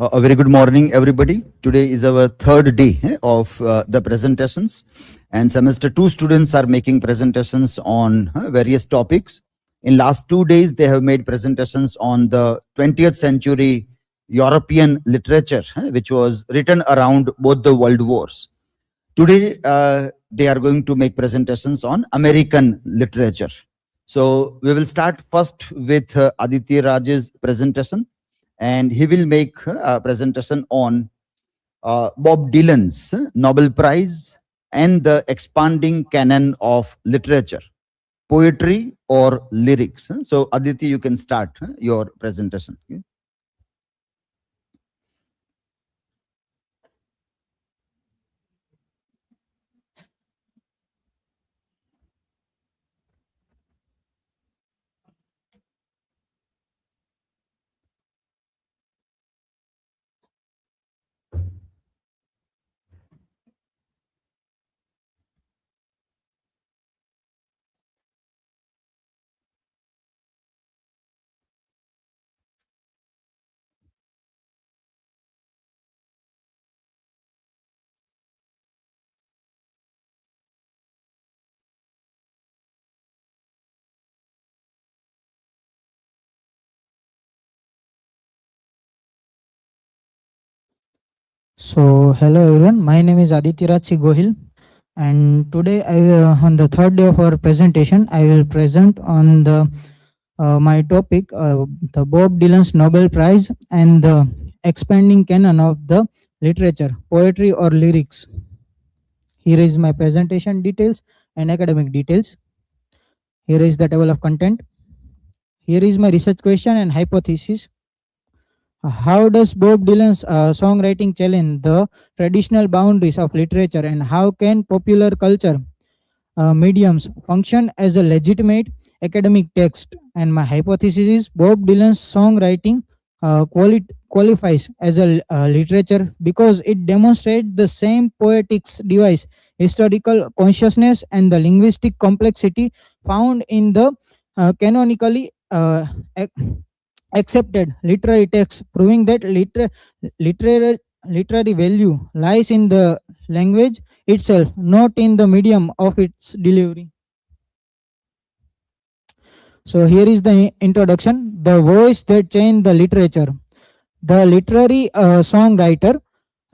A very good morning, everybody. Today is our third day of the presentations, and semester 2 students are making presentations on various topics. In last 2 days, they have made presentations on the 20th century European literature, which was written around both the world wars. Today, they are going to make presentations on American literature. So we will start first with Aditya Raj's presentation, and he will make a presentation on Bob Dylan's Nobel Prize and the expanding canon of literature, poetry or lyrics. So Aditya, you can start your presentation. So, hello everyone. My name is Aditya Raj Gohil, and today, on the third day of our presentation, I will present on the my topic, the Bob Dylan's Nobel Prize and the expanding canon of the literature, poetry or lyrics. Here is my presentation details and academic details. Here is the table of content. Here is my research question and hypothesis. How does Bob Dylan's songwriting challenge the traditional boundaries of literature, and how can popular culture mediums function as a legitimate academic text? And my hypothesis is Bob Dylan's songwriting qualifies as a literature because it demonstrates the same poetics device, historical consciousness, and the linguistic complexity found in the canonically accepted literary text, proving that literary value lies in the language itself, not in the medium of its delivery. So here is the introduction. The voice that changed the literature. The literary songwriter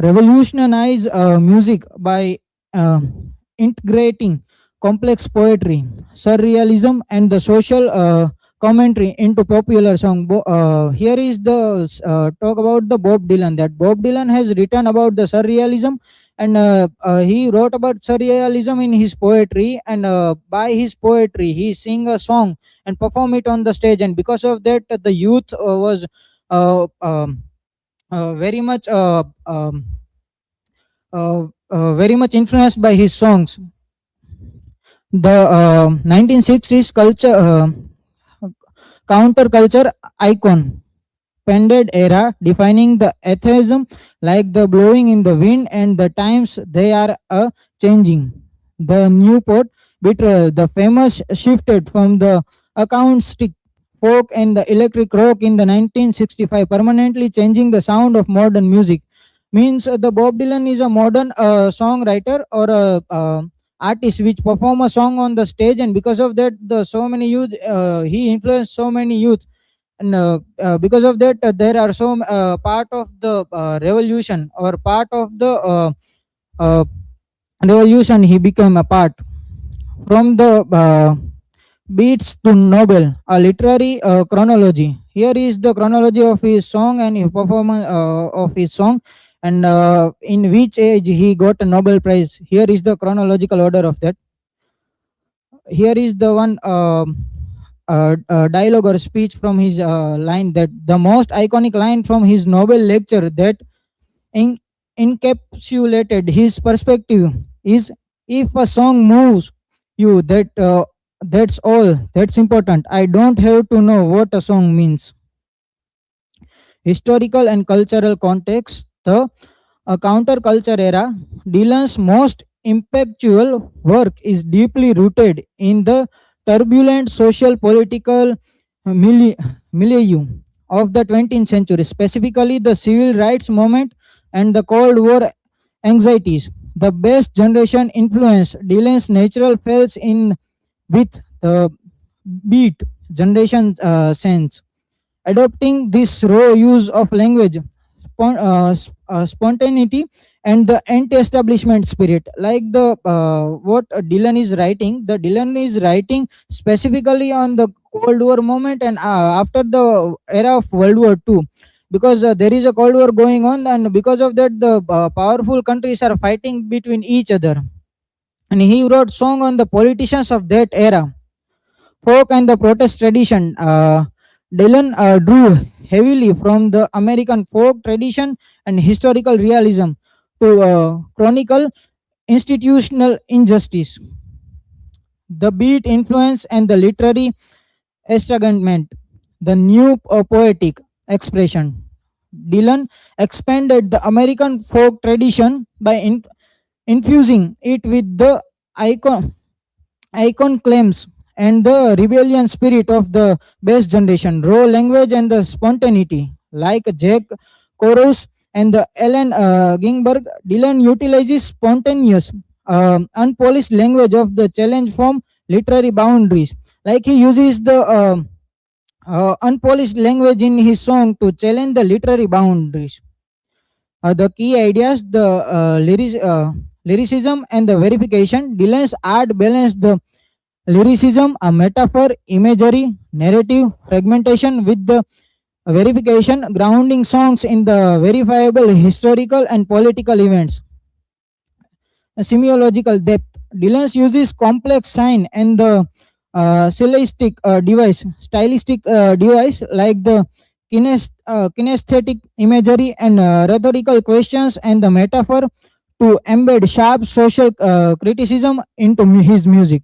revolutionized music by integrating complex poetry, surrealism, and the social commentary into popular song. Here is the talk about the Bob Dylan. That Bob Dylan has written about the surrealism, and he wrote about surrealism in his poetry. And by his poetry, he sing a song and perform it on the stage. And because of that, the youth was very much very much influenced by his songs. The 1960s culture counterculture icon pended era defining the atheism like the blowing in the wind and the times they are changing. The Newport betrayal, the famous shifted from the acoustic folk and the electric rock in the 1965, permanently changing the sound of modern music. Means the Bob Dylan is a modern songwriter or a artist which perform a song on the stage, and because of that, the so many youth he influenced so many youth, and because of that, there are some part of the revolution or part of the uh, revolution he became a part from the beats to Nobel, a literary chronology. Here is the chronology of his song and his performance of his song, and in which age he got a Nobel Prize. Here is the chronological order of that. Here is the one dialogue or speech from his line, that the most iconic line from his Nobel lecture that in, encapsulated his perspective is, if a song moves you, that's all that's important. I don't have to know what a song means. Historical and cultural context. The counterculture era, Dylan's most impactful work is deeply rooted in the turbulent social political milieu of the 20th century, specifically the civil rights movement and the Cold War anxieties. The best generation influence Dylan's natural falls in with the beat generation sense, adopting this raw use of language, spontaneity, and the anti-establishment spirit. Like the what Dylan is writing, the Dylan is writing specifically on the Cold War moment and after the era of World War II, because there is a Cold War going on, and because of that, the powerful countries are fighting between each other. And he wrote song on the politicians of that era, folk and the protest tradition. Dylan drew heavily from the American folk tradition and historical realism to chronicle institutional injustice, the beat influence, and the literary estrangement, the new poetic expression. Dylan expanded the American folk tradition by infusing it with the icon claims and the rebellion spirit of the best generation, raw language and the spontaneity. Like Jack Koros and the Ellen Gingberg, Dylan utilizes spontaneous, unpolished language of the challenge from literary boundaries. Like he uses the unpolished language in his song to challenge the literary boundaries. The key ideas, the lyricism and the verification. Dylan's art balance the lyricism, a metaphor, imagery, narrative, fragmentation with the verification, grounding songs in the verifiable historical and political events. A semiological depth. Dylan uses complex sign and the stylistic device like the kinesthetic imagery and rhetorical questions and the metaphor to embed sharp social criticism into his music.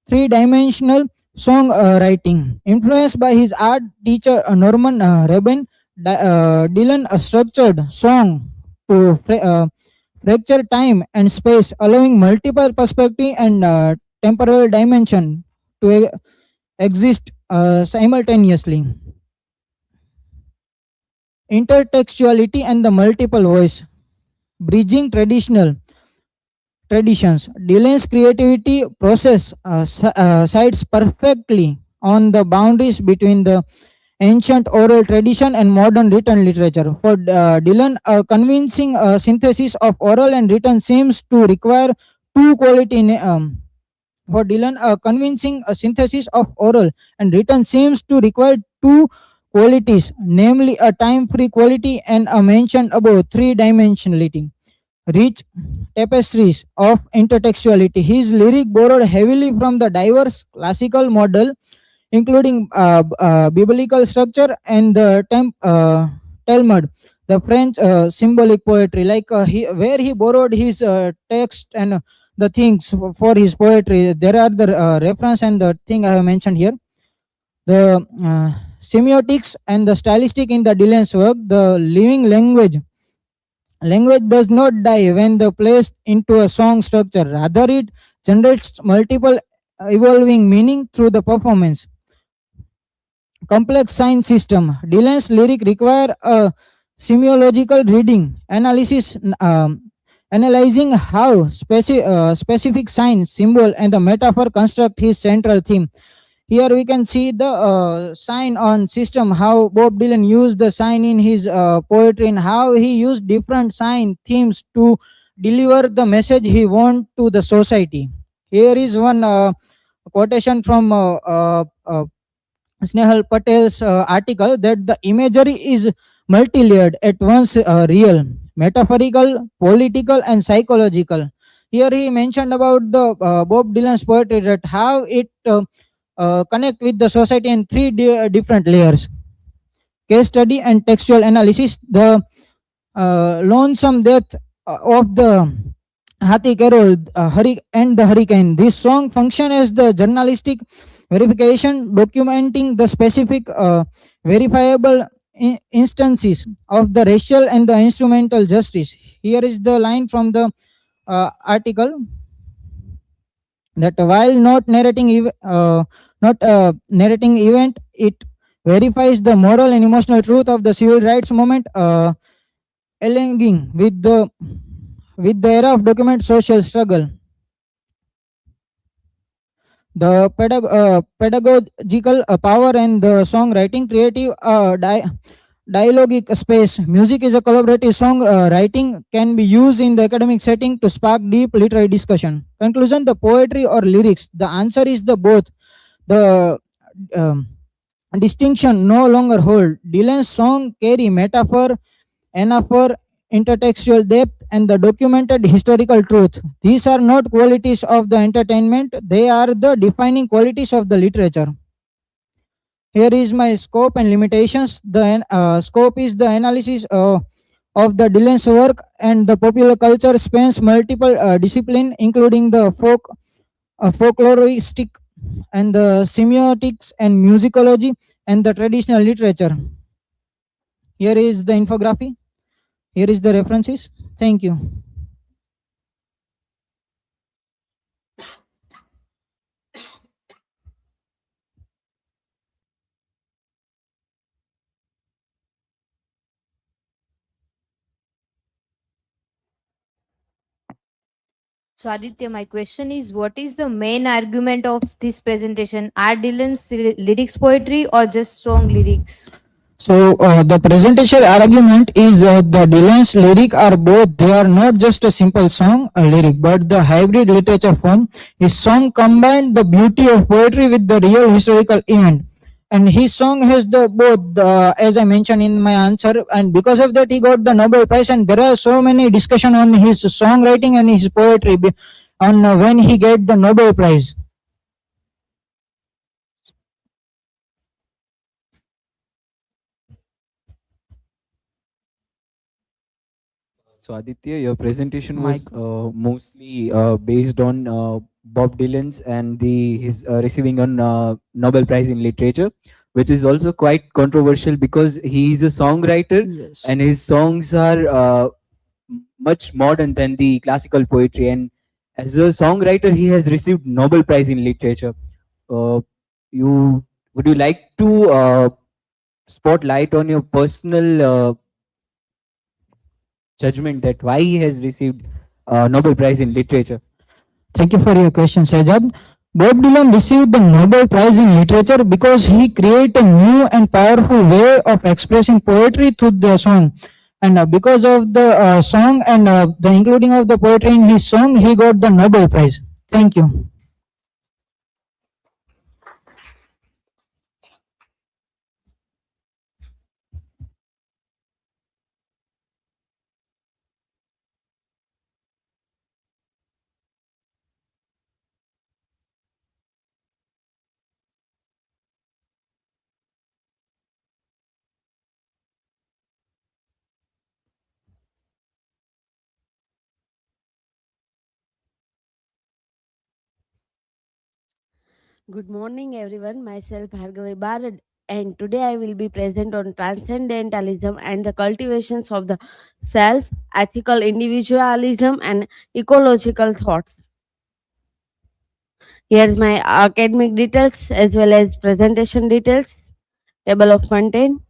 Three-dimensional song writing. Influenced by his art teacher Norman Rubin, Dylan structured song to fracture time and space, allowing multiple perspective and temporal dimension to exist simultaneously. Intertextuality and the multiple voice, bridging traditions. Dylan's creativity process sides perfectly on the boundaries between the ancient oral tradition and modern written literature. For Dylan, a convincing synthesis of oral and written seems to require two quality. For Dylan, a convincing synthesis of oral and written seems to require two qualities, namely a time-free quality and a mentioned above three-dimensionality. Rich tapestries of intertextuality. His lyric borrowed heavily from the diverse classical model, including biblical structure and the Talmud, the French symbolic poetry. Like where he borrowed his text and the things for his poetry. There are the reference and the thing I have mentioned here. The semiotics and the stylistic in the Dylan's work, the living language. Language does not die when the placed into a song structure. Rather, it generates multiple evolving meaning through the performance. Complex sign system. Dylan's lyric require a semiological reading, analysis, analyzing how specific sign, symbol, and the metaphor construct his central theme. Here we can see the sign on system, how Bob Dylan used the sign in his poetry and how he used different sign themes to deliver the message he want to the society. Here is one quotation from Snehal Patel's article that the imagery is multi-layered, at once real, metaphorical, political, and psychological. Here he mentioned about the Bob Dylan's poetry, that how it connect with the society in three different layers: case study and textual analysis. The lonesome death of the Hathi Carol and the hurricane. This song function as the journalistic verification, documenting the specific verifiable instances of the racial and the instrumental justice. Here is the line from the article, that while not narrating event, it verifies the moral and emotional truth of the civil rights movement, aligning with the era of document social struggle. The pedagogical power and the songwriting creative dialogic space. Music is a collaborative song writing can be used in the academic setting to spark deep literary discussion. Conclusion: the poetry or lyrics. The answer is the both. The um, distinction no longer hold. Dylan's song carry metaphor, anaphor, intertextual depth, and the documented historical truth. These are not qualities of the entertainment; they are the defining qualities of the literature. Here is my scope and limitations. The scope is the analysis of the Dylan's work and the popular culture spans multiple discipline, including the folkloristic and the semiotics and musicology and the traditional literature. Here is the infography. Here is the references. Thank you. So, Aditya, my question is what is the main argument of this presentation? Are Dylan's lyrics poetry or just song lyrics? So the presentation argument is the Dylan's lyric are both. They are not just a simple song lyric, but the hybrid literature form. His song combined the beauty of poetry with the real historical event. And his song has the both, as I mentioned in my answer, and because of that he got the Nobel Prize. And there are so many discussion on his songwriting and his poetry on when he get the Nobel Prize. So Aditya, your presentation was Mike. mostly based on Bob Dylan's and his receiving a Nobel Prize in Literature, which is also quite controversial because he is a songwriter Yes. and his songs are much modern than the classical poetry. And as a songwriter, he has received Nobel Prize in Literature. Uh, you would you like to spotlight on your personal judgment that why he has received Nobel Prize in Literature? Thank you for your question, Sajad. Bob Dylan received the Nobel Prize in Literature because he created a new and powerful way of expressing poetry through the song. And because of the song and the including of the poetry in his song, he got the Nobel Prize. Thank you. Good morning, everyone. Myself Bhargavi Bharad, and today I will be present on transcendentalism and the cultivations of the self, ethical individualism, and ecological thoughts. Here's my academic details as well as presentation details, table of content.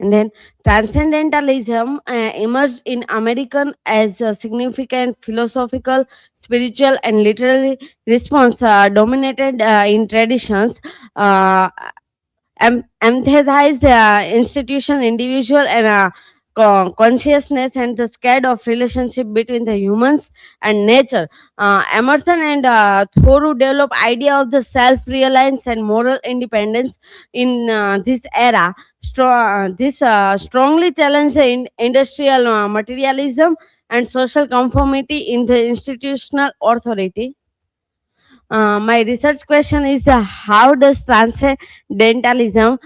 And then transcendentalism emerged in American as a significant philosophical, spiritual, and literary response dominated in traditions. Uh, emphasized institution, individual, and consciousness and the scared of relationship between the humans and nature. Emerson and Thoreau develop idea of the self-reliance and moral independence in this era. This strongly challenge the industrial materialism and social conformity in the institutional authority. My research question is how does transcendentalism,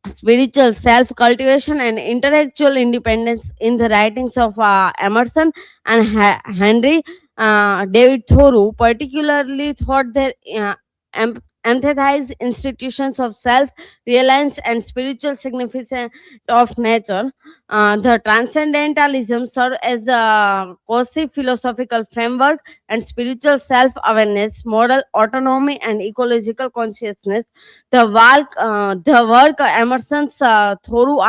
spiritual self cultivation, and intellectual independence in the writings of Emerson and Henry David Thoreau particularly thought their emphasize institutions of self-reliance and spiritual significance of nature. The transcendentalism serves as the cohesive philosophical framework and spiritual self-awareness, moral autonomy, and ecological consciousness. The work Emerson's thorough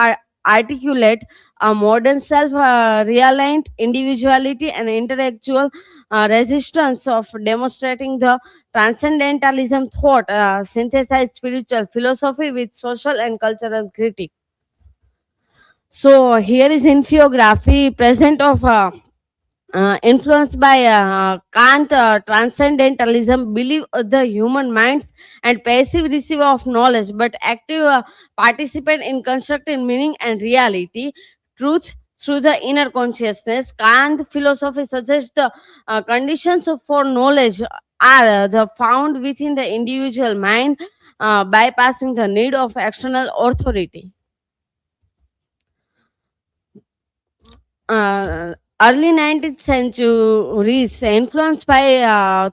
articulate a modern self-reliant individuality and intellectual resistance of demonstrating the transcendentalism thought synthesized spiritual philosophy with social and cultural critique. So here is infography present of influenced by Kant. Transcendentalism believe the human minds and passive receiver of knowledge, but active participant in constructing meaning and reality, truth through the inner consciousness. Kant philosophy suggests the conditions for knowledge are the found within the individual mind, bypassing the need of external authority. Early 19th centuries, influenced by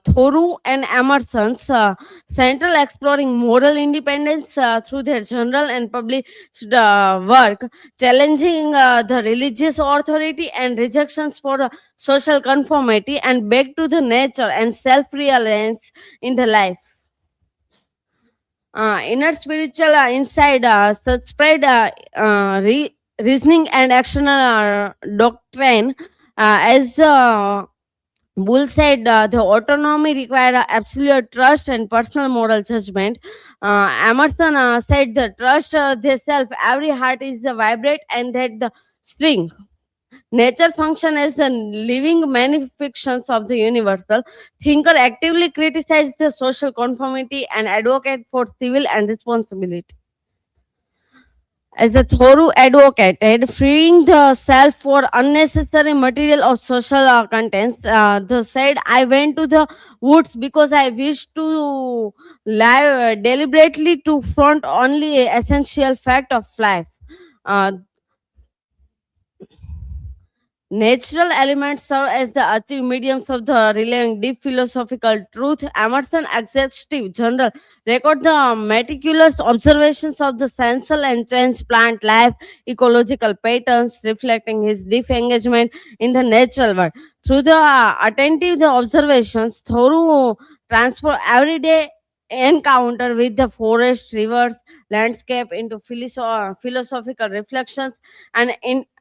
Thoreau and Emerson's central exploring moral independence through their general and published work, challenging the religious authority and rejections for social conformity, and back to the nature and self-reliance in the life. Inner spiritual insight, spread reasoning and external doctrine. As Bull said, the autonomy required absolute trust and personal moral judgment. Emerson said the trust the self, every heart is the vibrate and that the string. Nature function as the living manifestations of the universal. Thinker actively criticized the social conformity and advocate for civil and responsibility. As the Thoreau advocated, freeing the self for unnecessary material of social contents, the said, I went to the woods because I wished to live deliberately to front only a essential fact of life. Uh, Natural elements serve as the active mediums of the relaying deep philosophical truth. Emerson, exhaustive general, record the meticulous observations of the sensual and change plant life, ecological patterns, reflecting his deep engagement in the natural world. Through the attentive the observations, Thoreau transfer everyday encounter with the forest, rivers, landscape into philosophical reflections and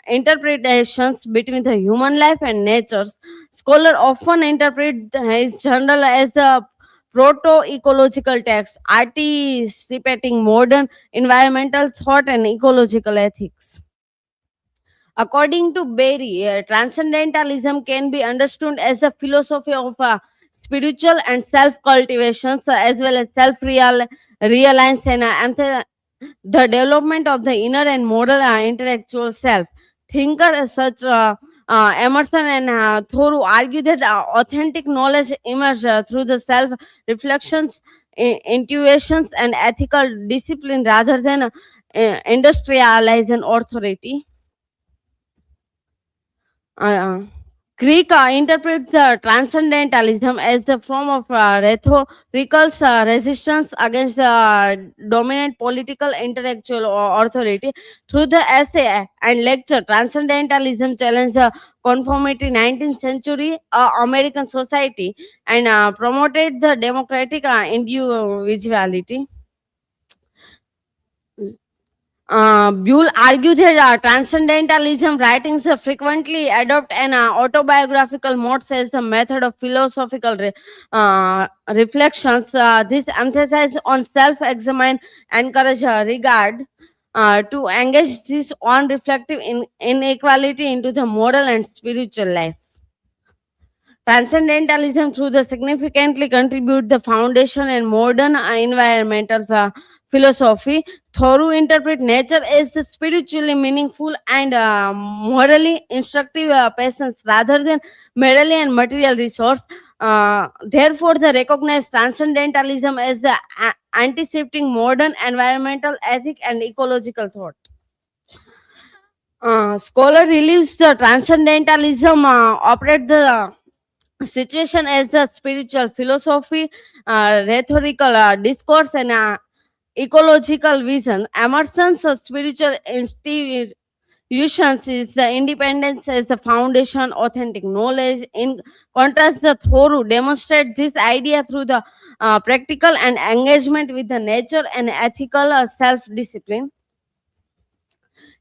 interpretations between the human life and nature. Scholars often interpret his journal as the proto-ecological text, anticipating modern environmental thought and ecological ethics. According to Berry, transcendentalism can be understood as a philosophy of spiritual and self-cultivation, as well as self-reliance and the development of the inner and moral intellectual self. Thinkers such Emerson and Thoreau argue that authentic knowledge emerges through the self reflections, intuitions, and ethical discipline rather than industrialized authority. Greek interprets the transcendentalism as the form of rhetorical resistance against the dominant political intellectual authority. Through the essay and lecture, transcendentalism challenged the conformity 19th century American society and promoted the democratic individuality. Buell argued that transcendentalism writings frequently adopt an autobiographical mode as the method of philosophical reflections. This emphasis on self-examine encourage regard to engage this on reflective inequality into the moral and spiritual life. Transcendentalism through the significantly contribute the foundation and modern environmental philosophy. Thoreau interpret nature as spiritually meaningful and morally instructive persons rather than merely and material resource. Therefore, they recognize transcendentalism as the anticipating modern environmental ethic and ecological thought. Scholar relieves the transcendentalism operate the situation as the spiritual philosophy, rhetorical discourse, and ecological vision. Emerson's spiritual institutions is the independence as the foundation, authentic knowledge. In contrast, the Thoreau demonstrate this idea through the practical and engagement with the nature and ethical self-discipline.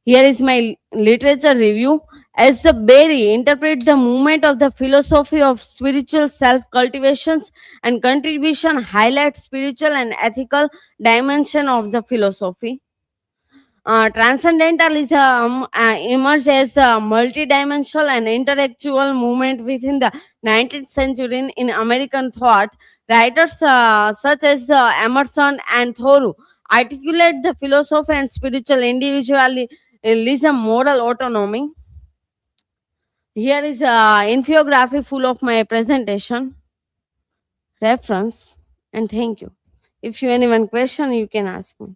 Here is my literature review. As the Berry interpret the movement of the philosophy of spiritual self-cultivations and contribution highlight spiritual and ethical dimension of the philosophy. Transcendentalism emerged as a multidimensional and intellectual movement within the 19th century in American thought. Writers such as Emerson and Thoreau articulate the philosophy and spiritual individualism, moral autonomy. Here is an infographic full of my presentation, reference, and thank you. If you any one question, you can ask me.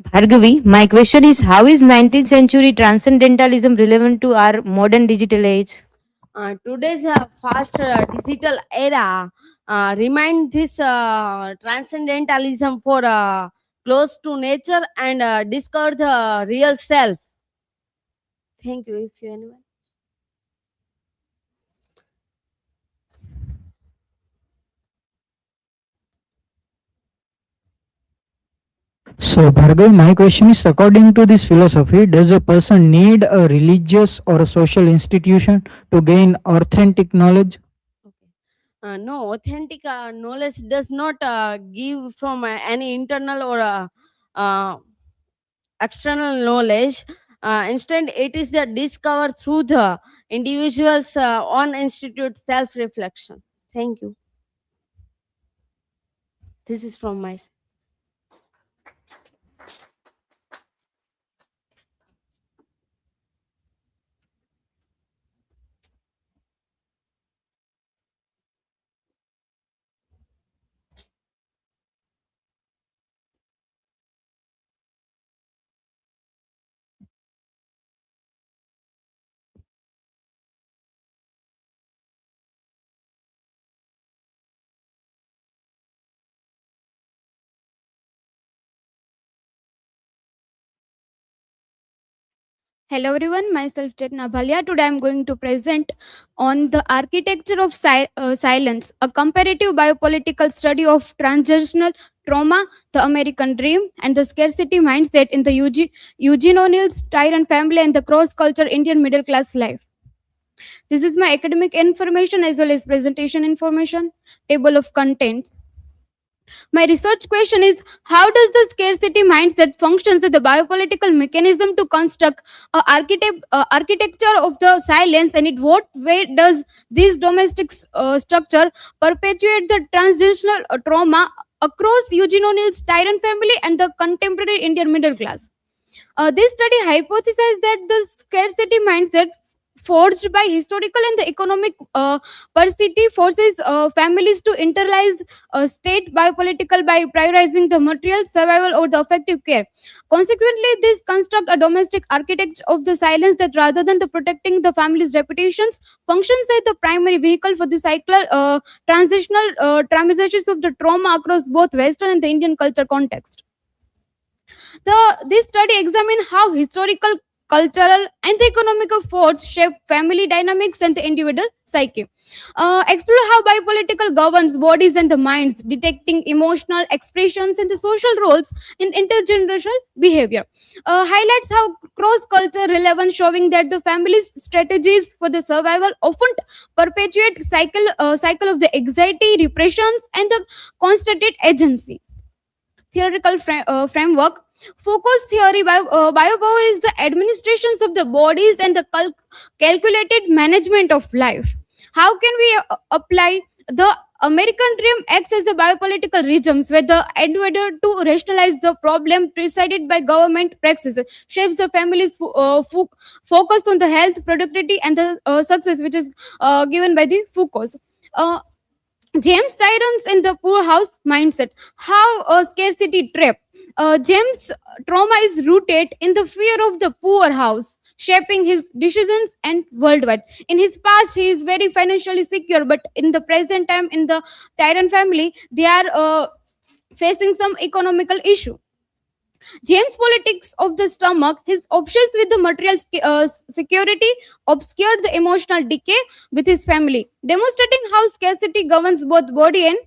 Bhargavi, my question is, how is 19th century transcendentalism relevant to our modern digital age? Today's fast digital era remind this transcendentalism for close to nature and discover the real self. Thank you. If you anyone. So, Bhargav, my question is, according to this philosophy, does a person need a religious or a social institution to gain authentic knowledge? No, authentic knowledge does not give from any internal or external knowledge. Instead, it is the discovered through the individual's own institute self-reflection. Thank you. This is from my side. Hello everyone, myself Chetna Bhalia. Today I am going to present on the architecture of silence, a comparative biopolitical study of transgenerational trauma, the American dream, and the scarcity mindset in the Eugene O'Neill's Tyrant family and the cross-culture Indian middle class life. This is my academic information as well as presentation information, table of contents. My research question is, how does the scarcity mindset functions as the biopolitical mechanism to construct architecture of the silence, and in what way does this domestic structure perpetuate the transitional trauma across Eugene O'Neill's Tyrant family and the contemporary Indian middle class? This study hypothesized that the scarcity mindset forged by historical and the economic percity forces families to internalize state biopolitical by prioritizing the material survival over the effective care. Consequently, this construct a domestic architecture of the silence that rather than the protecting the family's reputations functions as the primary vehicle for the cyclical transitional transitions of the trauma across both Western and the Indian culture context. This study examined how historical, cultural, and the economical force shape family dynamics and the individual psyche. Explore how biopolitical governs bodies and the minds, detecting emotional expressions and the social roles in intergenerational behavior. Highlights how cross-culture relevance, showing that the family's strategies for the survival often perpetuate cycle of the anxiety, repressions, and the constituted agency. Theoretical framework. Focus theory by biopower is the administrations of the bodies and the calculated management of life. How can we apply the American dream acts as the biopolitical regimes where the endeavor to rationalize the problem presided by government practices shapes the families focused on the health, productivity, and the success which is given by the Foucault's. Uh, James Tyrants in the poor house mindset. How a scarcity trap. James' trauma is rooted in the fear of the poor house, shaping his decisions and worldwide. In his past, he is very financially secure, but in the present time, in the Tyrant family, they are facing some economical issue. James' politics of the stomach, his obsession with the material security, obscured the emotional decay with his family, demonstrating how scarcity governs both body and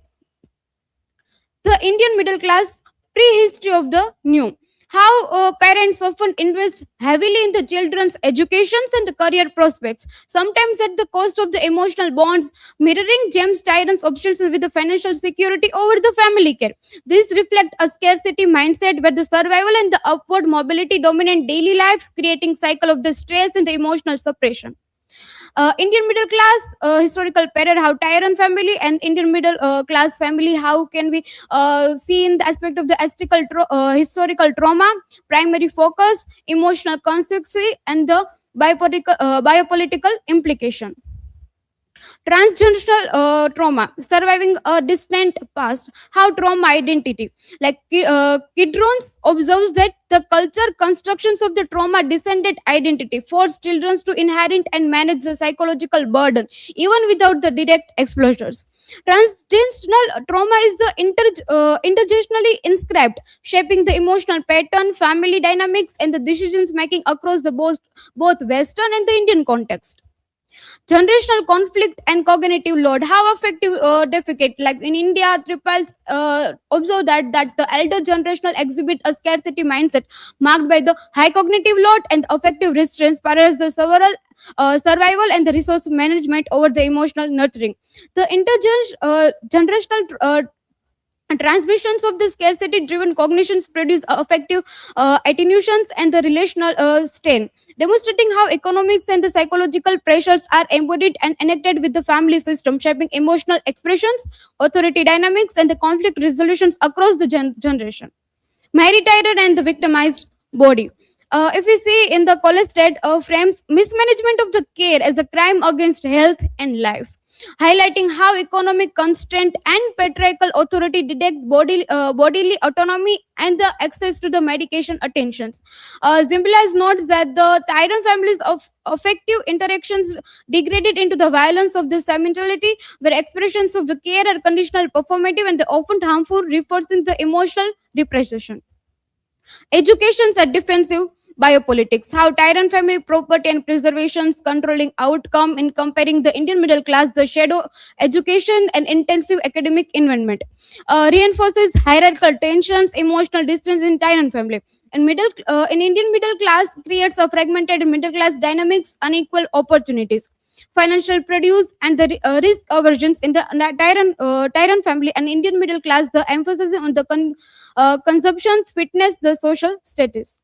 the Indian middle class prehistory of the new. How parents often invest heavily in the children's educations and the career prospects, sometimes at the cost of the emotional bonds, mirroring James Tyrant's obsession with the financial security over the family care. This reflects a scarcity mindset where the survival and the upward mobility dominate daily life, creating cycle of the stress and the emotional suppression. Indian middle class historical period, how Tyrant family and Indian middle class family, how can we see in the aspect of the historical trauma, primary focus, emotional consequency, and the biopolitical implication. Transgenerational trauma, surviving a distant past, how trauma identity. Like Kidrons observes that the culture constructions of the trauma descended identity force children to inherit and manage the psychological burden, even without the direct exposures. Transgenerational trauma is the intergenerationally inscribed, shaping the emotional pattern, family dynamics, and the decisions making across the both Western and the Indian context. Generational conflict and cognitive load, how effective defecate, like in India triples observe that the elder generational exhibit a scarcity mindset marked by the high cognitive load and affective restraints, whereas the several survival and the resource management over the emotional nurturing. The intergenerational transmissions of the scarcity driven cognitions produce affective attenuations and the relational strain, demonstrating how economics and the psychological pressures are embodied and enacted with the family system, shaping emotional expressions, authority dynamics, and the conflict resolutions across the generation. Maritated and the victimized body. If we see in the college state frames mismanagement of the care as a crime against health and life, highlighting how economic constraint and patriarchal authority detect bodily autonomy and the access to the medication attentions. Zimbalist notes that the Tyrant families of affective interactions degraded into the violence of the sentimentality, where expressions of the care are conditional, performative, and often harmful, reinforcing the emotional repression. Educations are defensive biopolitics, how Tyrant family property and preservations controlling outcome in comparing the Indian middle class, the shadow education and intensive academic environment. Reinforces hierarchical tensions, emotional distance in Tyrant family. And in Indian middle class creates a fragmented middle class dynamics, unequal opportunities. Financial produce and the risk aversions in the Tyrant family and Indian middle class, the emphasis on the consumptions, fitness, the social status.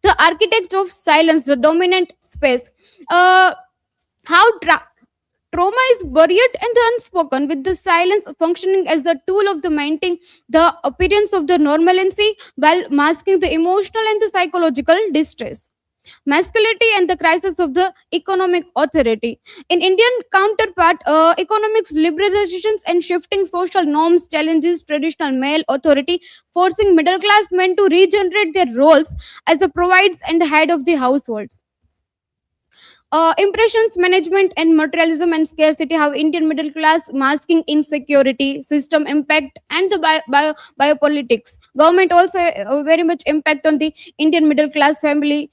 The architect of silence, the dominant space. Uh, how trauma is buried in the unspoken, with the silence functioning as the tool of the maintaining the appearance of the normalcy while masking the emotional and the psychological distress. Masculinity and the crisis of the economic authority. In Indian counterpart, economics liberalizations and shifting social norms challenges traditional male authority, forcing middle class men to regenerate their roles as the provides and the head of the household. Impressions management and materialism and scarcity, how Indian middle class masking insecurity, system impact, and the biopolitics. Government also very much impact on the Indian middle class family.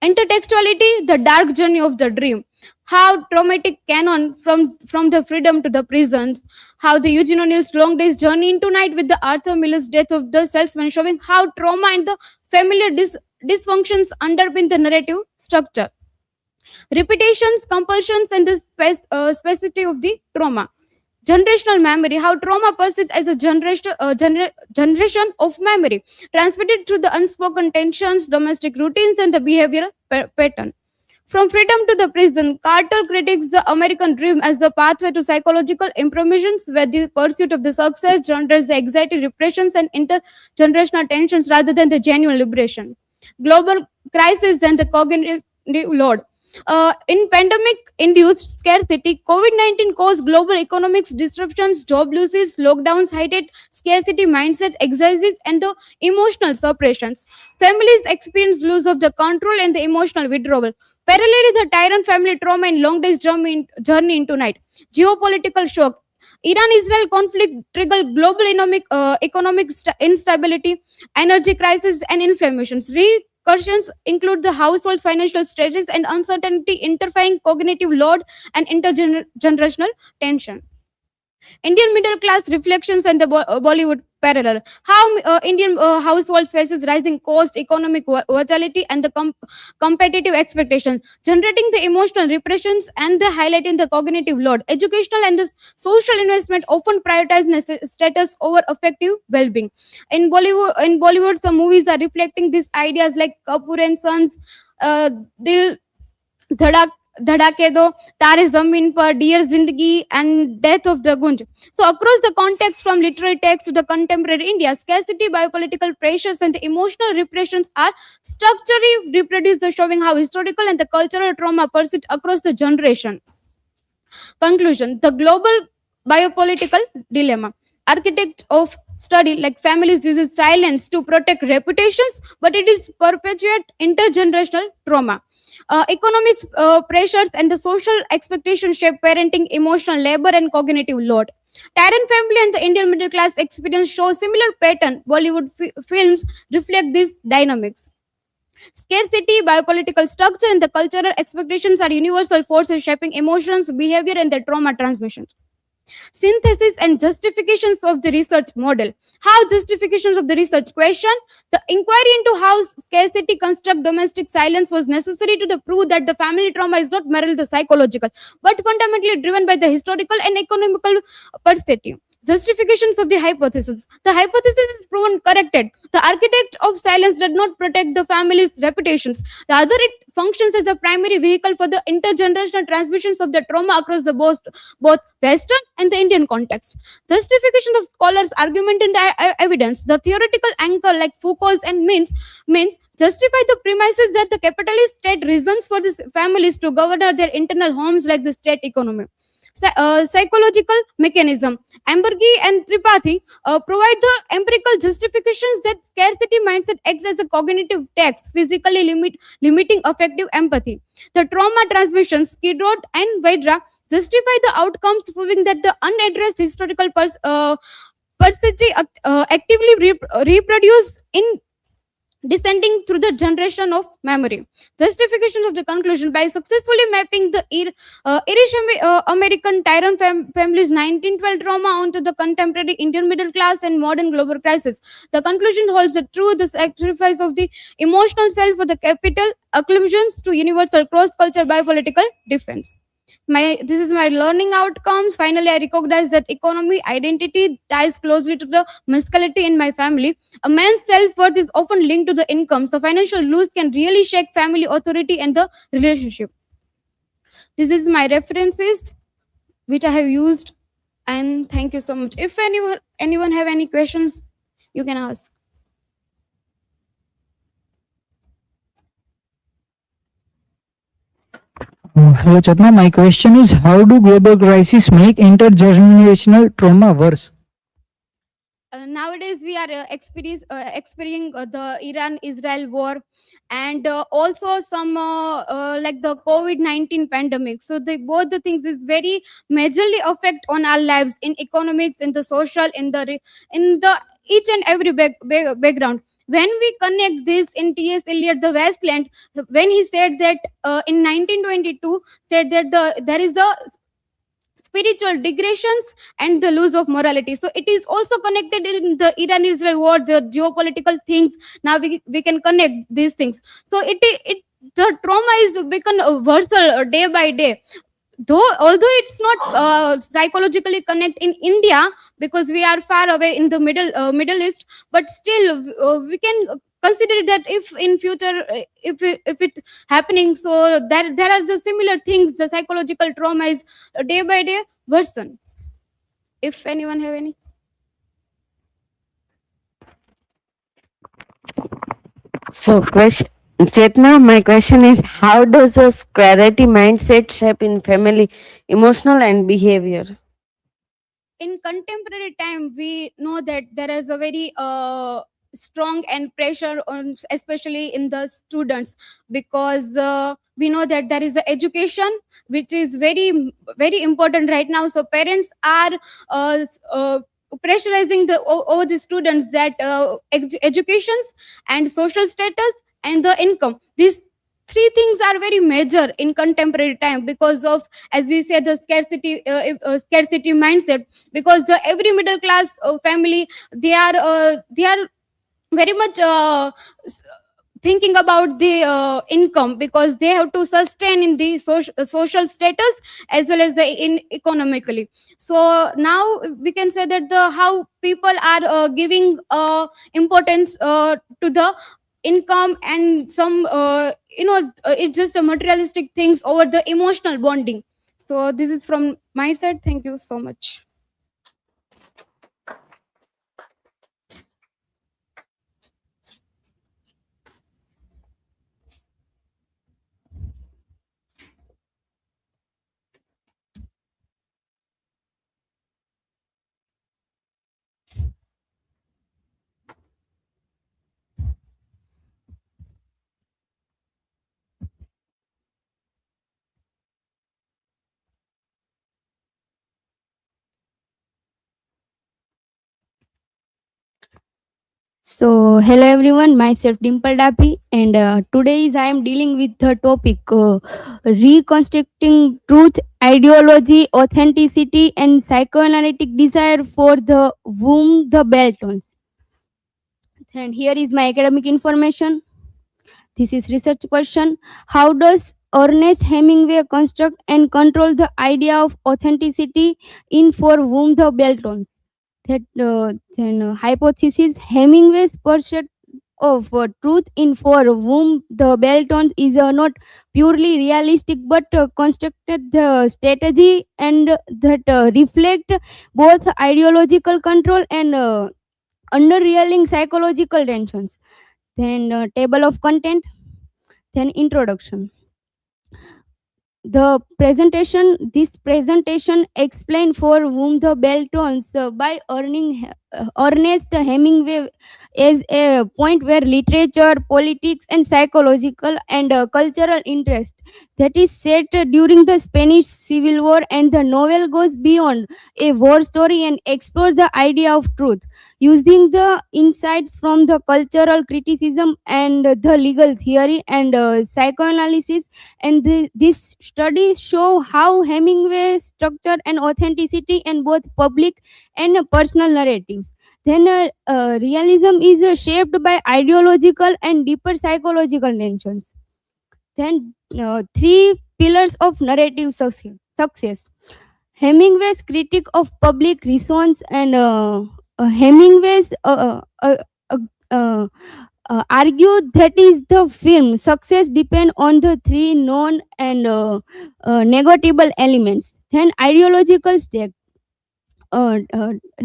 Intertextuality, the dark journey of the dream. How traumatic canon from the freedom to the prisons. How the Eugene O'Neill's long day's journey into night with the Arthur Miller's death of the salesman, showing how trauma and the familiar dysfunctions underpin the narrative structure. Repetitions, compulsions, and the specificity of the trauma. Generational memory, how trauma persists as a generation of memory, transmitted through the unspoken tensions, domestic routines, and the behavioral pattern. From freedom to the prison, Carter critiques the American dream as the pathway to psychological improvements, where the pursuit of the success generates the anxiety, repressions, and intergenerational tensions rather than the genuine liberation. Global crisis, then the cognitive load. In pandemic-induced scarcity, COVID-19 caused global economics disruptions, job losses, lockdowns, heightened scarcity mindsets, exercises, and the emotional suppressions. Families experience loss of the control and the emotional withdrawal. Parallelly, the Tyrant family trauma and long days journey into night. Geopolitical shock. Iran-Israel conflict triggered global economic instability, energy crisis, and inflammations. Repercussions include the household's financial stresses and uncertainty, interfering cognitive load and intergenerational tension. Indian middle class reflections and the Bollywood parallel. How Indian households faces rising cost, economic volatility, and the competitive expectations, generating the emotional repressions and the highlighting the cognitive load. Educational and the social investment often prioritize status over effective well-being. In Bollywood, some movies are reflecting these ideas like Kapoor and Sons, Dil धड़क धड़ाके दो तारे जमीन पर dear जिंदगी and death of the gunj. So across the context from literary text to the contemporary India, scarcity, biopolitical pressures, and the emotional repressions are structurally reproduced, showing how historical and the cultural trauma persist across the generation. Conclusion: the global biopolitical dilemma. Architect of study like families uses silence to protect reputations, but it is perpetuate intergenerational trauma. Economics pressures and the social expectations shape parenting, emotional labor, and cognitive load. Tyrant family and the Indian middle class experience show similar pattern. Bollywood films reflect these dynamics. Scarcity, biopolitical structure, and the cultural expectations are universal forces shaping emotions, behavior, and the trauma transmission. Synthesis and justifications of the research model. How justifications of the research question? The inquiry into how scarcity construct domestic silence was necessary to the prove that the family trauma is not merely the psychological, but fundamentally driven by the historical and economical perspective. Justifications of the hypothesis. The hypothesis is proven corrected. The architect of silence did not protect the family's reputations. Rather, it functions as the primary vehicle for the intergenerational transmissions of the trauma across the both Western and the Indian context. Justification of scholars' argument in the evidence. The theoretical anchor, like Foucault's and means justify the premises that the capitalist state reasons for these families to govern their internal homes like the state economy. Psychological mechanism. Ambergy and Tripathi provide the empirical justifications that scarcity mindset acts as a cognitive tax, physically limiting affective empathy. The trauma transmissions, Skidrod and Vaidra, justify the outcomes, proving that the unaddressed historical persistence actively reproduce in descending through the generation of memory. Justification of the conclusion: by successfully mapping the Irish American Tyrant family's 1912 trauma onto the contemporary Indian middle class and modern global crisis, the conclusion holds the true the sacrifice of the emotional self for the capital acclimations to universal cross-cultural biopolitical defense. This is my learning outcomes. Finally, I recognize that economy identity ties closely to the muscularity in my family. A man's self-worth is often linked to the income, so financial loss can really shake family authority and the relationship. This is my references which I have used, and thank you so much. If anyone have any questions, you can ask. Hello, Chetna. My question is, how do global crises make intergenerational trauma worse? Nowadays we are experiencing the Iran-Israel war, and also some like the COVID-19 pandemic. So both the things is very majorly affect on our lives in economics, in the social, in the each and every background. When we connect this in T.S. Eliot, The Wasteland, when he said that in 1922, said that there is the spiritual digressions and the loss of morality. So it is also connected in the Iran-Israel war, the geopolitical things. Now we can connect these things. So the trauma is become worse day by day. Although it's not psychologically connect in India because we are far away in the Middle East, but still we can consider that if in future if it happening, so there are the similar things. The psychological trauma is day by day worsen. If anyone have any. So Chetna, my question is, how does a scarcity mindset shape in family emotional and behavior? In contemporary time we know that there is a very strong and pressure on, especially in the students, because we know that there is the education which is very important right now. So parents are pressurizing over the students that educations and social status and the income, these three things are very major in contemporary time, because of, as we said, the scarcity mindset. Because the every middle class family, they are very much thinking about the income, because they have to sustain in the social status as well as the in economically. So now we can say that the how people are giving importance to the income, and some it's just a materialistic things over the emotional bonding. So this is from my side. Thank you so much. So, hello everyone, myself Dimple Dapi, and today is I am dealing with the topic reconstructing truth, ideology, authenticity, and psychoanalytic desire for the whom the bell tolls. And here is my academic information. This is research question. How does Ernest Hemingway construct and control the idea of authenticity in For Whom the Bell Tolls? That then hypothesis Hemingway's pursuit of truth in For Whom the Bell Tolls is not purely realistic but constructed the strategy and that reflect both ideological control and underlying psychological tensions. Then table of content, then introduction. This presentation explained For Whom the Bell Tolls by Ernest Hemingway is a point where literature, politics, and psychological and cultural interest that is set during the Spanish Civil War, and the novel goes beyond a war story and explores the idea of truth using the insights from the cultural criticism and the legal theory and psychoanalysis. And this study show how Hemingway structured an authenticity in both public and personal narratives. Then realism is shaped by ideological and deeper psychological tensions. Then three pillars of narrative success. Hemingway's critique of public response and Hemingway's argued that is the film success depend on the three known and negotiable elements. Then ideological stake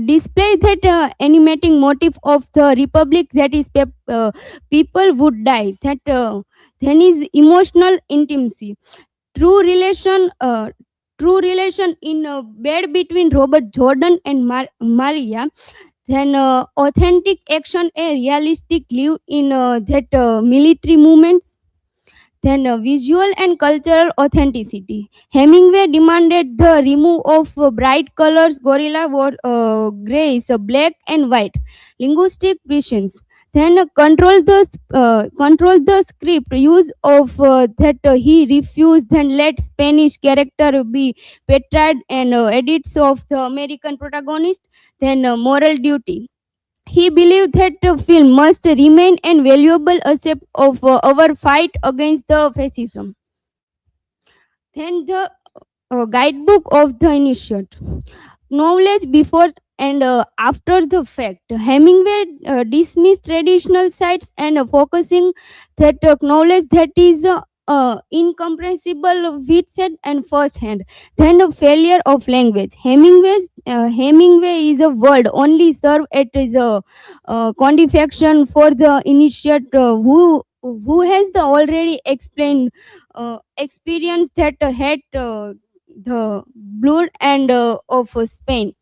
display that animating motive of the republic, that is people would die. That then is emotional intimacy, true relation uh, true relation in bed between Robert Jordan and Maria. Then authentic action, a realistic live in that military movements. Then visual and cultural authenticity. Hemingway demanded the remove of bright colors, gorilla grays, black and white. Linguistic precisions. Then control the script use of that he refused. Then let Spanish character be portrayed and edits of the American protagonist. Then moral duty. He believed that the film must remain a valuable asset of our fight against the fascism. Then the guidebook of the initiate. Knowledge before and after the fact. Hemingway dismissed traditional sites and focusing that knowledge that is incomprehensible with it and first hand. Then a failure of language. Hemingway is a word only serve it as a condifaction for the initiate who has the already explained experience that had the blood and of Spain.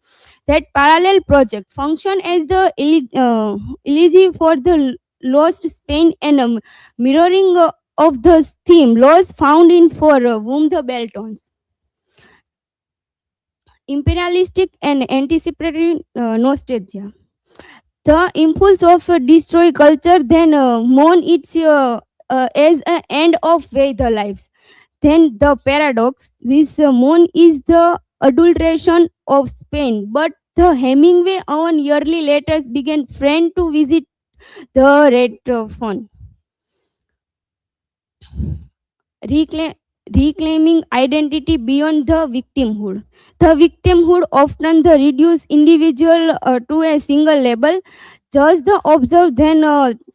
That parallel project function as the elegy for the lost Spain and mirroring of the theme lost found in for whom the bell tolls. Imperialistic and anticipatory nostalgia. The impulse of destroy culture, then mourn its as an end of way the lives. Then the paradox, this mourn is the adulteration of Spain, but the Hemingway on yearly letters began friend to visit the red font. Recla- Reclaiming identity beyond the victimhood. The victimhood often the reduce individual to a single label. Just the observe then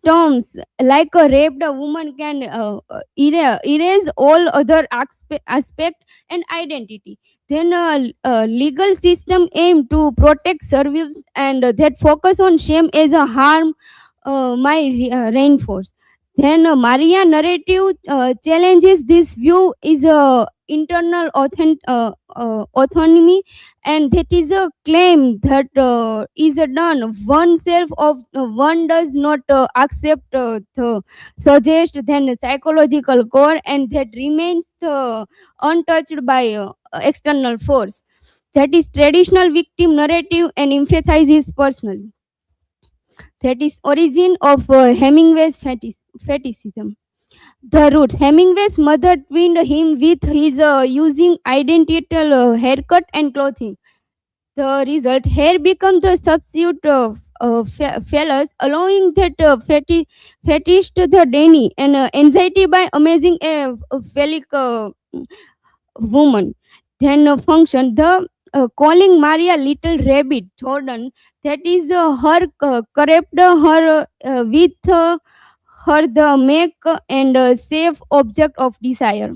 terms like a raped woman can erase all other aspect and identity. Then legal system aim to protect service and that focus on shame as a harm reinforce. Then Maria narrative challenges this view is a internal autonomy, and that is a claim that is done oneself of one does not accept the suggest then psychological core, and that remains untouched by external force. That is traditional victim narrative and emphasizes personally. That is origin of Hemingway's fetishism. The roots. Hemingway's mother twinned him with his using identical haircut and clothing. The result, hair becomes the substitute fellas, allowing that fetish to the Danny and anxiety by amazing a phallic woman. Then function, the calling Maria Little Rabbit Jordan, that is her corrupt her with her the make and safe object of desire.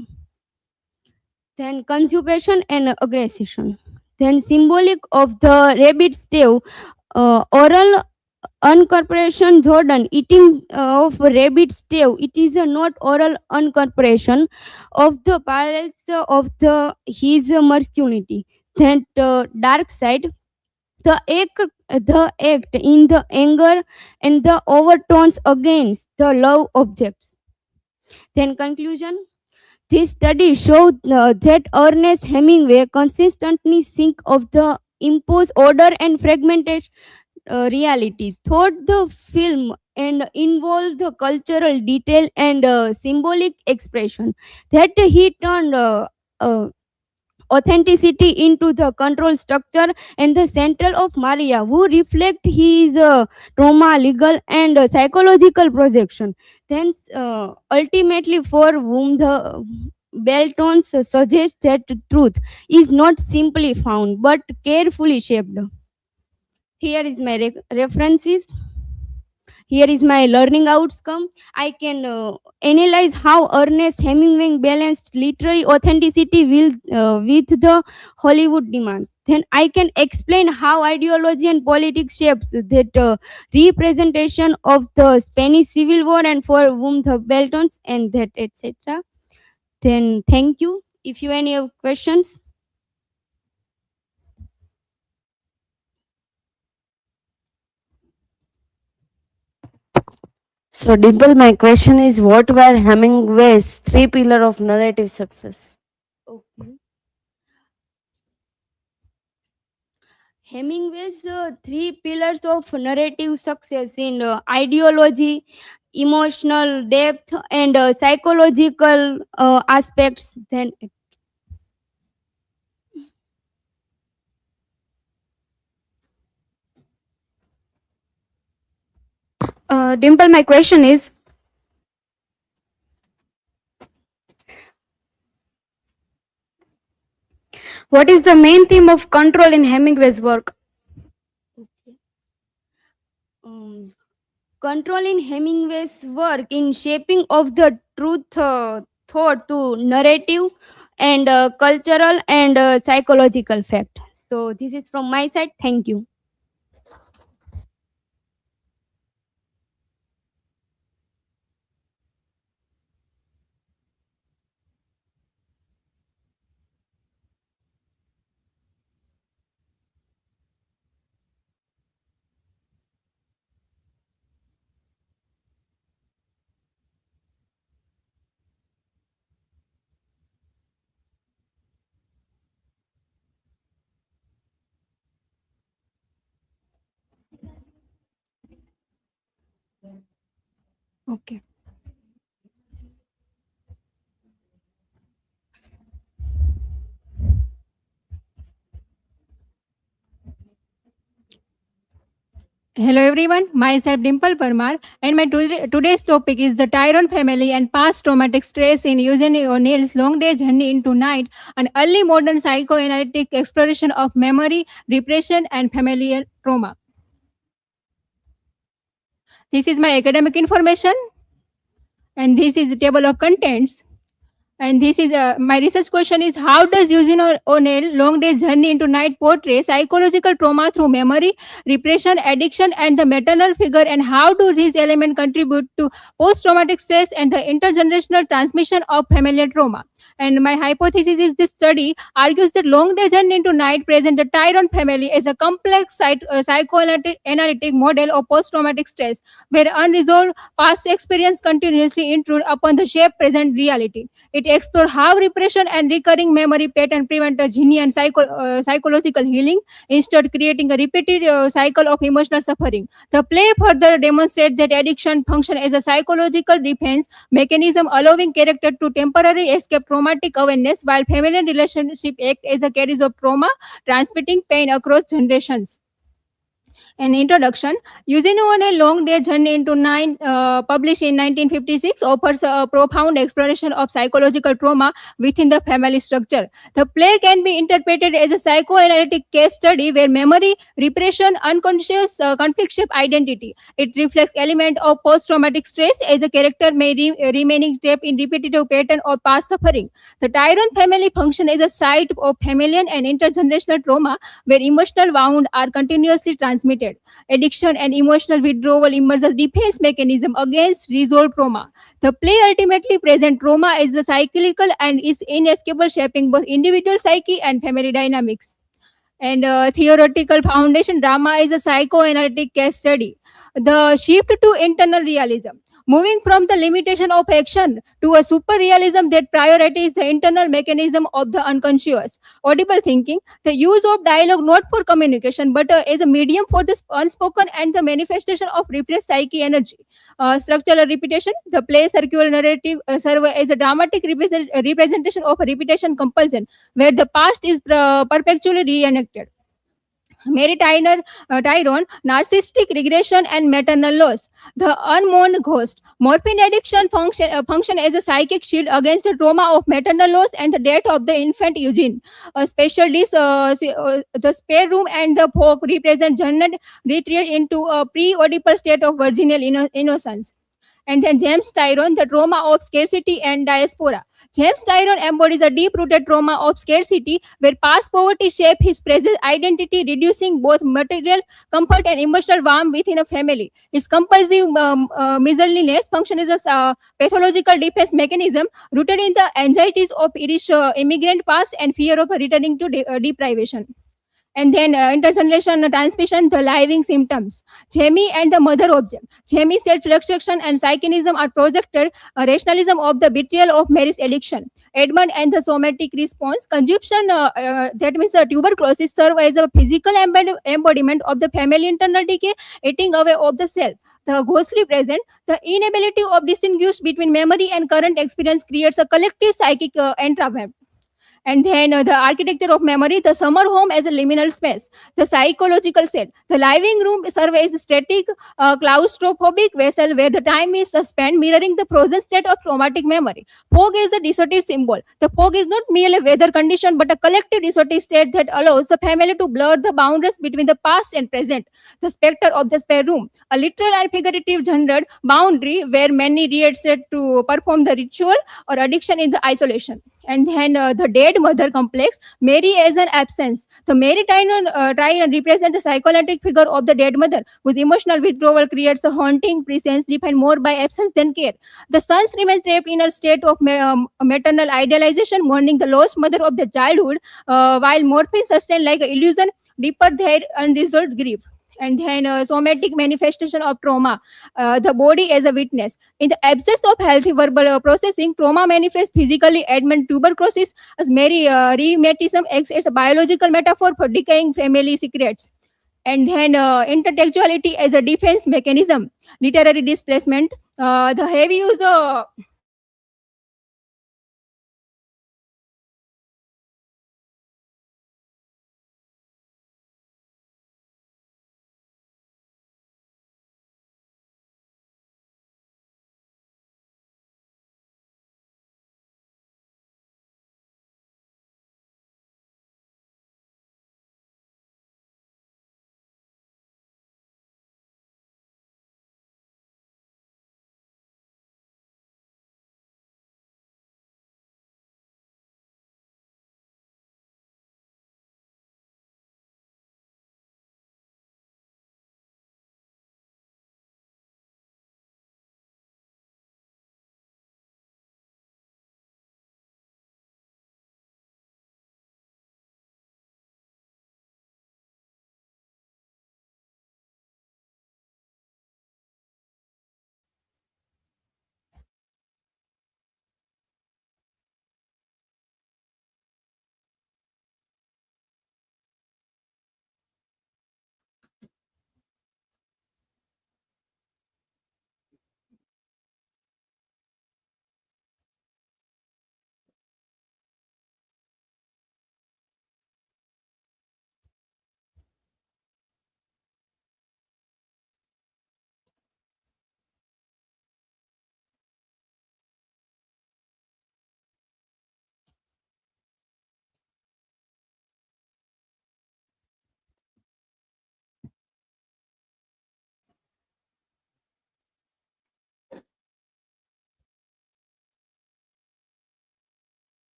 Then consumption and aggression. Then symbolic of the rabbit stave, oral uncorporation Jordan eating of rabbit stave. It is not oral uncorporation of the parallels of the his masculinity. Then dark side, the act in the anger and the overtones against the love objects. Then conclusion. This study showed that Ernest Hemingway consistently think of the imposed order and fragmented reality. Thought the film and involved the cultural detail and symbolic expression. That he turned authenticity into the control structure and the central of Maria, who reflect his trauma, legal and psychological projection. Then ultimately for whom the bell tones suggest that truth is not simply found but carefully shaped. Here is my references. Here is my learning outcome. I can analyze how Ernest Hemingway balanced literary authenticity with the Hollywood demands. Then I can explain how ideology and politics shapes that representation of the Spanish Civil War and for whom the Beltons and that etc. Then thank you. If you any questions. So, Dimple, my question is, what were Hemingway's three pillars of narrative success? Okay. Hemingway's three pillars of narrative success in ideology, emotional depth, and psychological aspects. Then, Dimple, my question is, what is the main theme of control in Hemingway's work? controlling Hemingway's work in shaping of the truth thought to narrative and cultural and psychological fact. So this is from my side. Thank you. Okay. Hello everyone, myself Dimple Parmar and my today's topic is the Tyrone family and past traumatic stress in Eugene O'Neill's long day journey into night, an early modern psychoanalytic exploration of memory, repression and familial trauma. This is my academic information and this is the table of contents. And this is my research question is how does Eugene O'Neill long day journey into night portray psychological trauma through memory, repression, addiction, and the maternal figure, and how do these elements contribute to post-traumatic stress and the intergenerational transmission of familial trauma? And my hypothesis is this study argues that long day journey into night present the Tyrone family as a complex psychoanalytic model of post-traumatic stress, where unresolved past experience continuously intrude upon the shape present reality. It explores how repression and recurring memory pattern prevent a genuine psychological healing, instead creating a repeated cycle of emotional suffering. The play further demonstrates that addiction functions as a psychological defense mechanism, allowing character to temporarily escape traumatic awareness, while familial relationship act as a carriers of trauma, transmitting pain across generations. An introduction. Using on a long day journey into nine, published in 1956, offers a profound exploration of psychological trauma within the family structure. The play can be interpreted as a psychoanalytic case study where memory, repression, unconscious conflict shape identity. It reflects element of post-traumatic stress as a character may remaining trapped in repetitive pattern of past suffering. The Tyrone family function as a site of familial and intergenerational trauma where emotional wounds are continuously transmitted. Addiction and emotional withdrawal emerge as defense mechanism against resolved trauma. The play ultimately presents trauma as the cyclical and is inescapable, shaping both individual psyche and family dynamics. And theoretical foundation drama is a psychoanalytic case study. The shift to internal realism. Moving from the limitation of action to a super realism that prioritizes the internal mechanism of the unconscious. Audible thinking, the use of dialogue not for communication but as a medium for the unspoken and the manifestation of repressed psyche energy. Structural repetition, the play circular narrative serve as a dramatic representation of a repetition compulsion where the past is perpetually reenacted. Mary Tyrone, narcissistic regression and maternal loss. The unmourned ghost. Morphine addiction function as a psychic shield against the trauma of maternal loss and the death of the infant Eugene. A the spare room and the fog represent journeyed retreat into a pre-audible state of virginal innocence. And then James Tyrone, the trauma of scarcity and diaspora. James Tyrone embodies a deep-rooted trauma of scarcity where past poverty shaped his present identity, reducing both material comfort and emotional warmth within a family. His compulsive miserliness functions as a pathological defense mechanism rooted in the anxieties of Irish immigrant past and fear of returning to deprivation. And then intergenerational transmission, the living symptoms. Jamie and the mother object. Jamie's self-destruction and psychonism are projected rationalism of the betrayal of Mary's addiction. Edmund and the somatic response. Consumption, that means tuberculosis, serve as a physical embodiment of the family internal decay, eating away of the self. The ghostly present, the inability of distinguish between memory and current experience creates a collective psychic entrapment. And then the architecture of memory, the summer home as a liminal space, the psychological set, the living room serves as a static claustrophobic vessel where the time is spent mirroring the frozen state of traumatic memory. Fog is a dissociative symbol. The fog is not merely a weather condition but a collective dissociative state that allows the family to blur the boundaries between the past and present. The specter of the spare room, a literal and figurative gendered boundary where many reacted to perform the ritual or addiction in the isolation. And then the dead mother complex, Mary as an absence. The Mary try and represent the psychoanalytic figure of the dead mother, whose emotional withdrawal creates a haunting presence defined more by absence than care. The sons remain trapped in a state of maternal idealization, mourning the lost mother of their childhood, while morphine sustained like an illusion, deeper their unresolved grief. And then somatic manifestation of trauma, the body as a witness. In the absence of healthy verbal processing, trauma manifests physically. Edmund tuberculosis as Mary rheumatism acts as a biological metaphor for decaying family secrets. And then intertextuality as a defense mechanism, literary displacement, the heavy use of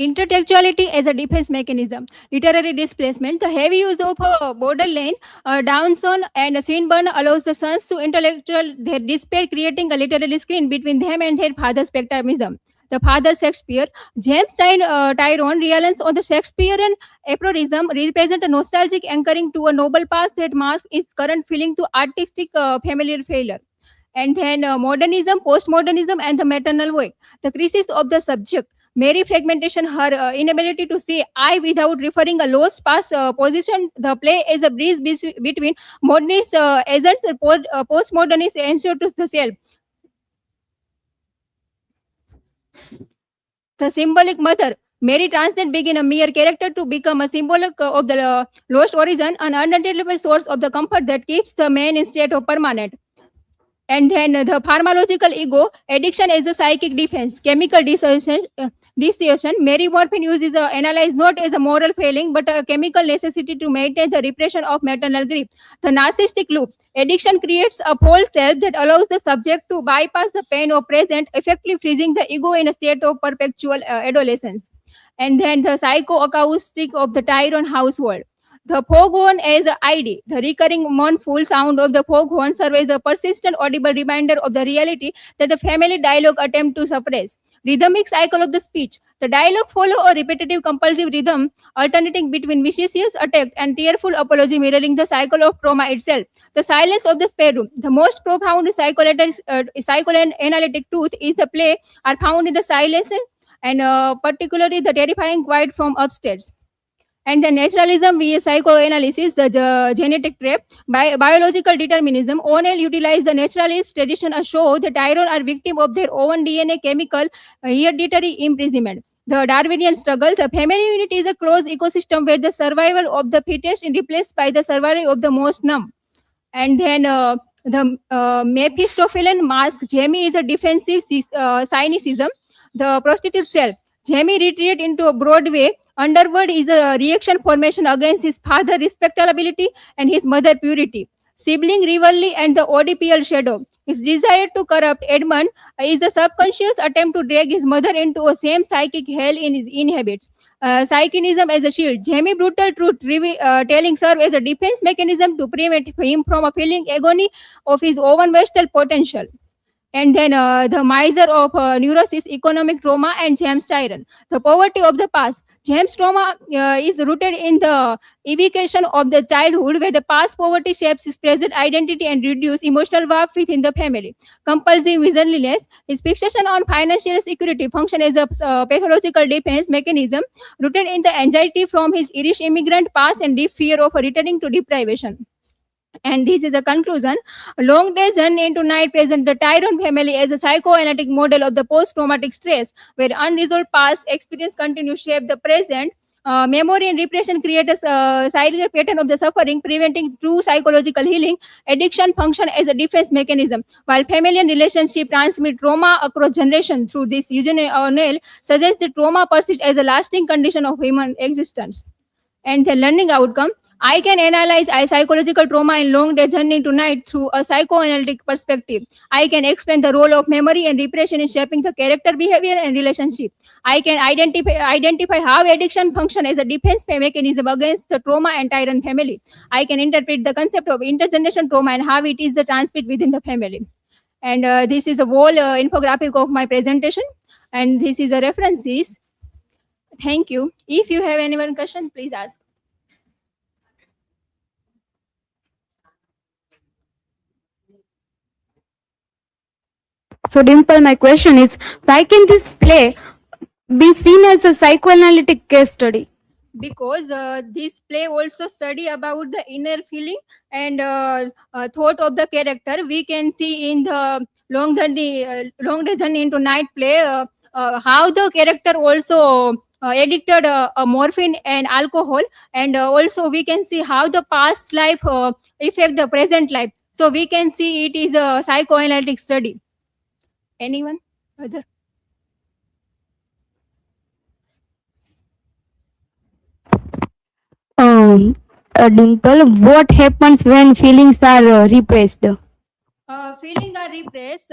intertextuality as a defense mechanism, literary displacement, the heavy use of borderline, Downson and Swinburne allows the sons to intellectual their despair, creating a literary screen between them and their father's spectrism. The father Shakespeare, Tyrone reliance on the Shakespearean aphorism represent a nostalgic anchoring to a noble past that masks its current feeling to artistic familiar failure. And then modernism, postmodernism, and the maternal void. The crisis of the subject. Mary fragmentation, her inability to say I without referring a lost past position the play as a breeze between modernist agents and postmodernist answer to the self. The symbolic mother. Mary transcends being a mere character to become a symbolic of the lost origin, an unidentifiable source of the comfort that keeps the man in state of permanent. And then the pharmacological ego, addiction is a psychic defense, chemical dissociation. Mary Morphin uses analyze not as a moral failing, but a chemical necessity to maintain the repression of maternal grief. The narcissistic loop, addiction creates a false self that allows the subject to bypass the pain of present, effectively freezing the ego in a state of perpetual adolescence. And then the psychoacoustic of the Tyrone household. The foghorn as a ID, the recurring mournful sound of the foghorn serves as a persistent audible reminder of the reality that the family dialogue attempt to suppress. Rhythmic cycle of the speech. The dialogue follow a repetitive compulsive rhythm alternating between vicious attack and tearful apology mirroring the cycle of trauma itself. The silence of the spare room. The most profound psychoanalytic truth is the play are found in the silence and particularly the terrifying quiet from upstairs. And the naturalism via psychoanalysis, the genetic trap, biological determinism. O'Neill utilized the naturalist tradition to show that Tyrone are victim of their own DNA chemical hereditary imprisonment. The Darwinian struggle, the family unit is a closed ecosystem where the survival of the fittest is replaced by the survival of the most numb. And then the Mephistophelian mask, Jamie is a defensive cynicism. The prostitute self, Jamie retreat into a Broadway. Underworld is a reaction formation against his father's respectability and his mother purity. Sibling rivalry and the ODPL shadow. His desire to corrupt Edmund is the subconscious attempt to drag his mother into a same psychic hell in his inhabits. Psychinism as a shield. Jamie brutal truth telling serve as a defense mechanism to prevent him from a feeling agony of his own vestal potential. And then the miser of neurosis, economic trauma, and James Tyrone. The poverty of the past. James trauma is rooted in the evocation of the childhood, where the past poverty shapes his present identity and reduce emotional warmth within the family. Compulsive visionlessness, his fixation on financial security function as a pathological defense mechanism rooted in the anxiety from his Irish immigrant past and deep fear of returning to deprivation. And this is a conclusion. Long Day Journey into Night present the Tyrone family as a psychoanalytic model of the post-traumatic stress, where unresolved past experience continue to shape the present. Memory and repression create a cyclical pattern of the suffering, preventing true psychological healing. Addiction function as a defense mechanism, while family and relationship transmit trauma across generations. Through this, Eugene O'Neill suggests that trauma persists as a lasting condition of human existence. And the learning outcome, I can analyze a psychological trauma in Long Day Journey to Night through a psychoanalytic perspective. I can explain the role of memory and repression in shaping the character, behavior, and relationship. I can identify how addiction functions as a defense mechanism against the trauma and tyrant family. I can interpret the concept of intergeneration trauma and how it is the transmit within the family. And this is a whole infographic of my presentation. And this is a references. Thank you. If you have any one question, please ask. So, Dimple, my question is, why can this play be seen as a psychoanalytic case study? Because this play also study about the inner feeling and thought of the character. We can see in the long day journey into night play how the character also addicted morphine and alcohol, and also we can see how the past life affect the present life. So we can see it is a psychoanalytic study. Anyone other? Dimple, what happens when feelings are repressed? Feelings are repressed.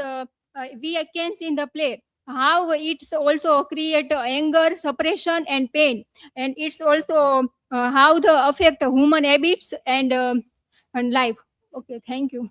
We can see in the play how it's also create anger, suppression, and pain, and it's also how the affect human habits and life. Okay, thank you.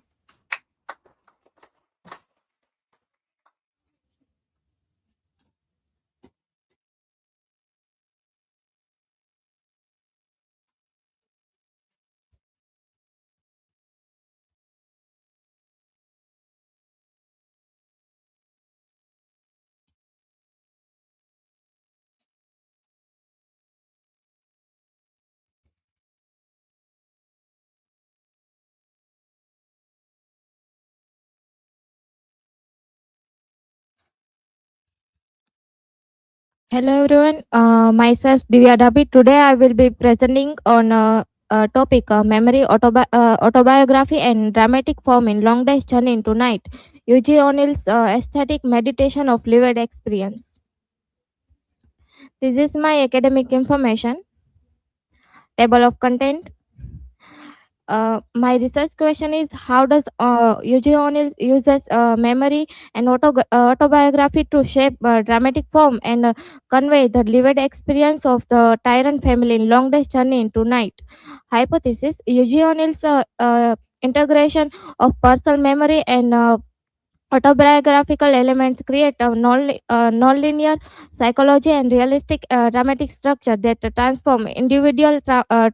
Hello everyone, myself Divya Dabi. Today I will be presenting on a topic memory, autobiography and dramatic form in Long Day's Journey into Night. Eugene O'Neill's aesthetic meditation of lived experience. This is my academic information. Table of content. My research question is, how does Eugene O'Neill uses memory and autobiography to shape dramatic form and convey the lived experience of the Tyrant family in Long Day's Journey into Night? Hypothesis: Eugene O'Neill's integration of personal memory and autobiographical elements create a non-linear psychology and realistic dramatic structure that transform individual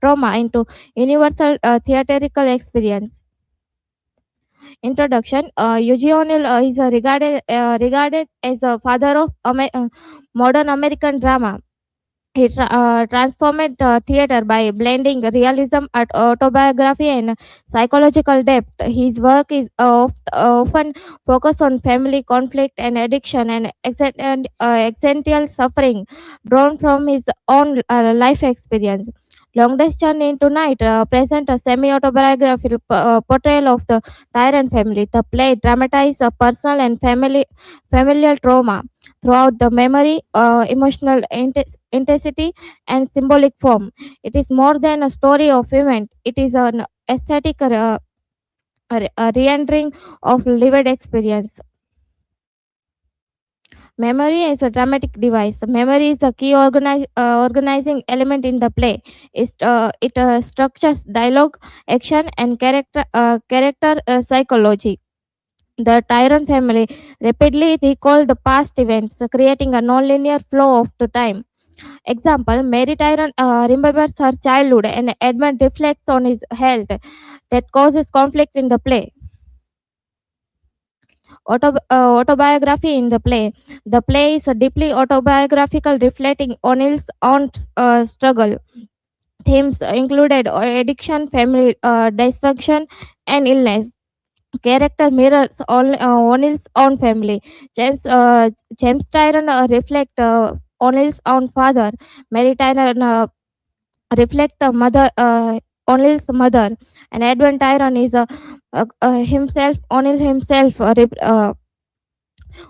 trauma into universal theatrical experience. Introduction: Eugene O'Neill is regarded as the father of modern American drama. He transformed theater by blending realism, autobiography, and psychological depth. His work is often focused on family conflict and addiction and existential suffering drawn from his own life experience. Long Day's Journey into Night present a semi-autobiographical portrayal of the Tyrant family. The play dramatizes a personal and familial trauma throughout the memory, emotional intensity, and symbolic form. It is more than a story of event. It is an aesthetic re-rendering of lived experience. Memory as a dramatic device. Memory is the key organizing element in the play. It structures dialogue, action, and character psychology. The Tyrant family rapidly recall the past events, creating a non-linear flow of the time. Example, Mary Tyron remembers her childhood and Edmund reflects on his health that causes conflict in the play. Autobiography in the play. The play is a deeply autobiographical, reflecting O'Neill's own struggle. Themes included addiction, family dysfunction, and illness. Character mirrors O'Neill's own family. James Tyron reflect O'Neill's own father. Mary Tyron reflect O'Neill's mother, and Edwin Tyron is himself O'Neill himself.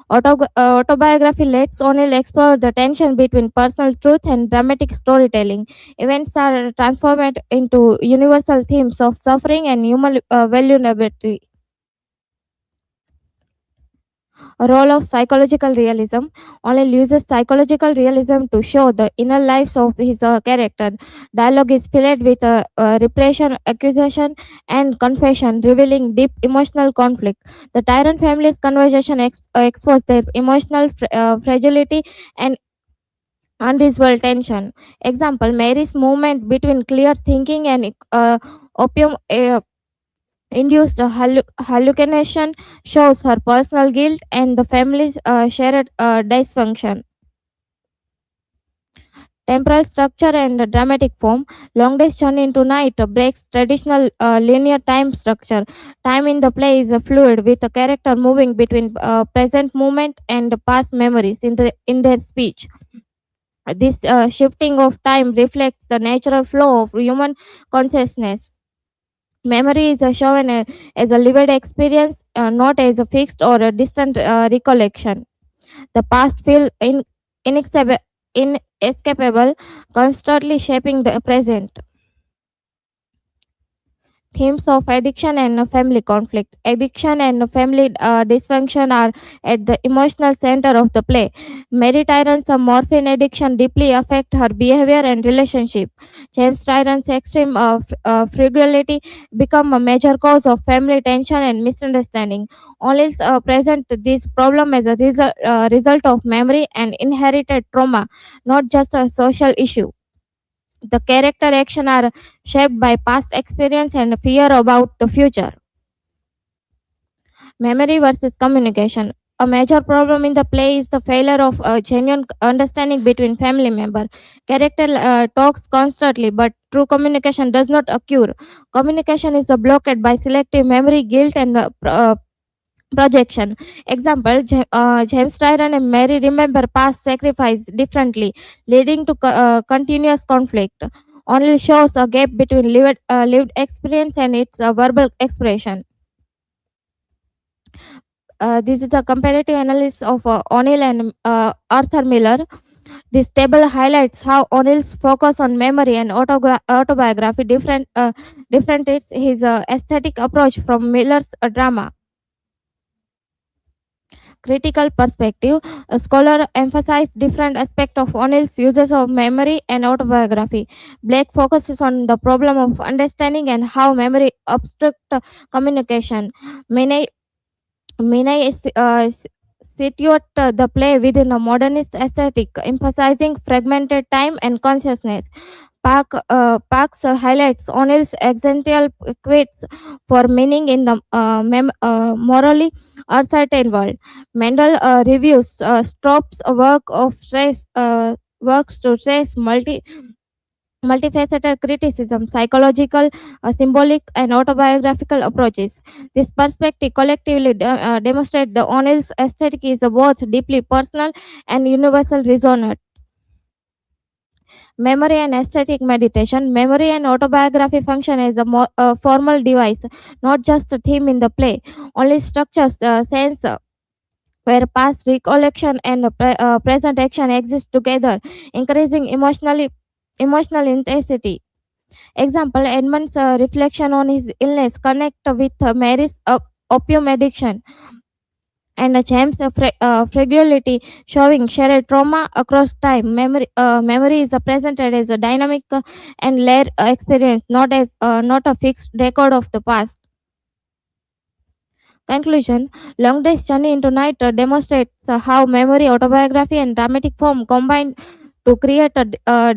Autobiography lets O'Neill explore the tension between personal truth and dramatic storytelling. Events are transformed into universal themes of suffering and human vulnerability. A role of psychological realism. O'Neill uses psychological realism to show the inner lives of his character. Dialogue is filled with repression, accusation, and confession, revealing deep emotional conflict. The Tyrant family's conversation expose their emotional fragility and unresolved tension. Example: Mary's movement between clear thinking and opium induced hallucination shows her personal guilt and the family's shared dysfunction. Temporal structure and dramatic form. Long Day's Journey into Night breaks traditional linear time structure. Time in the play is fluid, with a character moving between present moment and past memories in their speech. This shifting of time reflects the natural flow of human consciousness. Memory is shown as a lived experience, not as a fixed or a distant recollection. The past feels inescapable, constantly shaping the present. Themes of addiction and family conflict. Addiction and family dysfunction are at the emotional center of the play. Mary Tyron's morphine addiction deeply affects her behavior and relationship. James Tyron's extreme frugality become a major cause of family tension and misunderstanding. Only present this problem as a result of memory and inherited trauma, not just a social issue. The character action are shaped by past experience and fear about the future. Memory versus communication. A major problem in the play is the failure of a genuine understanding between family members. Character talks constantly, but true communication does not occur. Communication is blocked by selective memory, guilt, and projection. Example: James Tyron and Mary remember past sacrifice differently, leading to continuous conflict. Only shows a gap between lived experience and its verbal expression. This is a comparative analysis of O'Neill and Arthur Miller. This table highlights how O'Neill's focus on memory and autobiography differentiates his aesthetic approach from Miller's drama. Critical perspective. A scholar emphasized different aspects of O'Neill's uses of memory and autobiography. Blake focuses on the problem of understanding and how memory obstructs communication. Many situate the play within a modernist aesthetic, emphasizing fragmented time and consciousness. Parks highlights O'Neill's existential quest for meaning in the morally uncertain world. Mendel reviews Stroop's works to trace multifaceted criticism, psychological, symbolic, and autobiographical approaches. This perspective collectively demonstrates the O'Neill's aesthetic is both deeply personal and universal resonant. Memory and aesthetic meditation. Memory and autobiography function as a formal device, not just a theme in the play. Only structures sense where past recollection and present action exist together, increasing emotional intensity. Example: Edmund's reflection on his illness connect with Mary's opium addiction, and James' fragility showing shared trauma across time. Memory is presented as a dynamic and layered experience, not a fixed record of the past. Conclusion. Long Day's Journey into Night demonstrates how memory, autobiography, and dramatic form combine to create a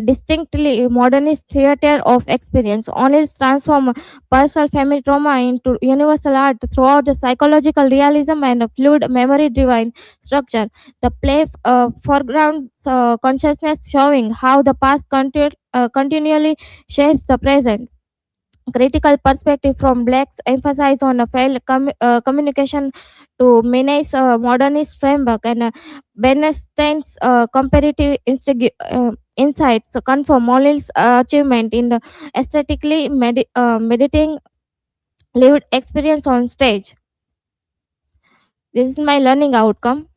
distinctly modernist theater of experience. O'Neill's transform personal family trauma into universal art throughout the psychological realism and a fluid memory-driven structure. The play foreground consciousness, showing how the past continually shapes the present. Critical perspective from blacks emphasize on a failed communication to Minay's modernist framework, and Bernstein's comparative insights confirm Molly's achievement in the aesthetically meditating lived experience on stage. This is my learning outcome,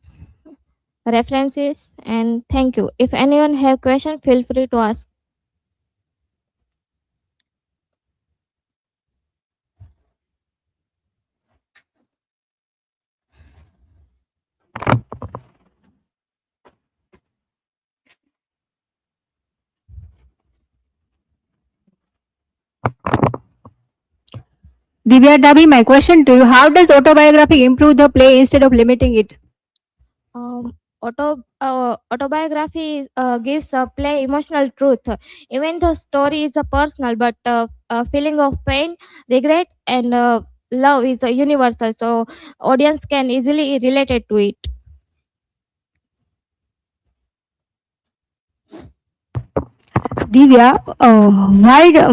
references, and thank you. If anyone have questions, feel free to ask. Divya Dabi, my question to you: how does autobiography improve the play instead of limiting it? Autobiography gives a play emotional truth. Even the story is a personal, but a feeling of pain, regret, and love is universal. So audience can easily relate it to it. Divya,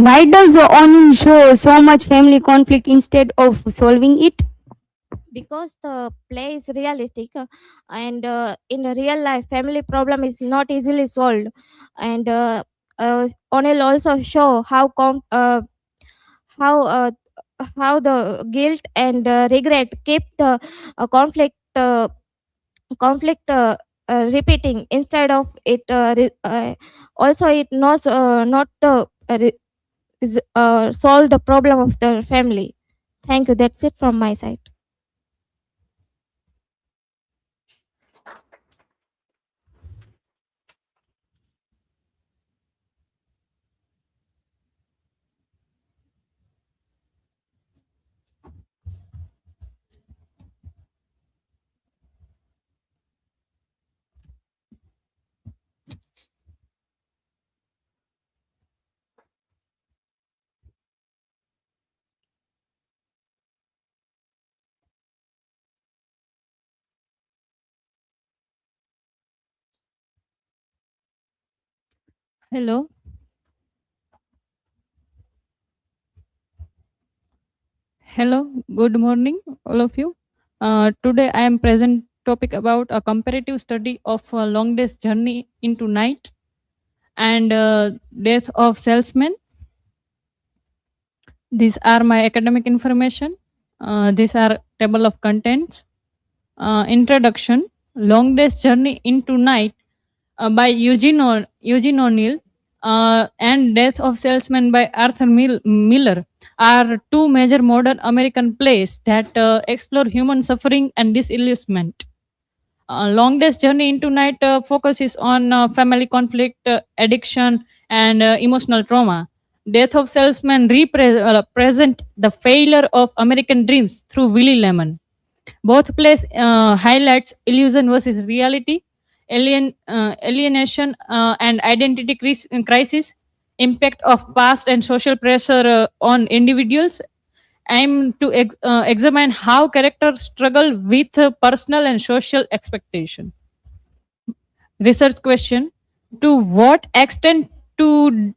why does on show so much family conflict instead of solving it? Because the play is realistic, and in a real life, family problem is not easily solved. And O'Neill also show how how the guilt and regret keep the conflict repeating instead of it also it knows not to solve the problem of the family. Thank you, that's it from my side. Hello. Hello. Good morning, all of you. Today I am present topic about a comparative study of a long day's journey into night and death of salesman. These are my academic information. These are table of contents. Introduction: Long day's journey into night by Eugene O'Neill and Death of Salesman by Arthur Miller are two major modern American plays that explore human suffering and disillusionment. Long Day's Journey into Night focuses on family conflict, addiction, and emotional trauma. Death of Salesman represent the failure of American dreams through Willie Lemon. Both plays highlights illusion versus reality, alienation and identity crisis, impact of past and social pressure on individuals. Aim to examine how characters struggle with personal and social expectation. Research question: To what extent do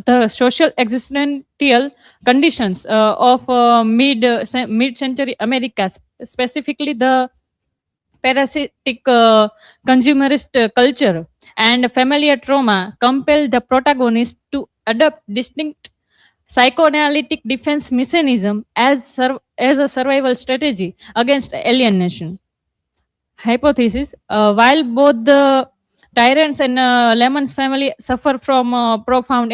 the social existential conditions of mid-century America, specifically the parasitic consumerist culture and familiar trauma, compel the protagonist to adopt distinct psychoanalytic defense mechanism as a survival strategy against alienation? Hypothesis: While both the tyrants and Lemon's family suffer from profound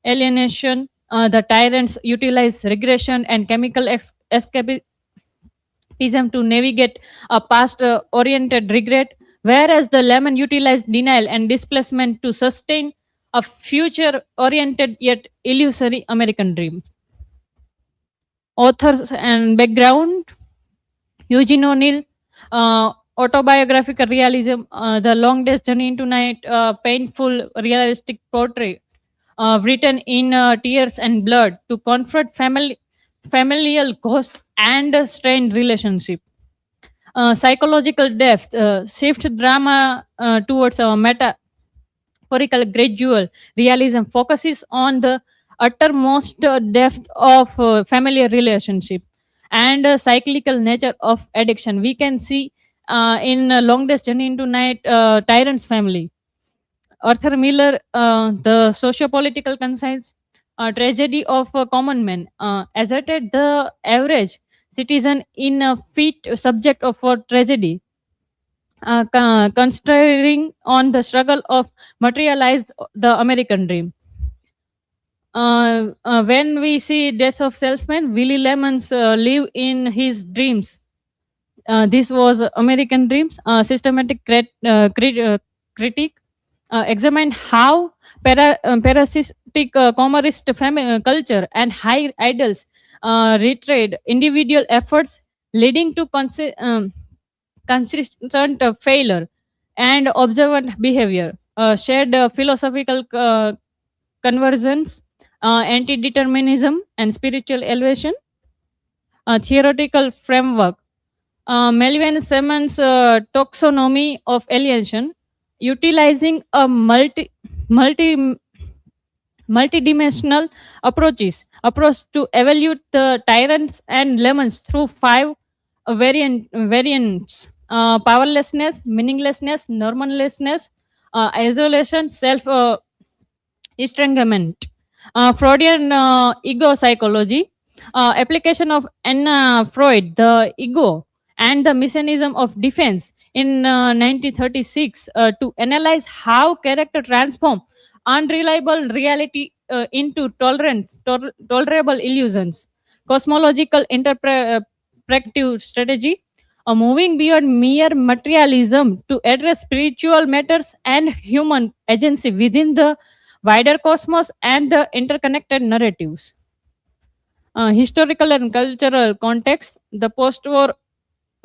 alienation, the tyrants utilize regression and chemical escapism to navigate a past oriented regret, whereas the Lemon utilized denial and displacement to sustain a future oriented yet illusory American dream. Authors and background: Eugene O'Neill, autobiographical realism, the long day's journey into night, painful realistic portrait written in tears and blood to confront familial ghost and strained relationship. Psychological depth, shift drama towards a metaphorical gradual realism focuses on the uttermost depth of familiar relationship and cyclical nature of addiction. We can see in Long Day's Journey into Night, Tyrant's family. Arthur Miller, the socio-political conscience, tragedy of a common man, asserted the average citizen in a fit subject of a tragedy, concentrating on the struggle of materialized the American dream. When we see Death of Salesman, Willie Lemons live in his dreams. This was American Dreams, systematic critique examined how parasitic commercialist culture and high ideals retrade individual efforts, leading to consistent failure and observant behavior. Shared philosophical convergence, anti-determinism, and spiritual elevation. Theoretical framework. Melvin Simmons' taxonomy of alienation, utilizing a multidimensional approach to evaluate the tyrants and lemons through five variants: powerlessness, meaninglessness, normalness, isolation, self estrangement. Freudian ego psychology, application of Anna Freud, the ego and the mechanism of defense in 1936 to analyze how character transform unreliable reality into tolerable illusions. Cosmological interpretive strategy, moving beyond mere materialism to address spiritual matters and human agency within the wider cosmos and the interconnected narratives. Historical and cultural context, the post-war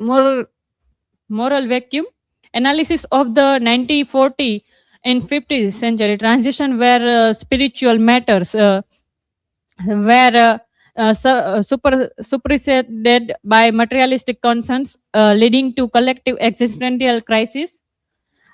moral vacuum, analysis of the 1940 and 50th century transition where spiritual matters were superseded by materialistic concerns, leading to collective existential crisis.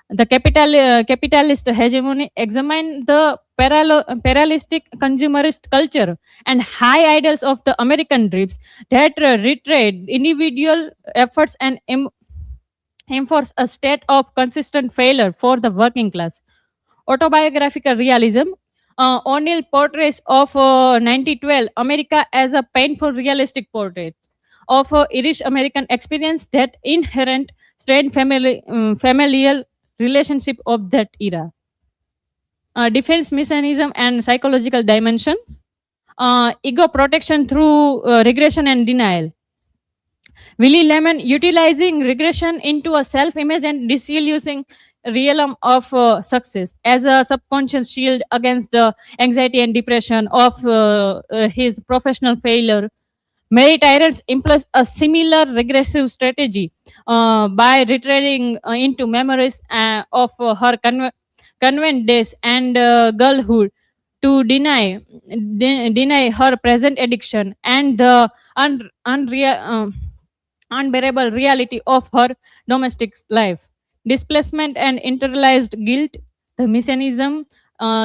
The capitalist hegemony examined the parallelistic consumerist culture and high ideals of the American dreams that retrade individual efforts and enforce a state of consistent failure for the working class. Autobiographical realism. O'Neill portrays of 1912 America as a painful realistic portrait of Irish American experience that inherent strained familial relationship of that era. Defense mechanism and psychological dimension. Ego protection through regression and denial. Willie Lemon utilizing regression into a self-image and disillusioning realm of success as a subconscious shield against the anxiety and depression of his professional failure. Mary Tyrants employs a similar regressive strategy by retreading into memories of her convent days and girlhood to deny her present addiction and the unbearable reality of her domestic life. Displacement and internalized guilt, the mechanism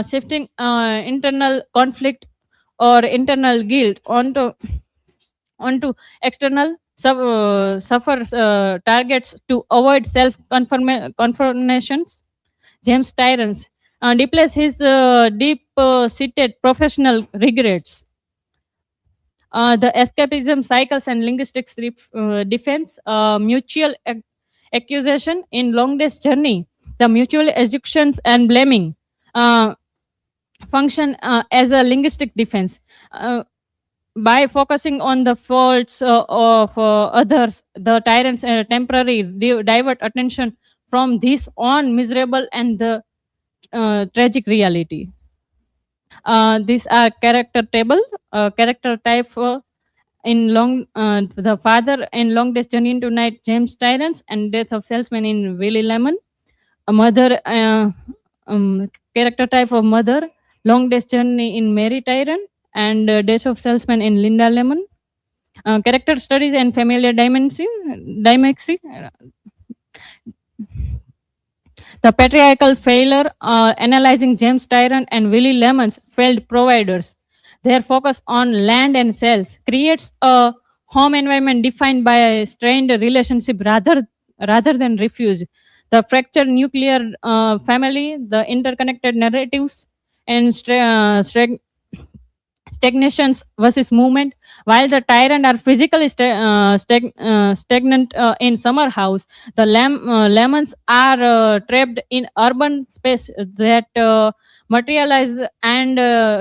shifting internal conflict or internal guilt onto external suffers targets to avoid self confirmations. James Tyrants displays his deep seated professional regrets. The escapism cycles and linguistics defense, mutual accusation in long day's journey, the mutual assumptions and blaming function as a linguistic defense. By focusing on the faults of others, the tyrants temporarily divert attention from this on miserable and the tragic reality. These are character table, character type the father in Long Day's Journey into Night, James Tyrants, and Death of Salesman in Willie Lemon. A mother character type of mother, Long Day's Journey in Mary Tyrant, and Death of Salesman in Linda Lemon. Character studies and familiar dimension. The patriarchal failure, analyzing James Tyrant and Willie Lemon's failed providers. Their focus on land and sales creates a home environment defined by a strained relationship rather than refuge. The fractured nuclear family, the interconnected narratives, and stagnations versus movement. While the tyrant are physically stagnant in summer house, the lemons are trapped in urban space that materialize and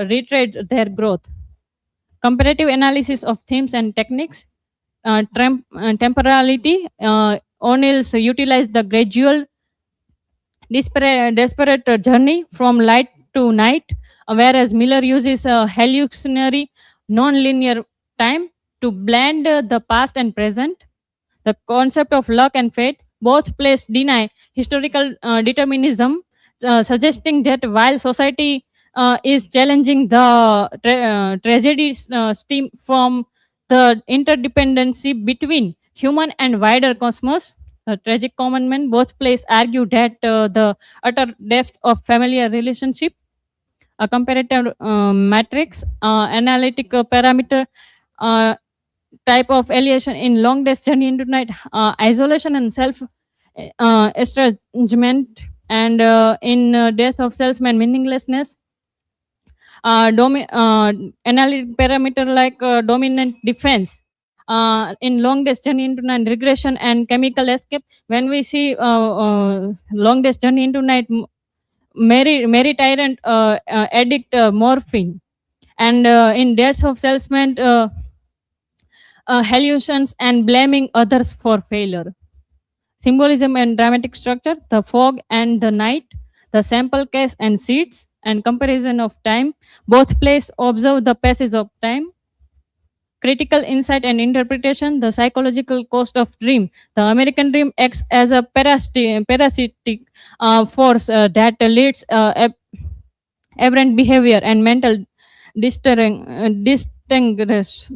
retrace their growth. Comparative analysis of themes and techniques. Temporality. O'Neill's utilized the gradual desperate journey from light to night, whereas Miller uses a hallucinatory non-linear time to blend the past and present. The concept of luck and fate, both places deny historical determinism, suggesting that while society is challenging the tragedy stem from the interdependency between human and wider cosmos. Tragic common men, both places argue that the utter depth of familiar relationship, a comparative matrix, analytic parameter type of alienation in Long Day's Journey into Night, isolation and self estrangement, and in Death of Salesman, meaninglessness. Analytic parameter like dominant defense. In Long Day's Journey into Night, regression and chemical escape. When we see Long Day's Journey into Night, Mary Tyrant addict morphine, and in Death of Salesman, hallucinations and blaming others for failure. Symbolism and dramatic structure, the fog and the night, the sample case and seeds, and comparison of time. Both places observe the passage of time. Critical insight and interpretation, the psychological cost of dream. The American dream acts as a parasitic force that leads aberrant behavior and mental distinguish.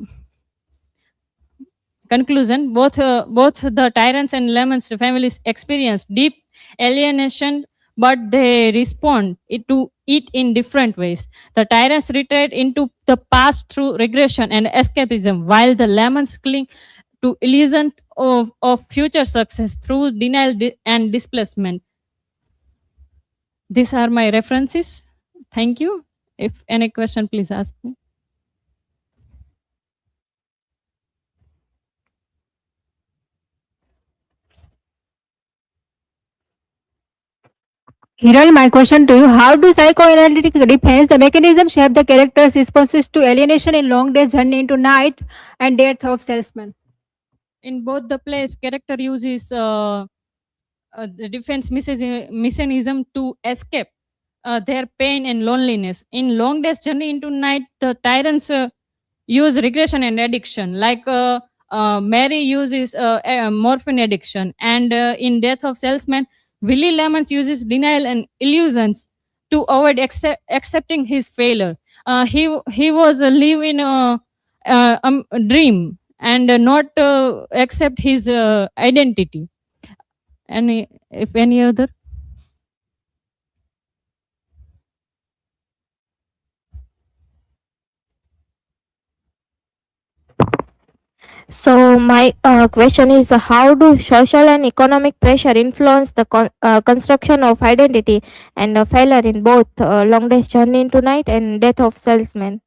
Conclusion, both the tyrants and lemons families experience deep alienation, but they respond to it in different ways. The tyrants retreat into the past through regression and escapism, while the lemons cling to illusion of future success through denial and displacement. These are my references. Thank you. If any question, please ask me. Hiral, my question to you: how do psychoanalytic defense the mechanism shape the character's responses to alienation in Long Day's Journey into Night and Death of Salesman? In both the plays, character uses the defense mechanism to escape their pain and loneliness. In Long Day's Journey into Night, the tyrants use regression and addiction, like Mary uses morphine addiction, and in Death of Salesman, Willie Lemons uses denial and illusions to avoid accepting his failure. He was live in a dream and not accept his identity. Any other? So my question is, how do social and economic pressure influence the construction of identity and failure in both Long Day's Journey into Night and Death of Salesman?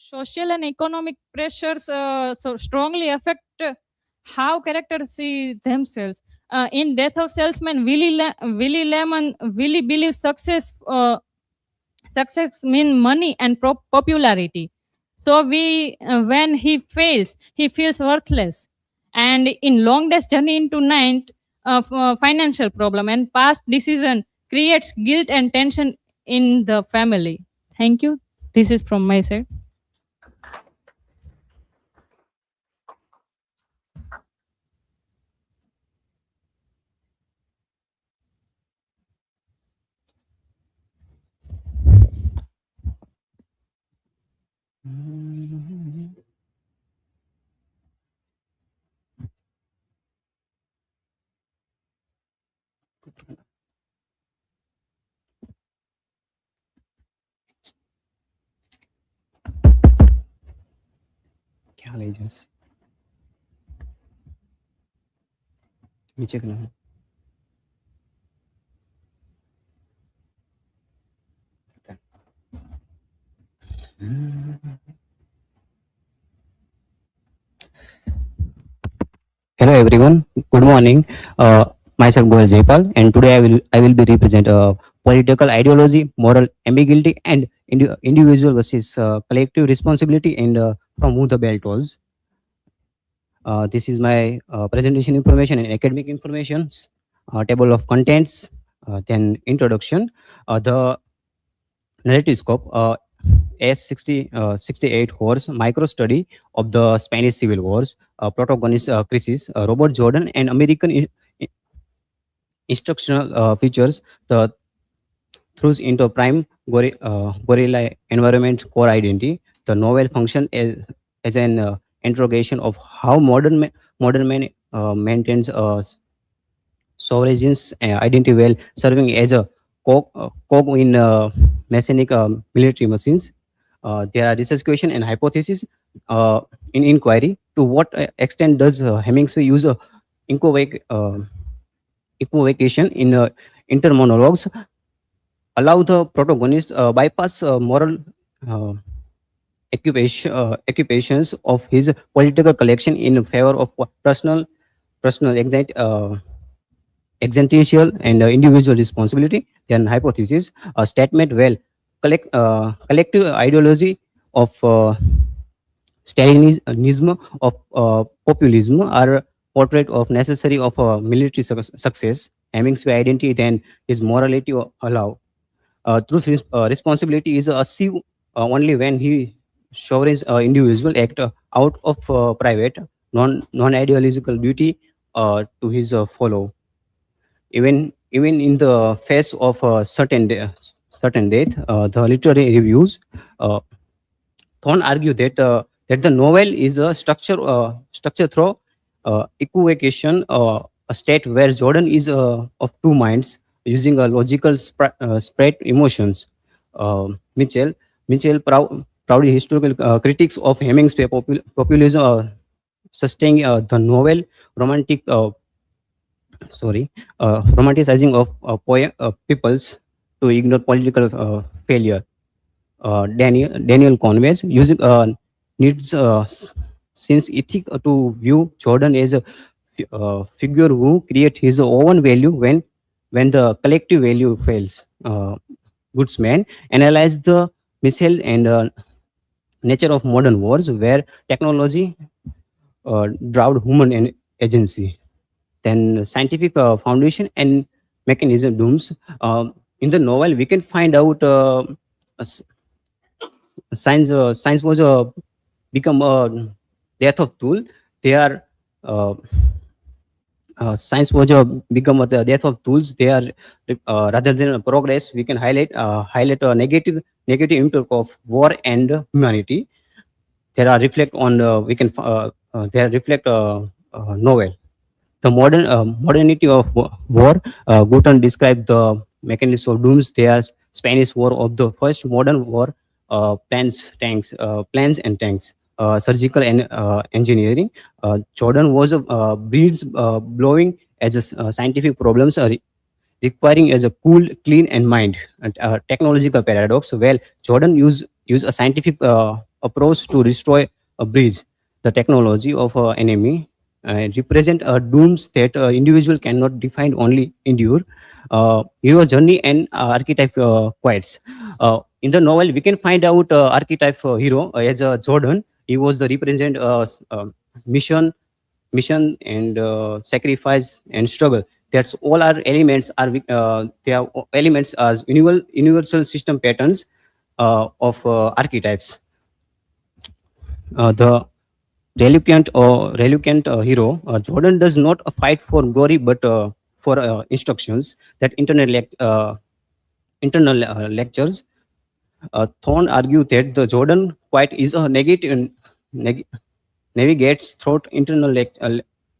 Social and economic pressures so strongly affect how characters see themselves. In Death of Salesman, Willie Lemon believes success means money and popularity. So when he fails, he feels worthless. And in Long Day's Journey into Night, financial problem and past decision creates guilt and tension in the family. Thank you. This is from my side. allegiance. Let me check now. Hello everyone. Good morning. Myself Goel Jaipal, and today I will be represent political ideology, moral ambiguity, and individual versus collective responsibility, and from who the bell tolls. This is my presentation information and academic information, table of contents, then introduction, the narrative scope, S68 horse micro study of the Spanish Civil Wars, protagonist crisis, Robert Jordan, and American instructional features, the through into prime guerrilla environment core identity. The novel function as an interrogation of how modern man maintains sovereign's identity while serving as a cog in mechanic military machines. There are research question and hypothesis in inquiry. To what extent does Hemingway use equivocation in intermonologues, allow the protagonist bypass moral occupations of his political collection in favor of personal existential and individual responsibility. Then hypothesis, a statement well collective ideology of Stalinism of populism are portrait of necessary of military success. Hemingway identity then his morality allow. Truth responsibility is achieved only when he sovereign individual act out of private non-ideological duty to his follow. Even in the face of certain death, the literary reviews Thorne argue that the novel is a structure through equivocation, a state where Jordan is of two minds using a logical spread emotions. Mitchell proudly historical critics of Hemingway populism sustain the novel romantic romanticizing of peoples to ignore political failure. Daniel Conway's using needs since ethic to view Jordan as a figure who create his own value when the collective value fails. Goodsman analyze the missile and nature of modern wars where technology drowned human agency. Then scientific foundation and mechanism dooms. In the novel, we can find out science was become a death of tool. They are science was become the death of tools. They are rather than progress. We can highlight a negative impact of war and humanity. There are reflect on we can there reflect novel. The modernity of war. Guton described the mechanism of dooms. They are Spanish War of the first modern war. Plans and tanks. Surgical and engineering. Jordan was breeds blowing as a scientific problems requiring as a cool, clean, and mind. And, technological paradox. Well, Jordan use a scientific approach to destroy a bridge. The technology of enemy represent dooms that individual cannot define, only endure. Hero journey and archetype quotes. In the novel, we can find out archetype hero as Jordan. He was the represent mission and sacrifice and struggle. That's all our elements are they are elements as universal system patterns of archetypes. The reluctant hero, Jordan does not fight for glory but for instructions. That internal lectures. Thorne argued that the Jordan quite is a negative navigates through internal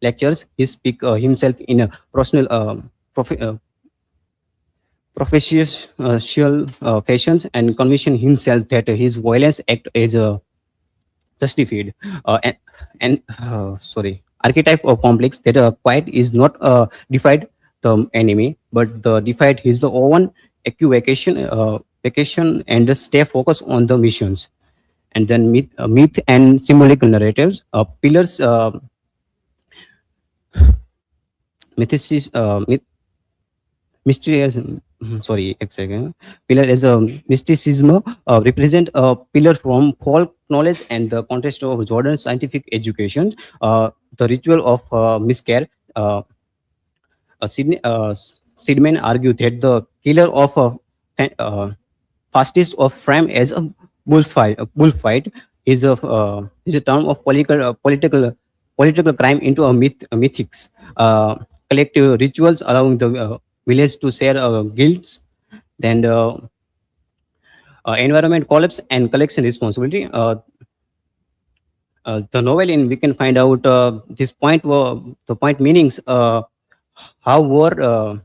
lectures. He speak himself in a personal professional fashions and convincing himself that his violence act is justified. archetype of complex that quiet is not defied the enemy, but the defied is the own equivocation, vacation and stay focused on the missions. And then myth and symbolic narratives, pillars, mythicis, mysterious. Sorry, exactly. Pillar as a mysticism represent a pillar from folk knowledge and the context of Jordan scientific education. The ritual of miscare. Sidman argued that the killer of fastest of frame as a bullfight. A bullfight is a term of political crime into a mythics. Collective rituals allowing the village to share guilds. Then environment collapse and collection responsibility. The novel in we can find out this point the point meanings how war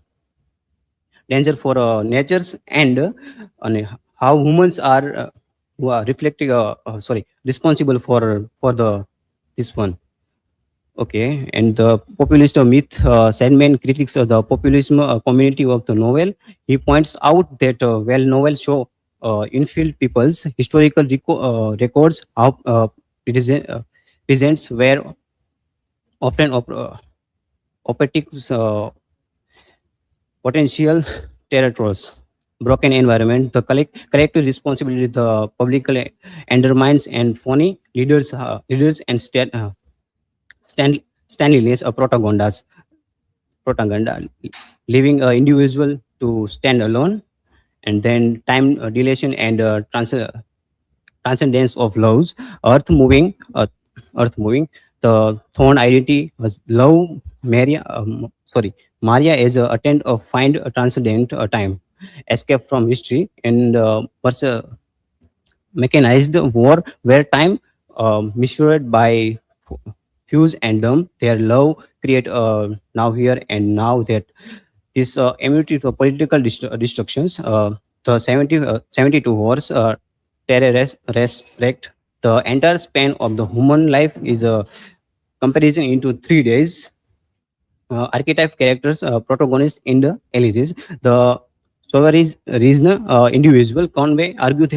danger for natures and how humans are who are reflecting responsible for the this one. Okay, and the populist myth, Sandman critiques the populism community of the novel. He points out that while novels show infield people's historical records, how peasants were often opetics potential territories. Broken environment, the collective responsibility, the publicly undermines and phony leaders and Stanley's propaganda, leaving an individual to stand alone, and then time dilation and transcendence of laws, earth moving. The thorn identity was love, Maria is a attempt of find a transcendent time, escape from history, and mechanized war where time measured by fuse and dumb their love create now here and now that this immunity to political destructions the 72 wars terrorists resurrect the entire span of the human life is a comparison into 3 days. Archetype characters protagonists in the elegies the sovereign reason individual Conway argued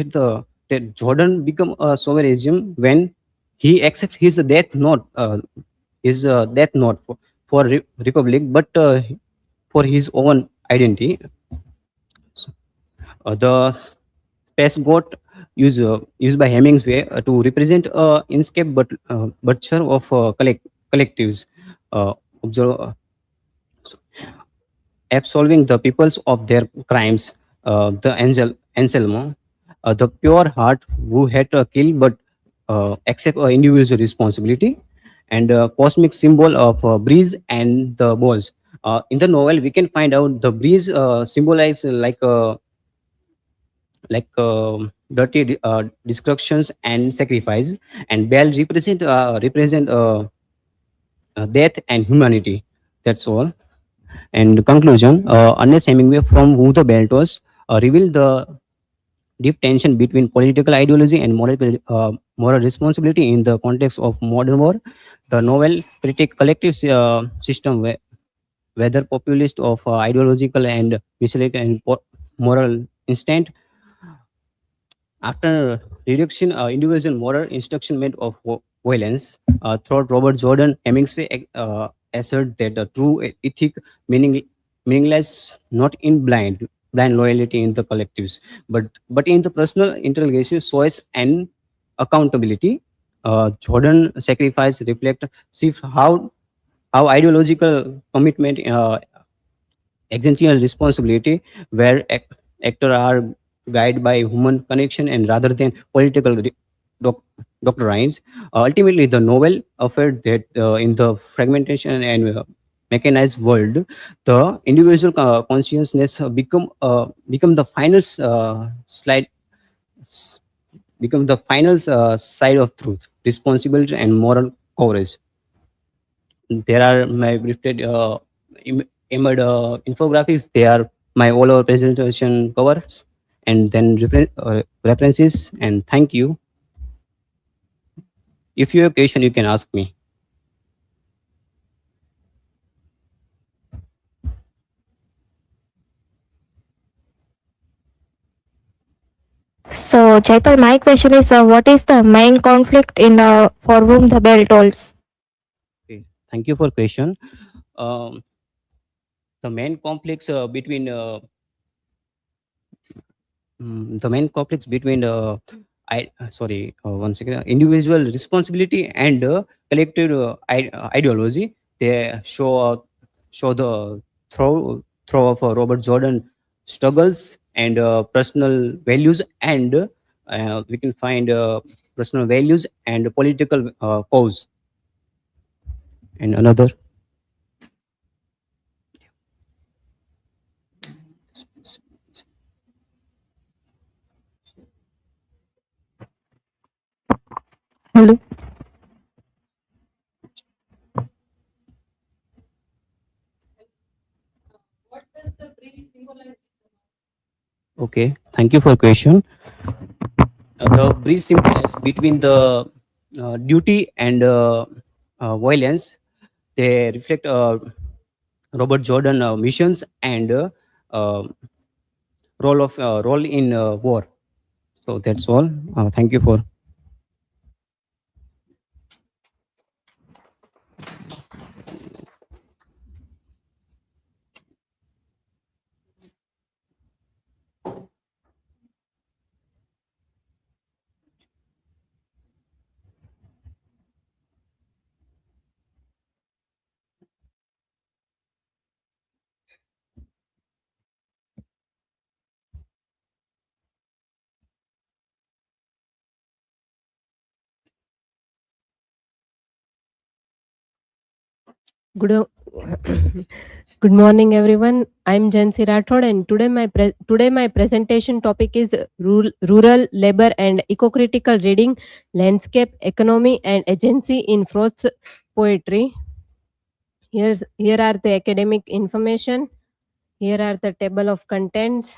that Jordan become a sovereign when he accepts his death not for republic but for his own identity. The space goat used by Hemingway to represent inscape but butcher of collectives observe, absolving the peoples of their crimes. The angel Anselmo, the pure heart who had to kill but accept individual responsibility, and cosmic symbol of breeze and the balls. In the novel, we can find out the breeze symbolize dirty destructions and sacrifice, and bell represent death and humanity. That's all. And conclusion, Ernest Hemingway from Who the Bell Tolls revealed the deep tension between political ideology and moral responsibility in the context of modern war. The novel critique collective system whether populist of ideological and misleading and moral instinct. After reduction, individual moral instructionment of violence, throughout Robert Jordan, Hemingway assert that a true ethic meaningless not in blind loyalty in the collectives, but in the personal interrogation, choice and accountability. Jordan sacrifice reflect see how ideological commitment existential responsibility where actors are guided by human connection and rather than political doctrines. Ultimately, the novel offered that in the fragmentation and mechanized world, the individual consciousness become the final slide, become the final side of truth, responsibility, and moral courage. There are my briefed image infographics. They are my all over presentation covers and then references. And thank you. If you have a question, you can ask me. So, Jaipal, my question is, what is the main conflict in for whom the bell tolls? Okay. Thank you for question. Um, the main conflicts between the main conflicts between one second, individual responsibility and collective ideology. They show the throw of Robert Jordan struggles and personal values, and we can find personal values and political cause. And another. Hello. Okay, thank you for question. The bridge symbolize between the duty and violence. They reflect Robert Jordan missions and uh, role in war. So that's all. Thank you for. Good, good morning, everyone. I'm Jansi Rathod, and today my presentation topic is rural labor and eco-critical reading, landscape, economy, and agency in Frost's poetry. Here are the academic information. Here are the table of contents.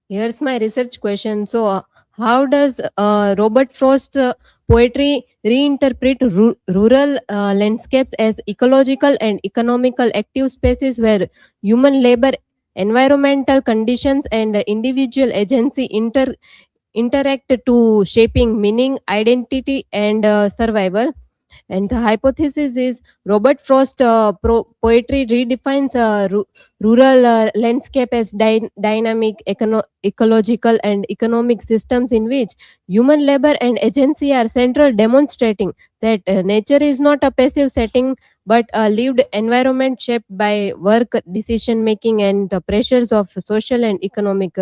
Here's my research question. So, how does Robert Frost's poetry reinterpret rural landscapes as ecological and economical active spaces where human labor, environmental conditions, and individual agency interact to shaping meaning, identity, and survival? And the hypothesis is Robert Frost poetry redefines rural landscape as dynamic, ecological, and economic systems in which human labor and agency are central, demonstrating that nature is not a passive setting but a lived environment shaped by work, decision making, and the pressures of social and economic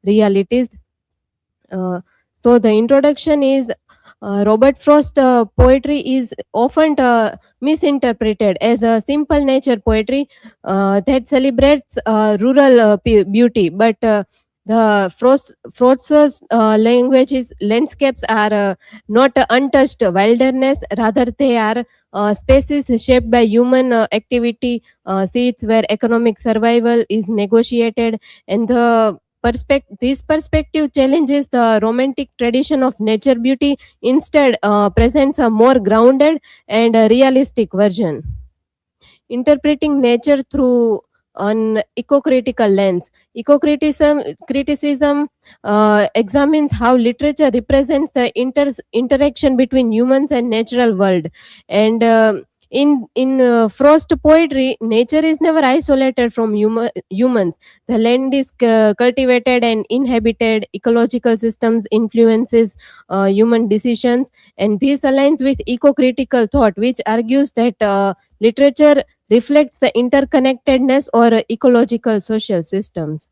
realities. So the introduction is Robert Frost poetry is often misinterpreted as a simple nature poetry that celebrates rural beauty, but Frost's landscapes are not untouched wilderness. Rather, they are spaces shaped by human activity, seats where economic survival is negotiated, and this perspective challenges the romantic tradition of nature beauty, instead presents a more grounded and realistic version. Interpreting nature through an eco-critical lens. Eco-criticism examines how literature represents the interaction between humans and natural world. And in Frost poetry, nature is never isolated from humans. The land is cultivated and inhabited. Ecological systems influences human decisions, and this aligns with eco-critical thought, which argues that literature reflects the interconnectedness or ecological social systems.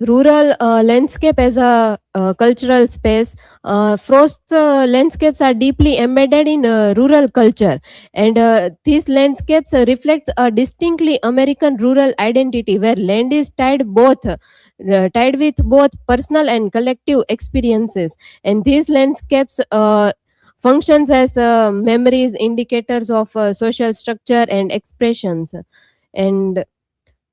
Rural landscape as a cultural space. Frost's landscapes are deeply embedded in rural culture, and these landscapes reflect a distinctly American rural identity where land is tied with both personal and collective experiences, and these landscapes functions as memories, indicators of social structure and expressions. And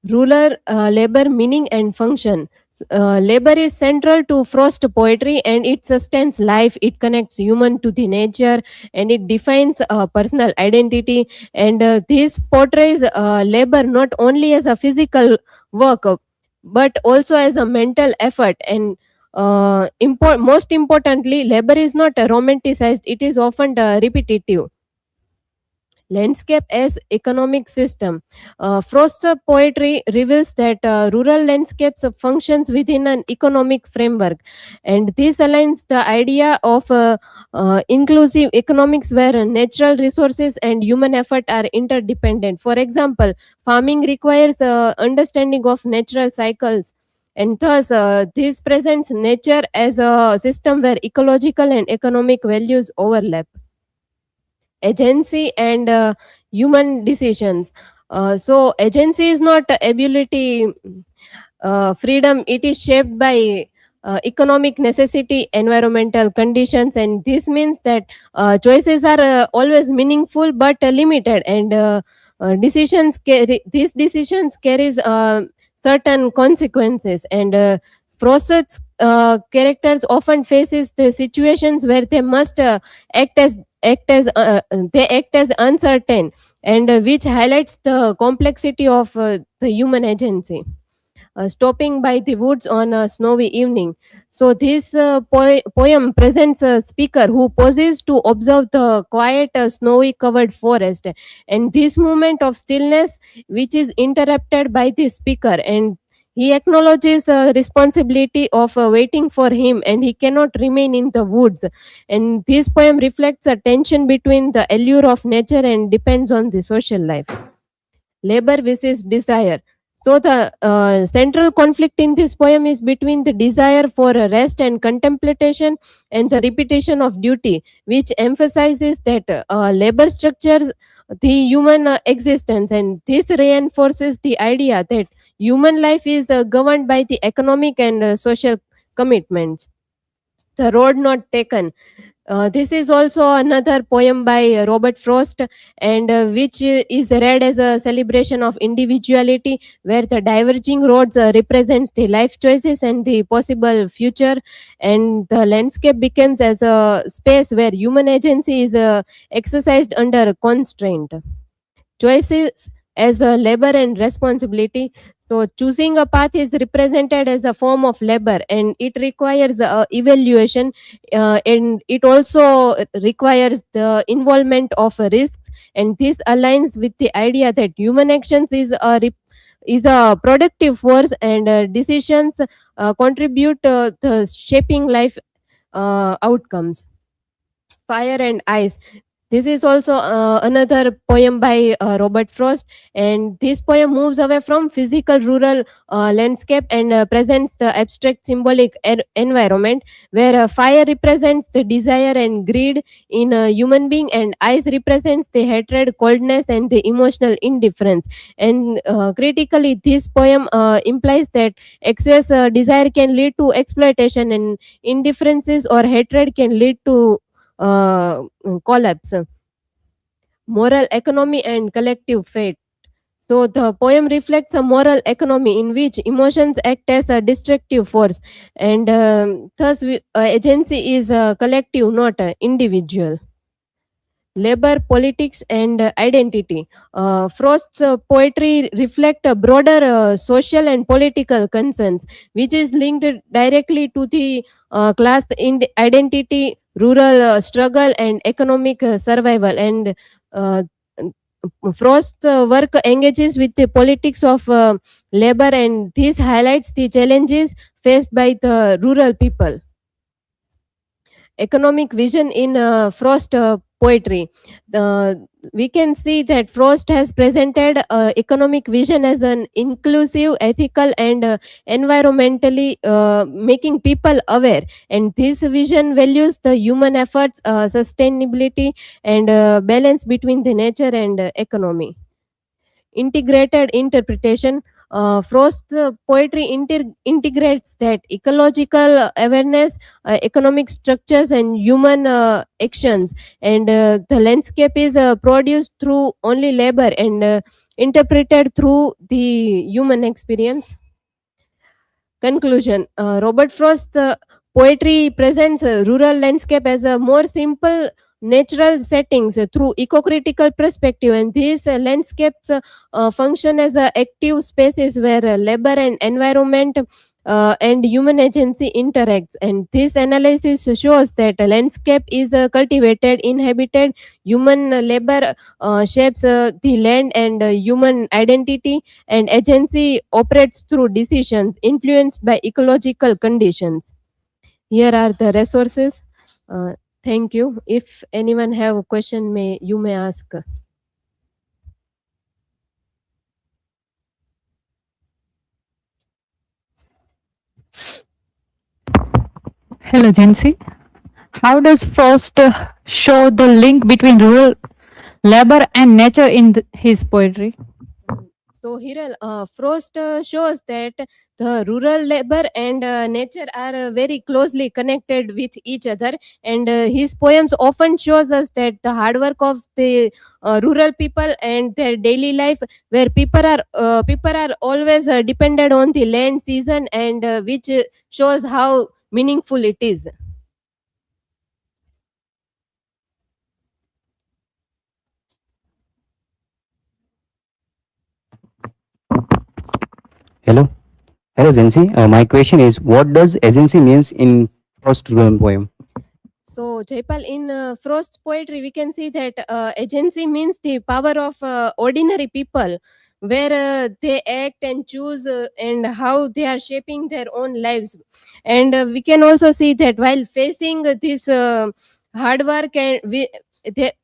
rural labor meaning and function. Labor is central to Frost poetry, and it sustains life, it connects human to the nature, and it defines personal identity. And this portrays labor not only as a physical work, but also as a mental effort. And most importantly, labor is not romanticized, it is often repetitive. Landscape as economic system. Frost's poetry reveals that rural landscapes functions within an economic framework, and this aligns the idea of inclusive economics where natural resources and human effort are interdependent. For example, farming requires understanding of natural cycles, and thus this presents nature as a system where ecological and economic values overlap. Agency and human decisions. So agency is not ability, freedom. It is shaped by economic necessity, environmental conditions, and this means that choices are always meaningful but limited. And these decisions carries certain consequences. And process characters often faces the situations where they must act as they act as uncertain, and which highlights the complexity of the human agency. Stopping by the woods on a snowy evening. So this poem presents a speaker who pauses to observe the quiet snowy covered forest, and this moment of stillness which is interrupted by the speaker, and he acknowledges the responsibility of waiting for him, and he cannot remain in the woods. And this poem reflects a tension between the allure of nature and depends on the social life. Labor versus desire. So the central conflict in this poem is between the desire for rest and contemplation and the repetition of duty, which emphasizes that labor structures the human existence, and this reinforces the idea that human life is governed by the economic and social commitments. The road not taken. This is also another poem by Robert Frost, and which is read as a celebration of individuality, where the diverging roads represents the life choices and the possible future, and the landscape becomes as a space where human agency is exercised under constraint. Choices as a labor and responsibility. So choosing a path is represented as a form of labor, and it requires evaluation, and it also requires the involvement of risks, and this aligns with the idea that human actions is a productive force, and decisions contribute the shaping life outcomes. Fire and Ice. This is also another poem by Robert Frost, and this poem moves away from physical rural landscape and presents the abstract symbolic environment, where fire represents the desire and greed in a human being, and ice represents the hatred, coldness, and the emotional indifference. And critically, this poem implies that excess desire can lead to exploitation, and indifferences or hatred can lead to collapse. Moral economy and collective fate. So the poem reflects a moral economy in which emotions act as a destructive force, and thus agency is a collective, not individual. Labor, politics, and identity. Frost's poetry reflect a broader social and political concerns, which is linked directly to the class identity, rural struggle, and economic survival. And Frost's work engages with the politics of labor, and this highlights the challenges faced by the rural people. Economic vision in Frost poetry. We can see that Frost has presented economic vision as an inclusive, ethical, and environmentally making people aware. And this vision values the human efforts, sustainability, and balance between the nature and economy. Integrated interpretation. Frost's poetry integrates that ecological awareness, economic structures, and human actions. And the landscape is produced through only labor and interpreted through the human experience. Conclusion. Robert Frost's poetry presents a rural landscape as a more simple natural settings through eco-critical perspective, and these landscapes function as active spaces where labor and environment and human agency interacts, and this analysis shows that a landscape is cultivated, inhabited, human labor shapes the land, and human identity and agency operates through decisions influenced by ecological conditions. Here are the resources. Thank you. If anyone have a question, you may ask. Hello, Jancy. How does Frost show the link between rural labor and nature in his poetry? So here, Frost shows that the rural labor and nature are very closely connected with each other, and his poems often shows us that the hard work of the rural people and their daily life, where people are always dependent on the land season, and which shows how meaningful it is. Hello. Hello, Zensi. My question is, what does agency means in first poem? So, Jaipal, in Frost's poetry, we can see that agency means the power of ordinary people, where they act and choose and how they are shaping their own lives. And we can also see that while facing this hard work and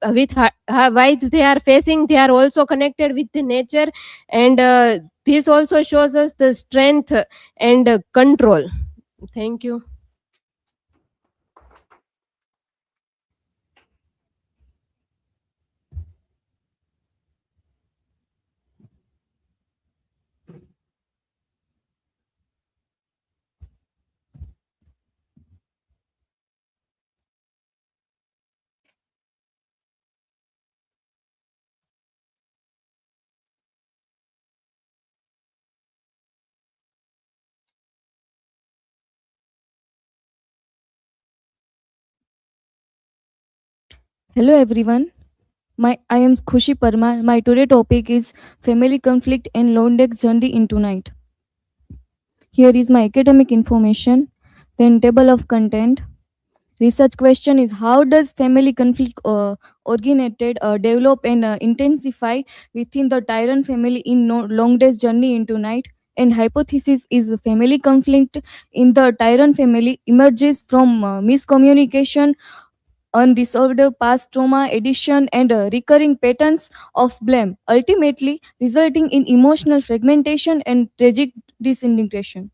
while they are facing, they are also connected with the nature, and this also shows us the strength and control. Thank you. Hello everyone. I am Khushi Parmar. My today topic is family conflict and Londex journey into night. Here is my academic information, then table of content. Research question is how does family conflict originated, develop and intensify within the tyrant family in Londex journey into night? And hypothesis is family conflict in the tyrant family emerges from miscommunication, unresolved past trauma, addiction, and recurring patterns of blame, ultimately resulting in emotional fragmentation and tragic disintegration.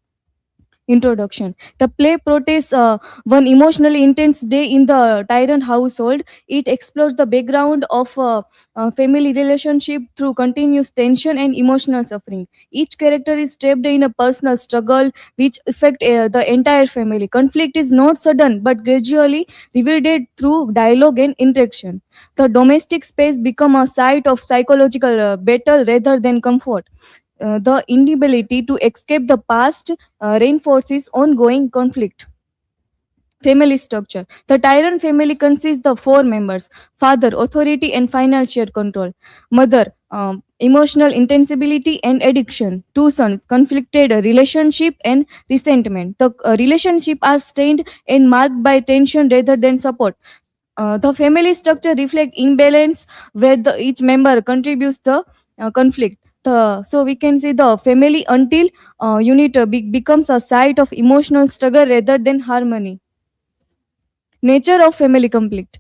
Introduction. The play portrays one emotionally intense day in the Tyrant household. It explores the background of family relationship through continuous tension and emotional suffering. Each character is trapped in a personal struggle which affect the entire family. Conflict is not sudden but gradually revealed through dialogue and interaction. The domestic space become a site of psychological battle rather than comfort. The inability to escape the past reinforces ongoing conflict. Family structure. The tyrant family consists of four members: father, authority and financial control; mother, emotional insensibility and addiction; two sons, conflicted relationship and resentment. The relationship are strained and marked by tension rather than support. The family structure reflects imbalance where each member contributes the conflict. So we can say the family until unit becomes a site of emotional struggle rather than harmony. Nature of family conflict.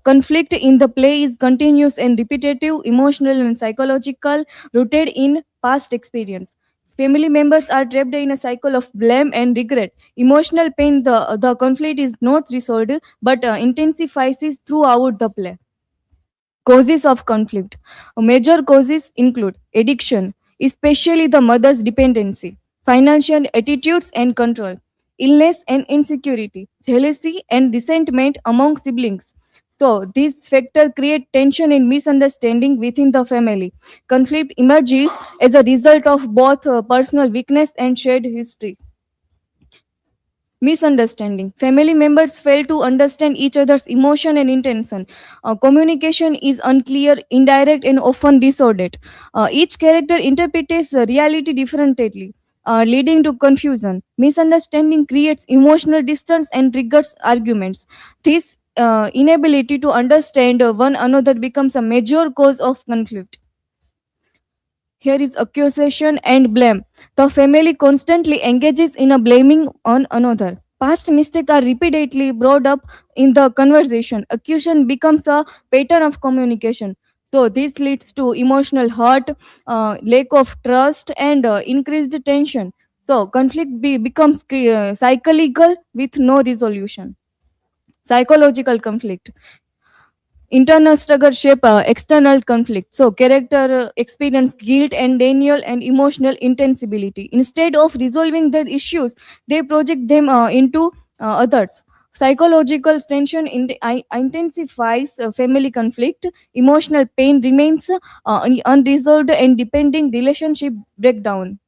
Conflict in the play is continuous and repetitive, emotional and psychological, rooted in past experience. Family members are trapped in a cycle of blame and regret. Emotional pain, the conflict is not resolved but intensifies throughout the play. Causes of conflict. Major causes include addiction, especially the mother's dependency, financial attitudes and control, illness and insecurity, jealousy and resentment among siblings. So, these factors create tension and misunderstanding within the family. Conflict emerges as a result of both personal weakness and shared history. Misunderstanding. Family members fail to understand each other's emotion and intention. Communication is unclear, indirect, and often disordered. Each character interprets the reality differently, leading to confusion. Misunderstanding creates emotional distance and triggers arguments. This inability to understand one another becomes a major cause of conflict. Here is accusation and blame. The family constantly engages in a blaming on another. Past mistakes are repeatedly brought up in the conversation. Accusation becomes a pattern of communication. So this leads to emotional hurt, lack of trust, and increased tension. So conflict becomes cyclical with no resolution. Psychological conflict. Internal struggle shape external conflict. So character experience guilt and denial and emotional insensibility. Instead of resolving their issues, they project them into others. Psychological tension intensifies family conflict. Emotional pain remains unresolved and depending relationship breakdown.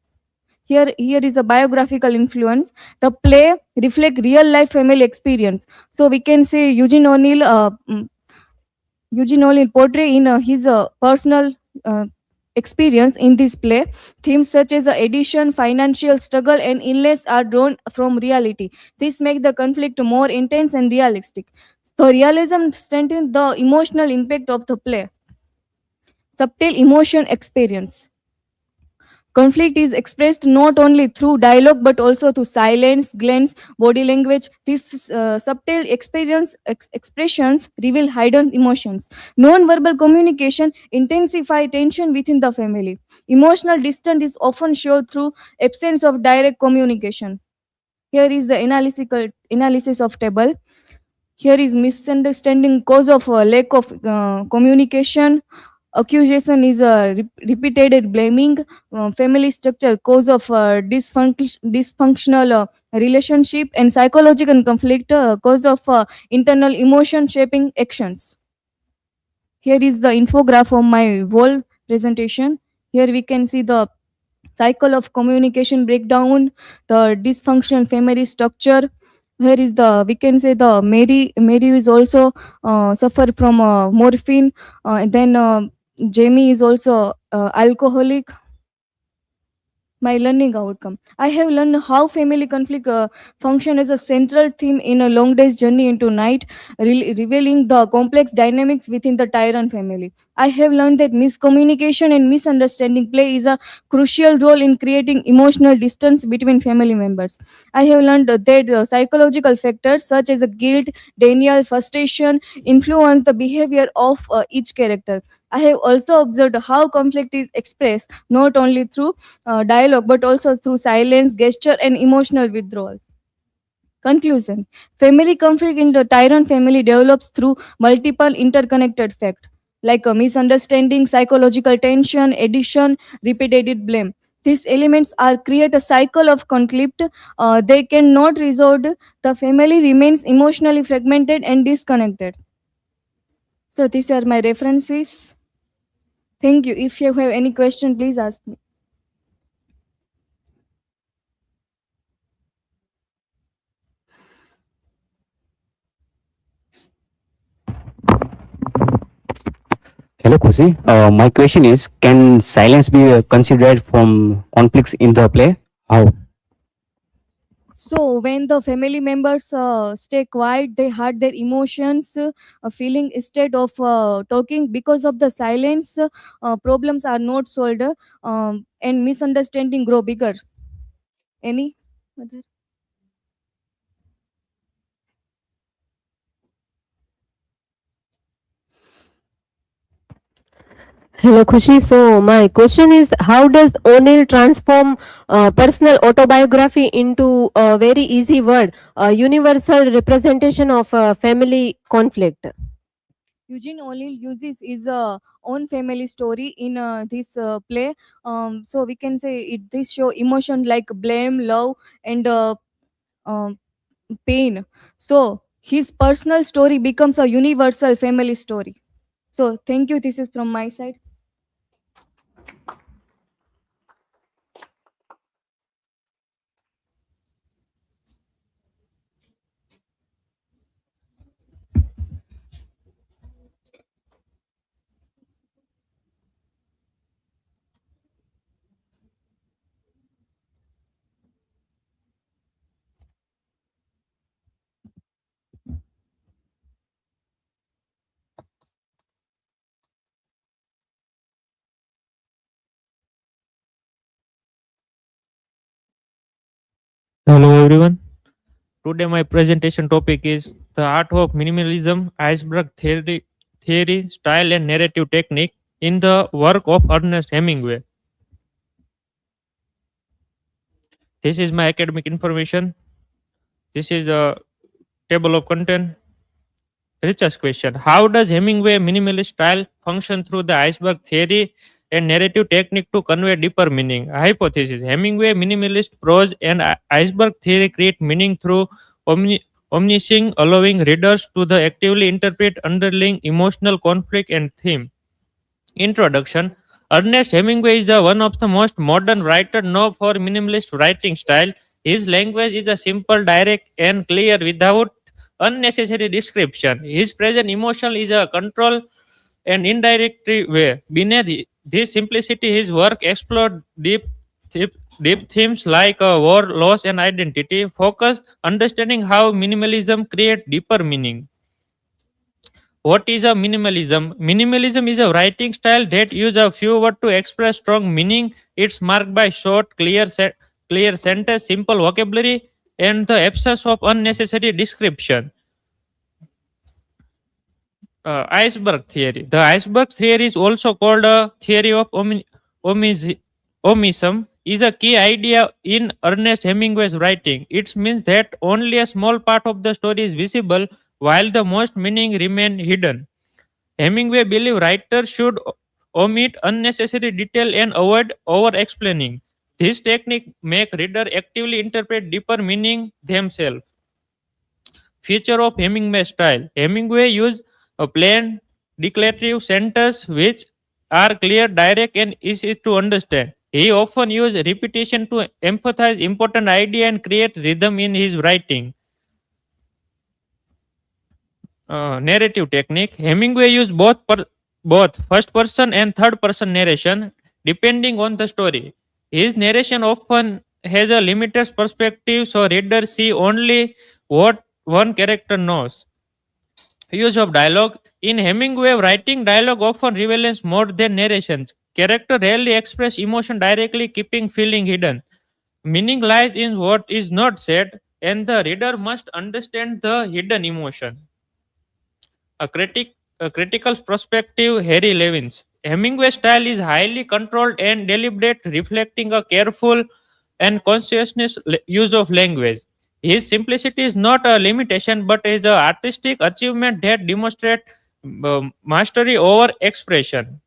Here is a biographical influence. The play reflect real life family experience. So we can say Eugene O'Neill portray in his personal experience in this play. Themes such as addiction, financial struggle, and illness are drawn from reality. This makes the conflict more intense and realistic. So realism strengthens the emotional impact of the play. Subtle emotion experience. Conflict is expressed not only through dialogue but also through silence, glance, body language. These subtle expressions reveal hidden emotions. Non-verbal communication intensify tension within the family. Emotional distance is often shown through absence of direct communication. Here is the analysis of table. Here is misunderstanding cause of lack of communication. Accusation is repeated blaming. Family structure cause of dysfunctional relationship, and psychological conflict cause of internal emotion shaping actions. Here is the infograph of my whole presentation. Here we can see the cycle of communication breakdown, the dysfunctional family structure. Here is the, we can say, the Mary is also suffer from morphine. And then Jamie is also alcoholic. My learning outcome. I have learned how family conflict function as a central theme in a long day's journey into night, revealing the complex dynamics within the Tyrant family. I have learned that miscommunication and misunderstanding play is a crucial role in creating emotional distance between family members. I have learned that psychological factors such as guilt, denial, frustration influence the behavior of each character. I have also observed how conflict is expressed not only through dialogue but also through silence, gesture, and emotional withdrawal. Conclusion. Family conflict in the Tyrant family develops through multiple interconnected facts like a misunderstanding, psychological tension, addiction, repeated blame. These elements are create a cycle of conflict. They cannot resolve. The family remains emotionally fragmented and disconnected. So these are my references. Thank you. If you have any question, please ask me. Hello, Kusi. My question is, can silence be considered from conflicts in the play? How? So when the family members stay quiet, they hide their emotions, feeling instead of talking. Because of the silence, problems are not solved, and misunderstanding grow bigger. Any other? Hello, Khushi. So my question is, how does O'Neill transform personal autobiography into a very easy word, a universal representation of family conflict? Eugene O'Neill uses his own family story in this play. So we can say it this show emotion like blame, love, and um, pain. So his personal story becomes a universal family story. So thank you. This is from my side. Hello everyone. Today my presentation topic is the art of minimalism, iceberg theory, style and narrative technique in the work of Ernest Hemingway. This is my academic information. This is a table of content. Research question. How does Hemingway minimalist style function through the iceberg theory and narrative technique to convey deeper meaning? Hypothesis. Hemingway minimalist prose and iceberg theory create meaning through omniscient, allowing readers to the actively interpret underlying emotional conflict and theme. Introduction. Ernest Hemingway is one of the most modern writers known for minimalist writing style. His language is a simple, direct, and clear without unnecessary description. His present emotion is a control and indirect way. Beneath this simplicity, his work explored deep themes like war, loss, and identity. Focus understanding how minimalism creates deeper meaning. What is a minimalism? Minimalism is a writing style that uses a few words to express strong meaning. It's marked by short, clear sentence, simple vocabulary, and the absence of unnecessary description. Iceberg theory. The iceberg theory is also called a theory of omism. Is a key idea in Ernest Hemingway's writing. It means that only a small part of the story is visible, while the most meaning remain hidden. Hemingway believed writers should omit unnecessary detail and avoid over-explaining. This technique makes reader actively interpret deeper meaning themselves. Feature of Hemingway style. Hemingway used a plain declarative sentence which are clear, direct, and easy to understand. He often used repetition to emphasize important idea and create rhythm in his writing. Narrative technique. Hemingway used both first person and third person narration depending on the story. His narration often has a limited perspective, so readers see only what one character knows. Use of dialogue. In Hemingway writing, dialogue often reveals more than narrations. Character rarely express emotion directly, keeping feeling hidden. Meaning lies in what is not said, and the reader must understand the hidden emotion. A critical perspective. Harry Levins. Hemingway's style is highly controlled and deliberate, reflecting a careful and conscious use of language. His simplicity is not a limitation but is an artistic achievement that demonstrates mastery over expression.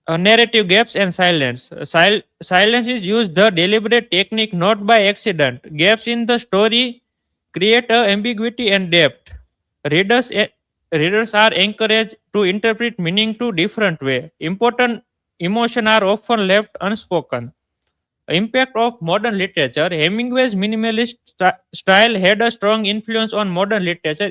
Narrative gaps and silence. Silence is used the deliberate technique, not by accident. Gaps in the story create ambiguity and depth. Readers are encouraged to interpret meaning to different way. Important emotion are often left unspoken. Impact of modern literature. Hemingway's minimalist style had a strong influence on modern literature,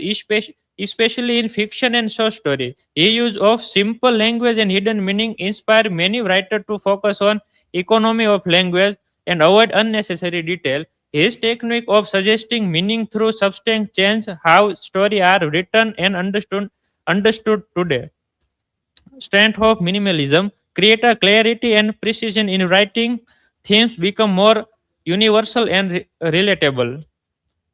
especially in fiction and short story. His use of simple language and hidden meaning inspired many writers to focus on economy of language and avoid unnecessary detail. His technique of suggesting meaning through substance change how stories are written and understood today. Strength of minimalism. Create a clarity and precision in writing. Themes become more universal and relatable.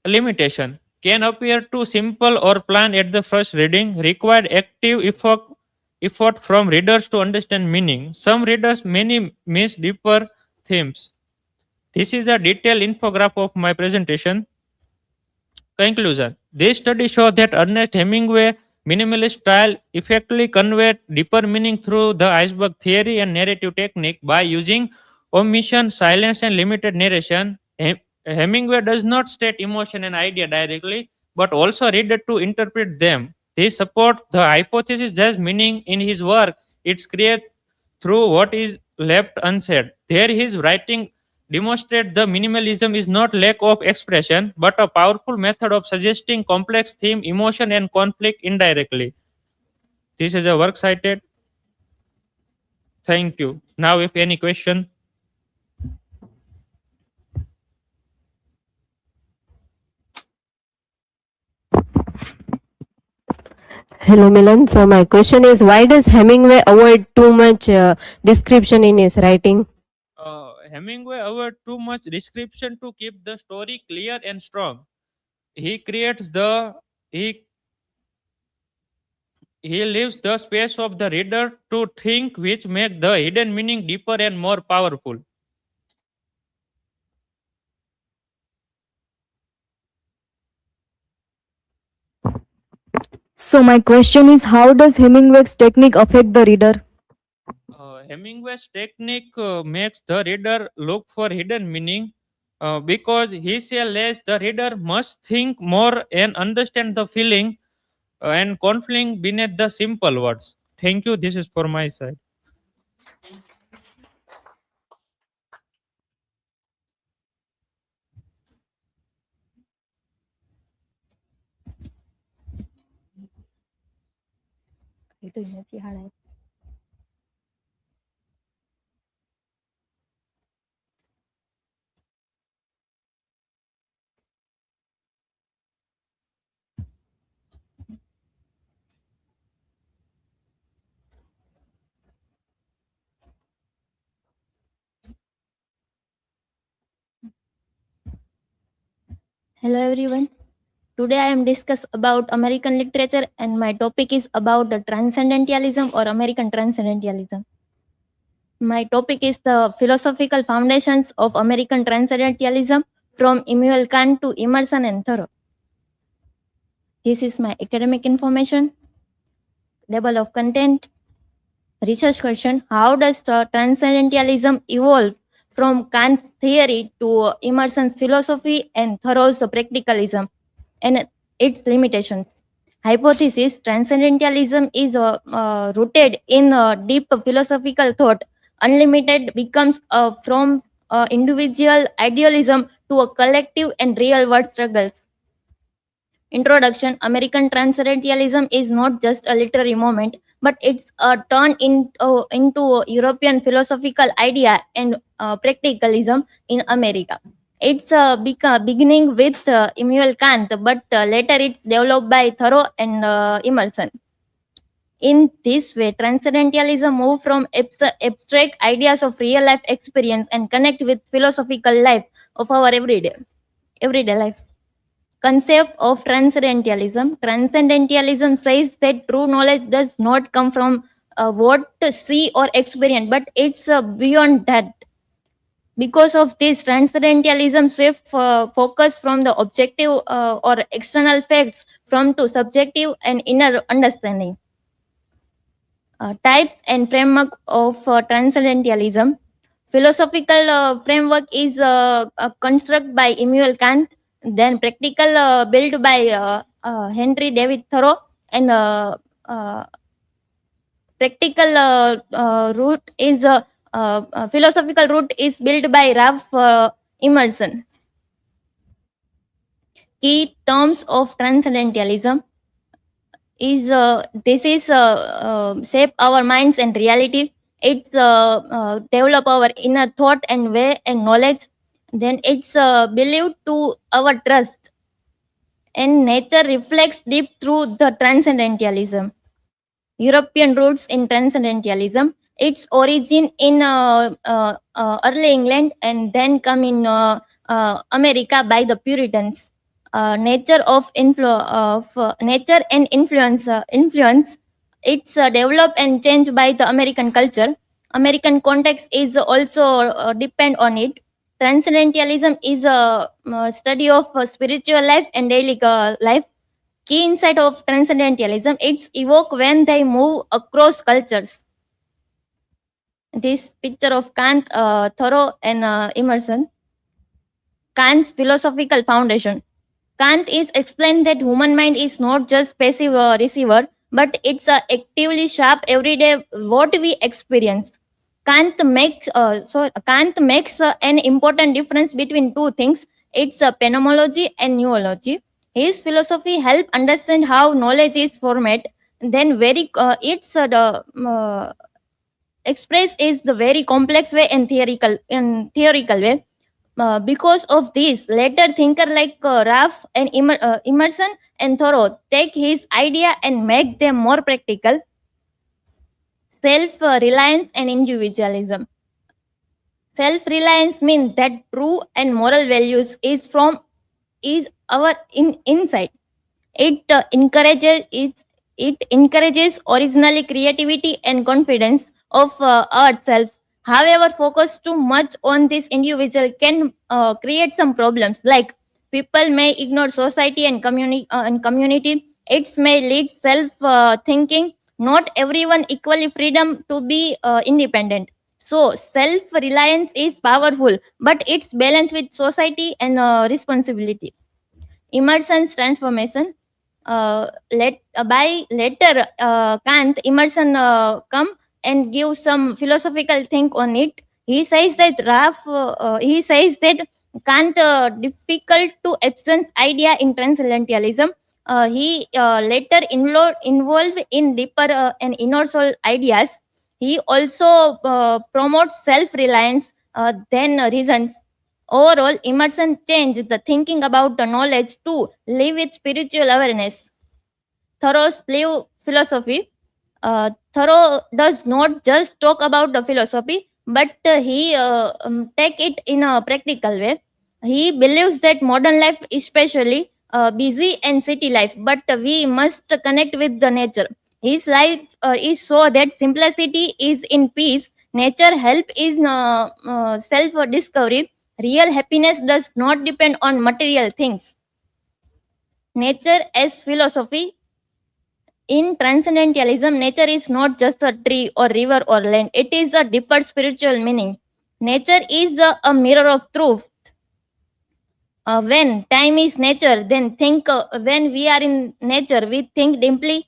Limitation. Can appear too simple or plain at the first reading. Required active effort from readers to understand meaning. Some readers many miss deeper themes. This is a detailed infograph of my presentation. Conclusion. This study shows that Ernest Hemingway minimalist style effectively conveyed deeper meaning through the iceberg theory and narrative technique by using omission, silence, and limited narration. Hemingway does not state emotion and idea directly, but also reader to interpret them. This support the hypothesis that meaning in his work. It's created through what is left unsaid. There his writing demonstrate the minimalism is not lack of expression, but a powerful method of suggesting complex theme, emotion, and conflict indirectly. This is a work cited. Thank you. Now, if any question. Hello, Milan. So my question is, why does Hemingway avoid too much description in his writing? Hemingway avoids too much description to keep the story clear and strong. He creates the he leaves the space of the reader to think, which make the hidden meaning deeper and more powerful. So my question is, how does Hemingway's technique affect the reader? Hemingway's technique makes the reader look for hidden meaning because he says the reader must think more and understand the feeling and conflict beneath the simple words. Thank you. This is for my side. Hello everyone. Today I am discuss about American literature and my topic is about the transcendentalism or American transcendentalism. My topic is the philosophical foundations of American transcendentalism from Immanuel Kant to Emerson and Thoreau. This is my academic information. Level of content. Research question: how does transcendentalism evolve from Kant's theory to Emerson's philosophy and Thoreau's practicalism and its limitations? Hypothesis: transcendentalism is rooted in deep philosophical thought. Unlimited becomes from individual idealism to a collective and real world struggles. Introduction: American transcendentalism is not just a literary moment, but it's a turn into European philosophical idea and practicalism in America. It's beginning with Immanuel Kant, but later it's developed by Thoreau and Emerson. In this way, transcendentalism moved from abstract ideas of real life experience and connect with philosophical life of our everyday life. Concept of transcendentalism. Transcendentalism says that true knowledge does not come from what to see or experience, but it's beyond that. Because of this, transcendentalism shifts focus from the objective or external facts from to subjective and inner understanding. Types and framework of transcendentalism. Philosophical framework is constructed by Immanuel Kant, then practical built by Henry David Thoreau, and practical root is philosophical root is built by Ralph Emerson. Key terms of transcendentalism is this is shape our minds and reality. It's develop our inner thought and way and knowledge. Then it's believed to our trust, and nature reflects deep through the transcendentalism. European roots in transcendentalism. Its origin in early England and then come in America by the Puritans. Nature and influence. It's developed and changed by the American culture. American context is also depend on it. Transcendentalism is a study of spiritual life and daily life. Key insight of transcendentalism: it's evoked when they move across cultures. This picture of Kant, Thoreau, and Emerson. Kant's philosophical foundation. Kant is explained that human mind is not just passive receiver, but it's actively sharp every day what we experience. Kant makes an important difference between two things. It's phenomenology and neurology. His philosophy help understand how knowledge is formed. Then express is the very complex way and theoretical way. Because of this, later thinker like Ralph and Emerson and Thoreau take his idea and make them more practical. Self-reliance and individualism. Self-reliance means that true and moral values is our inside. It encourages originally creativity and confidence of ourselves. However, focus too much on this individual can create some problems. Like people may ignore society and community. It may lead self thinking. Not everyone equally freedom to be independent. So self reliance is powerful, but it's balanced with society and responsibility. Emerson's transformation. By later Kant, Emerson come and give some philosophical think on it. He says that Kant difficult to absence idea in transcendentalism. He later involved in deeper and inner soul ideas. He also promotes self-reliance, then reasons. Overall, Emerson changed the thinking about the knowledge to live with spiritual awareness. Thoreau's live philosophy. Thoreau does not just talk about the philosophy, but he take it in a practical way. He believes that modern life, especially busy and city life, but we must connect with the nature. His life is so that simplicity is in peace. Nature help is self discovery. Real happiness does not depend on material things. Nature as philosophy. In transcendentalism, nature is not just a tree or river or land, it is a deeper spiritual meaning. Nature is a mirror of truth. When time is nature, then when we are in nature, we think deeply,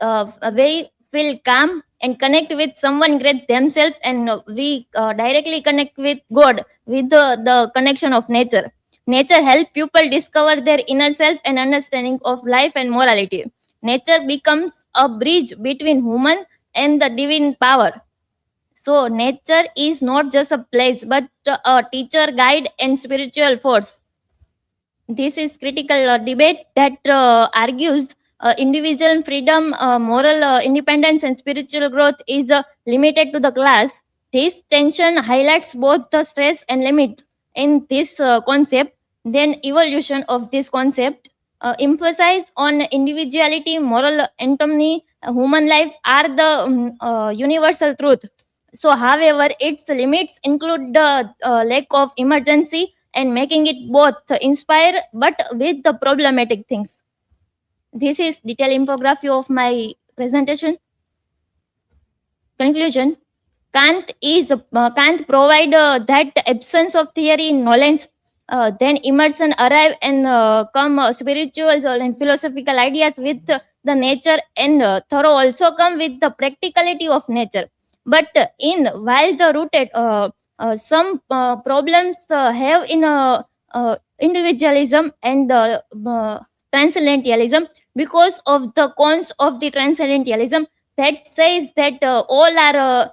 we feel calm and connect with someone great themselves, and we directly connect with God with the connection of nature. Nature helps people discover their inner self and understanding of life and morality. Nature becomes a bridge between human and the divine power. So nature is not just a place but a teacher, guide, and spiritual force. This is critical debate that argues individual freedom, moral independence, and spiritual growth is limited to the class. This tension highlights both the stress and limit in this concept. Then evolution of this concept emphasize on individuality, moral autonomy, human life are the universal truth. So, however, its limits include the lack of emergency and making it both inspire but with the problematic things. This is detailed infography of my presentation. Conclusion. Kant provide that absence of theory in knowledge. Then Emerson arrive and come spiritual and philosophical ideas with the nature, and Thoreau also come with the practicality of nature. But while the rooted some problems have in individualism and transcendentalism, because of the cons of the transcendentalism that says that all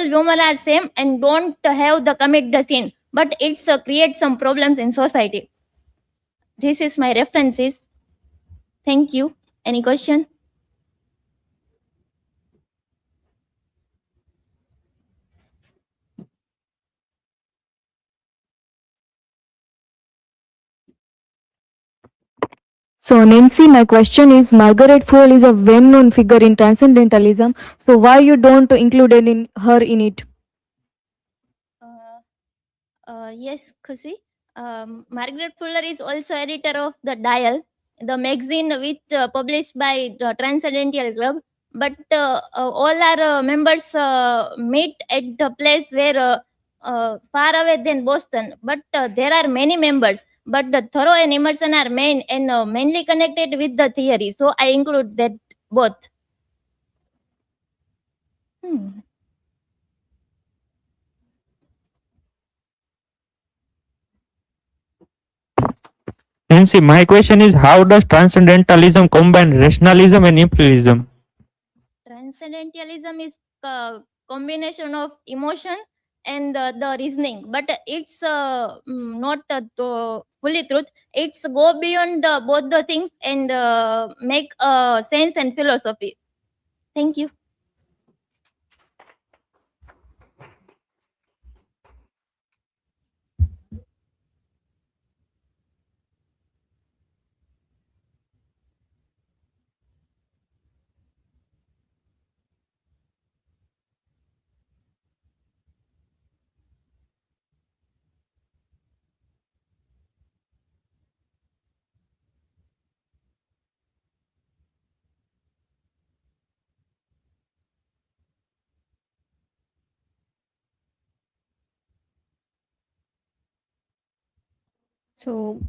women are same and don't have the commit the sin, but it's creates some problems in society. This is my references. Thank you. Any question? So, Nancy, my question is, Margaret Fuller is a well-known figure in transcendentalism. So, why you don't include her in it? Yes, Khushi. Margaret Fuller is also editor of the Dial, the magazine which published by the Transcendental Club. But all our members meet at the place where far away than Boston. But there are many members. But the Thoreau and Emerson are main and mainly connected with the theory. So I include that both. Nancy, my question is, how does transcendentalism combine rationalism and empiricism? Transcendentalism is a combination of emotion and the reasoning, but it's not the fully truth. It's go beyond both the things and make sense and philosophy. Thank you. So,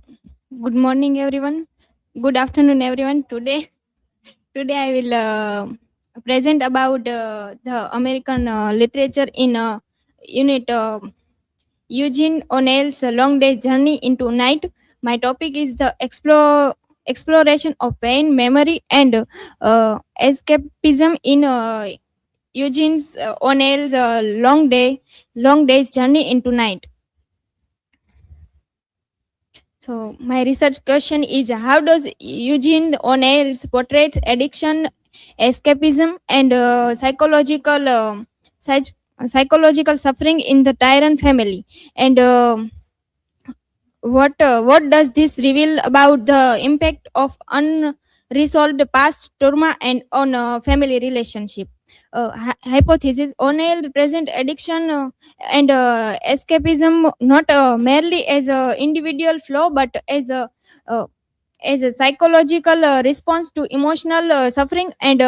good morning, everyone. Good afternoon, everyone. Today I will present about the American literature in unit Eugene O'Neill's Long Day Journey into Night. My topic is the exploration of pain, memory, and escapism in Eugene's O'Neill's Long Day's Journey into Night. So my research question is, how does Eugene O'Neill's portray addiction, escapism, and psychological suffering in the Tyrant family? And what does this reveal about the impact of unresolved past trauma and on family relationship? Hypothesis: O'Neill present addiction and escapism not merely as a individual flaw but uh, as a psychological response to emotional suffering and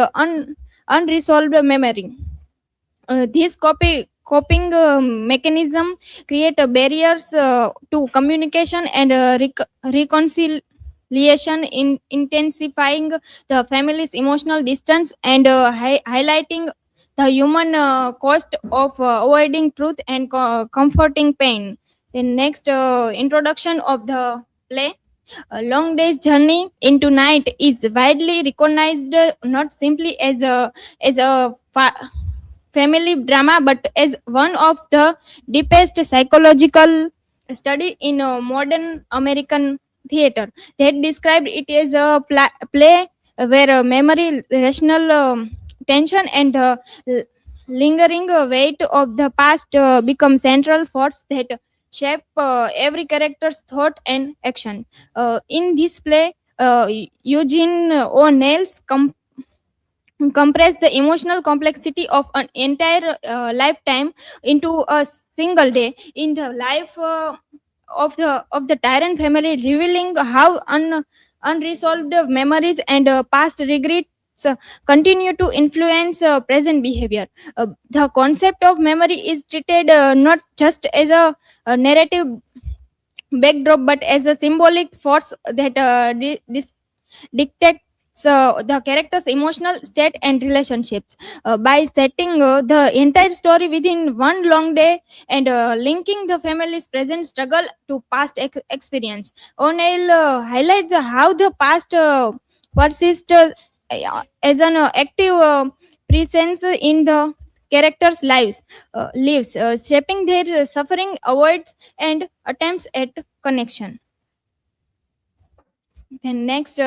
unresolved memory. These coping mechanism create barriers to communication and reconciliation, in intensifying the family's emotional distance and highlighting the human cost of avoiding truth and comforting pain. The next introduction of the play. A Long Day's Journey into Night is widely recognized not simply as a family drama but as one of the deepest psychological study in modern American theater. They described it as a play where memory, rational tension, and the lingering weight of the past become central force that shape every character's thought and action. In this play, Eugene O'Neill's compress the emotional complexity of an entire lifetime into a single day in the life of the tyrant family, revealing how unresolved memories and past regrets continue to influence present behavior. The concept of memory is treated not just as a narrative backdrop but as a symbolic force that dictates the character's emotional state and relationships. By setting the entire story within one long day and linking the family's present struggle to past experience, O'Neill highlights how the past persists as an active presence in the characters' lives, shaping their suffering, avoids, and attempts at connection. Then next,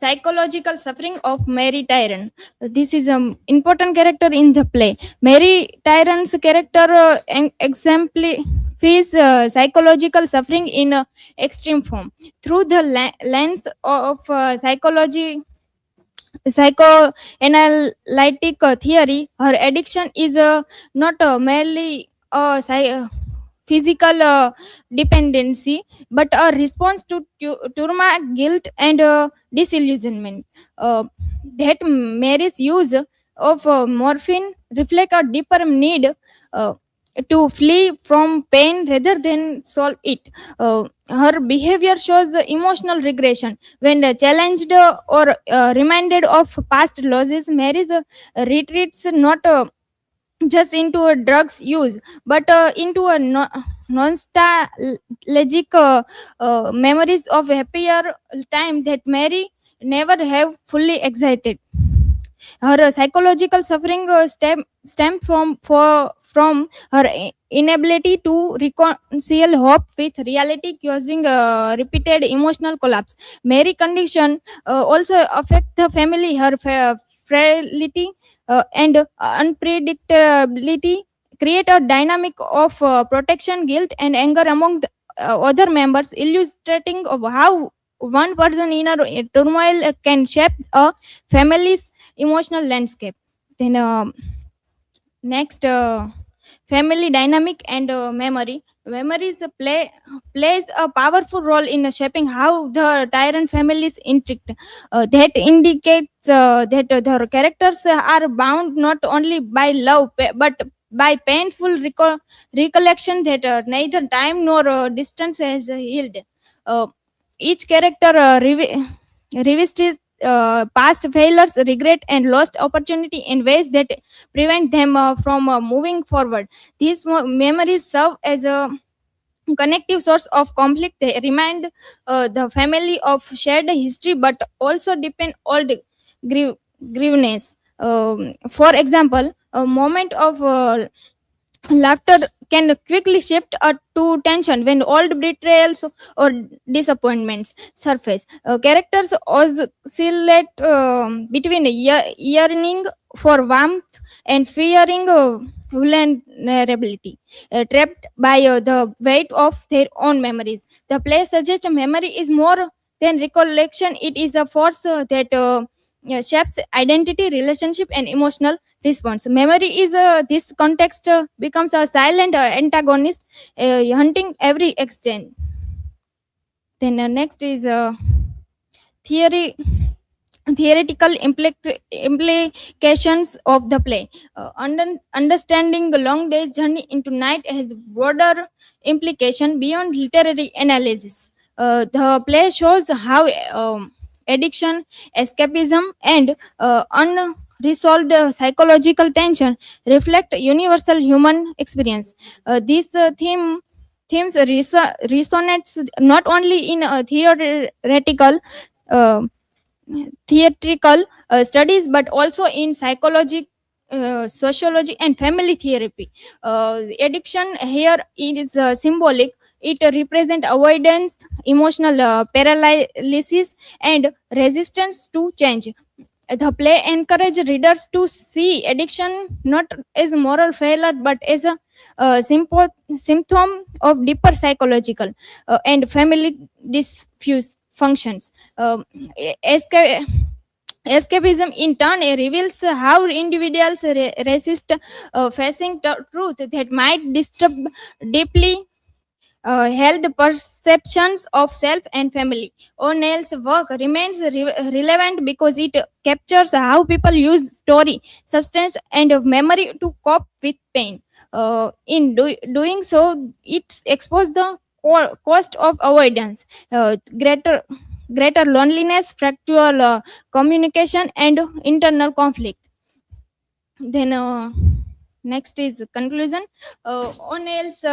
psychological suffering of Mary Tyrant. This is an important character in the play. Mary Tyrant's character exemplifies psychological suffering in extreme form through the lens of psychoanalytic theory. Her addiction is not merely a physical dependency but a response to trauma, guilt, and disillusionment. That Mary's use of morphine reflect a deeper need to flee from pain rather than solve it. Her behavior shows the emotional regression. When challenged or reminded of past losses, Mary's retreats not just into a drugs use but into a nostalgic memories of happier time that Mary never have fully excited. Her psychological suffering stem from her inability to reconcile hope with reality, causing repeated emotional collapse. Mary condition also affect the family. Her frailty and unpredictability create a dynamic of protection, guilt, and anger among the other members, illustrating of how one person in a turmoil can shape a family's emotional landscape. Then next, family dynamic and memory. Memories plays a powerful role in shaping how the tyrant families interact. That indicates that the characters are bound not only by love but by painful recollection that neither time nor distance has healed. Each character revisits past failures, regret, and lost opportunity in ways that prevent them from moving forward. These memories serve as a connective source of conflict. They remind the family of shared history but also deepen old grievances. For example, a moment of laughter can quickly shift to tension when old betrayals or disappointments surface. Characters oscillate between yearning for warmth and fearing vulnerability, trapped by the weight of their own memories. The play suggests memory is more than recollection, it is a force that shapes identity, relationship, and emotional response. Memory is this context becomes a silent antagonist, hunting every exchange. Then next is theory theoretical implications of the play. Understanding the long day's journey into night has broader implication beyond literary analysis. The play shows how addiction, escapism, and unresolved psychological tension reflect universal human experience. These themes resonates not only in uh, theatrical studies but also in psychology, sociology, and family therapy. Addiction here is symbolic. It represents avoidance, emotional paralysis, and resistance to change. The play encourages readers to see addiction not as moral failure but as a symptom of deeper psychological and family dysfunctions. Esca- Escapism, in turn, reveals how individuals resist facing truth that might disturb deeply held perceptions of self and family. O'Neill's work remains relevant because it captures how people use story, substance, and memory to cope with pain. Doing so, it exposes the cost of avoidance, greater loneliness, fractual communication, and internal conflict. Then next is conclusion. O'Neill's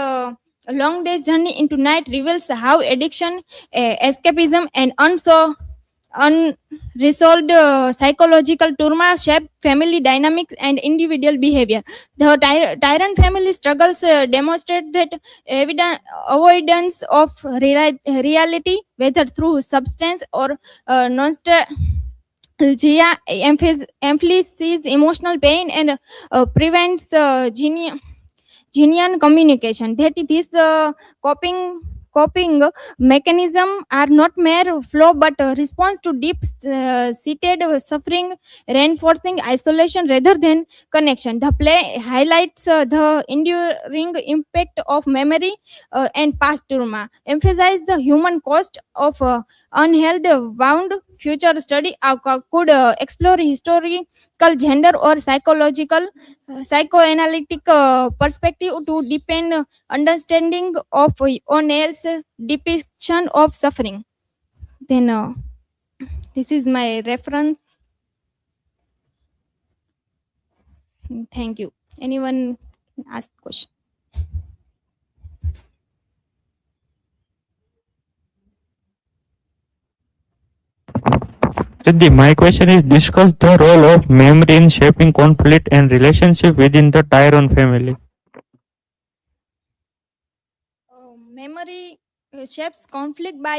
long day's journey into night reveals how addiction, escapism, and unresolved psychological trauma shape family dynamics and individual behavior. The tyrant family struggles demonstrate that avoidance of reality, whether through substance or nostalgia, emphasizes emotional pain and prevents the genuine communication. That this coping mechanism are not mere flaw but a response to deep seated suffering, reinforcing isolation rather than connection. The play highlights the enduring impact of memory and past trauma, emphasize the human cost of unheld wound. Future study could explore historical, gender, or psychological psychoanalytic perspective to deepen understanding of O'Neill's depiction of suffering. Then this is my reference. Thank you. Anyone ask question? Riddhi, my question is discuss the role of memory in shaping conflict and relationship within the Tyrone family. Memory shapes conflict by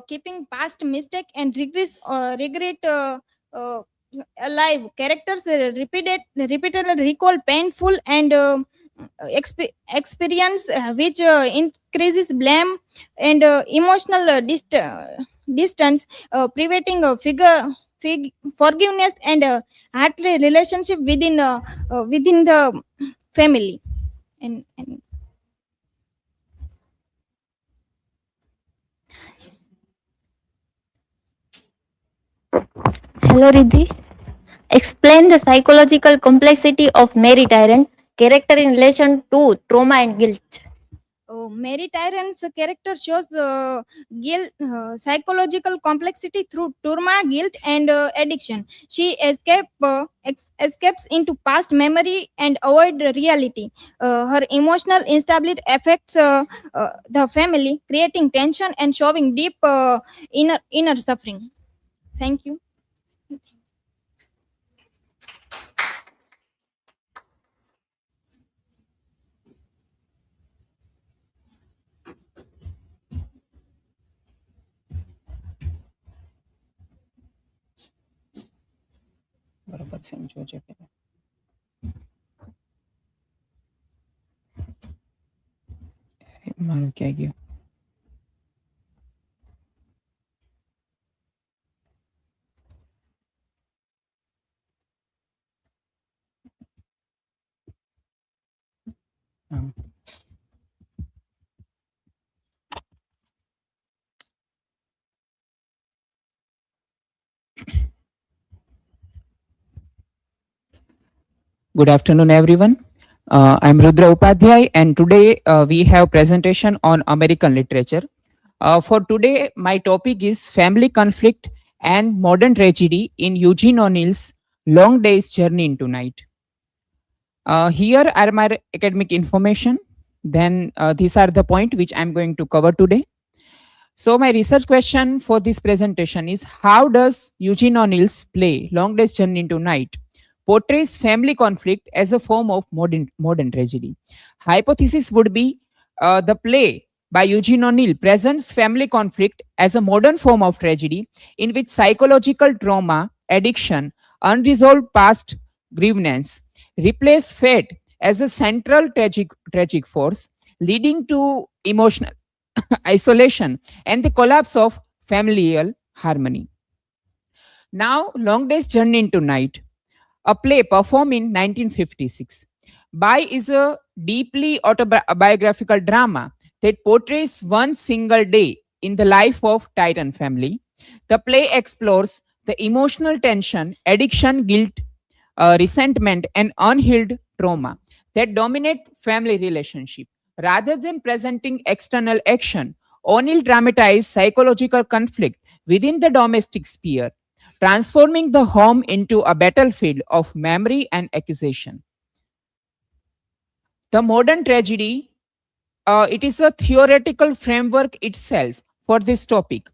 keeping past mistake and regret alive. Characters repeatedly recall painful and experience which increases blame and emotional distance, preventing forgiveness and heartly relationship within the family. And Hello, Riddhi. Explain the psychological complexity of Mary Tyrant character in relation to trauma and guilt. Mary Tyron's character shows the guilt, psychological complexity through trauma, guilt, and addiction. She escapes into past memory and avoid reality. Her emotional instability affects the family, creating tension and showing deep inner suffering. Thank you. બરોબર same જોજે પેલા મારું ક્યાં ગયું Good afternoon, everyone. I'm Rudra Upadhyay, and today we have presentation on American literature. For today, my topic is family conflict and modern tragedy in Eugene O'Neill's Long Day's Journey into Night. Here are my academic information. Then these are the point which I'm going to cover today. So my research question for this presentation is, how does Eugene O'Neill's play Long Day's Journey into Night portrays family conflict as a form of modern tragedy? Hypothesis would be the play by Eugene O'Neill presents family conflict as a modern form of tragedy in which psychological trauma, addiction, unresolved past grievance replace fate as a central tragic force, leading to emotional isolation and the collapse of familial harmony. Now, Long Day's Journey into Night, a play performed in 1956 by is a deeply autobiographical drama that portrays one single day in the life of Titan family. The play explores the emotional tension, addiction, guilt, resentment, and unhealed trauma that dominate family relationship. Rather than presenting external action, O'Neill dramatized psychological conflict within the domestic sphere, transforming the home into a battlefield of memory and accusation. The modern tragedy, it is a theoretical framework itself for this topic.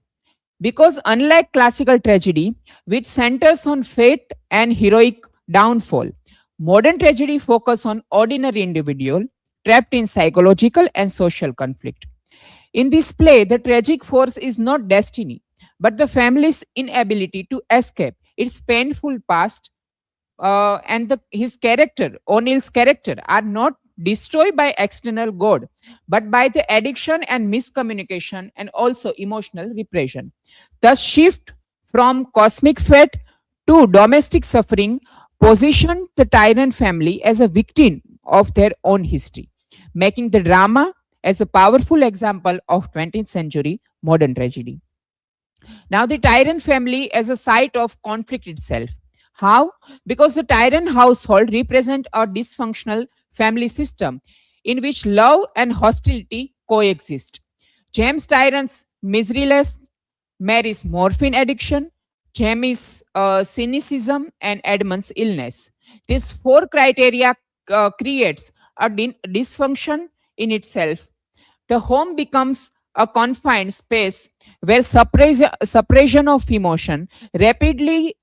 Because unlike classical tragedy, which centers on fate and heroic downfall, modern tragedy focuses on ordinary individual trapped in psychological and social conflict. In this play, the tragic force is not destiny, but the family's inability to escape its painful past, and his character, O'Neill's character, are not destroyed by external God, but by the addiction and miscommunication and also emotional repression. The shift from cosmic fate to domestic suffering positioned the Tyrant family as a victim of their own history, making the drama as a powerful example of 20th century modern tragedy. Now, the Tyrant family as a site of conflict itself. How? Because the Tyrant household represent a dysfunctional family system in which love and hostility coexist. James Tyrant's miseryless, Mary's morphine addiction, Jamie's cynicism, and Edmund's illness. These four criteria creates a dysfunction in itself. The home becomes a confined space where suppression of emotion rapidly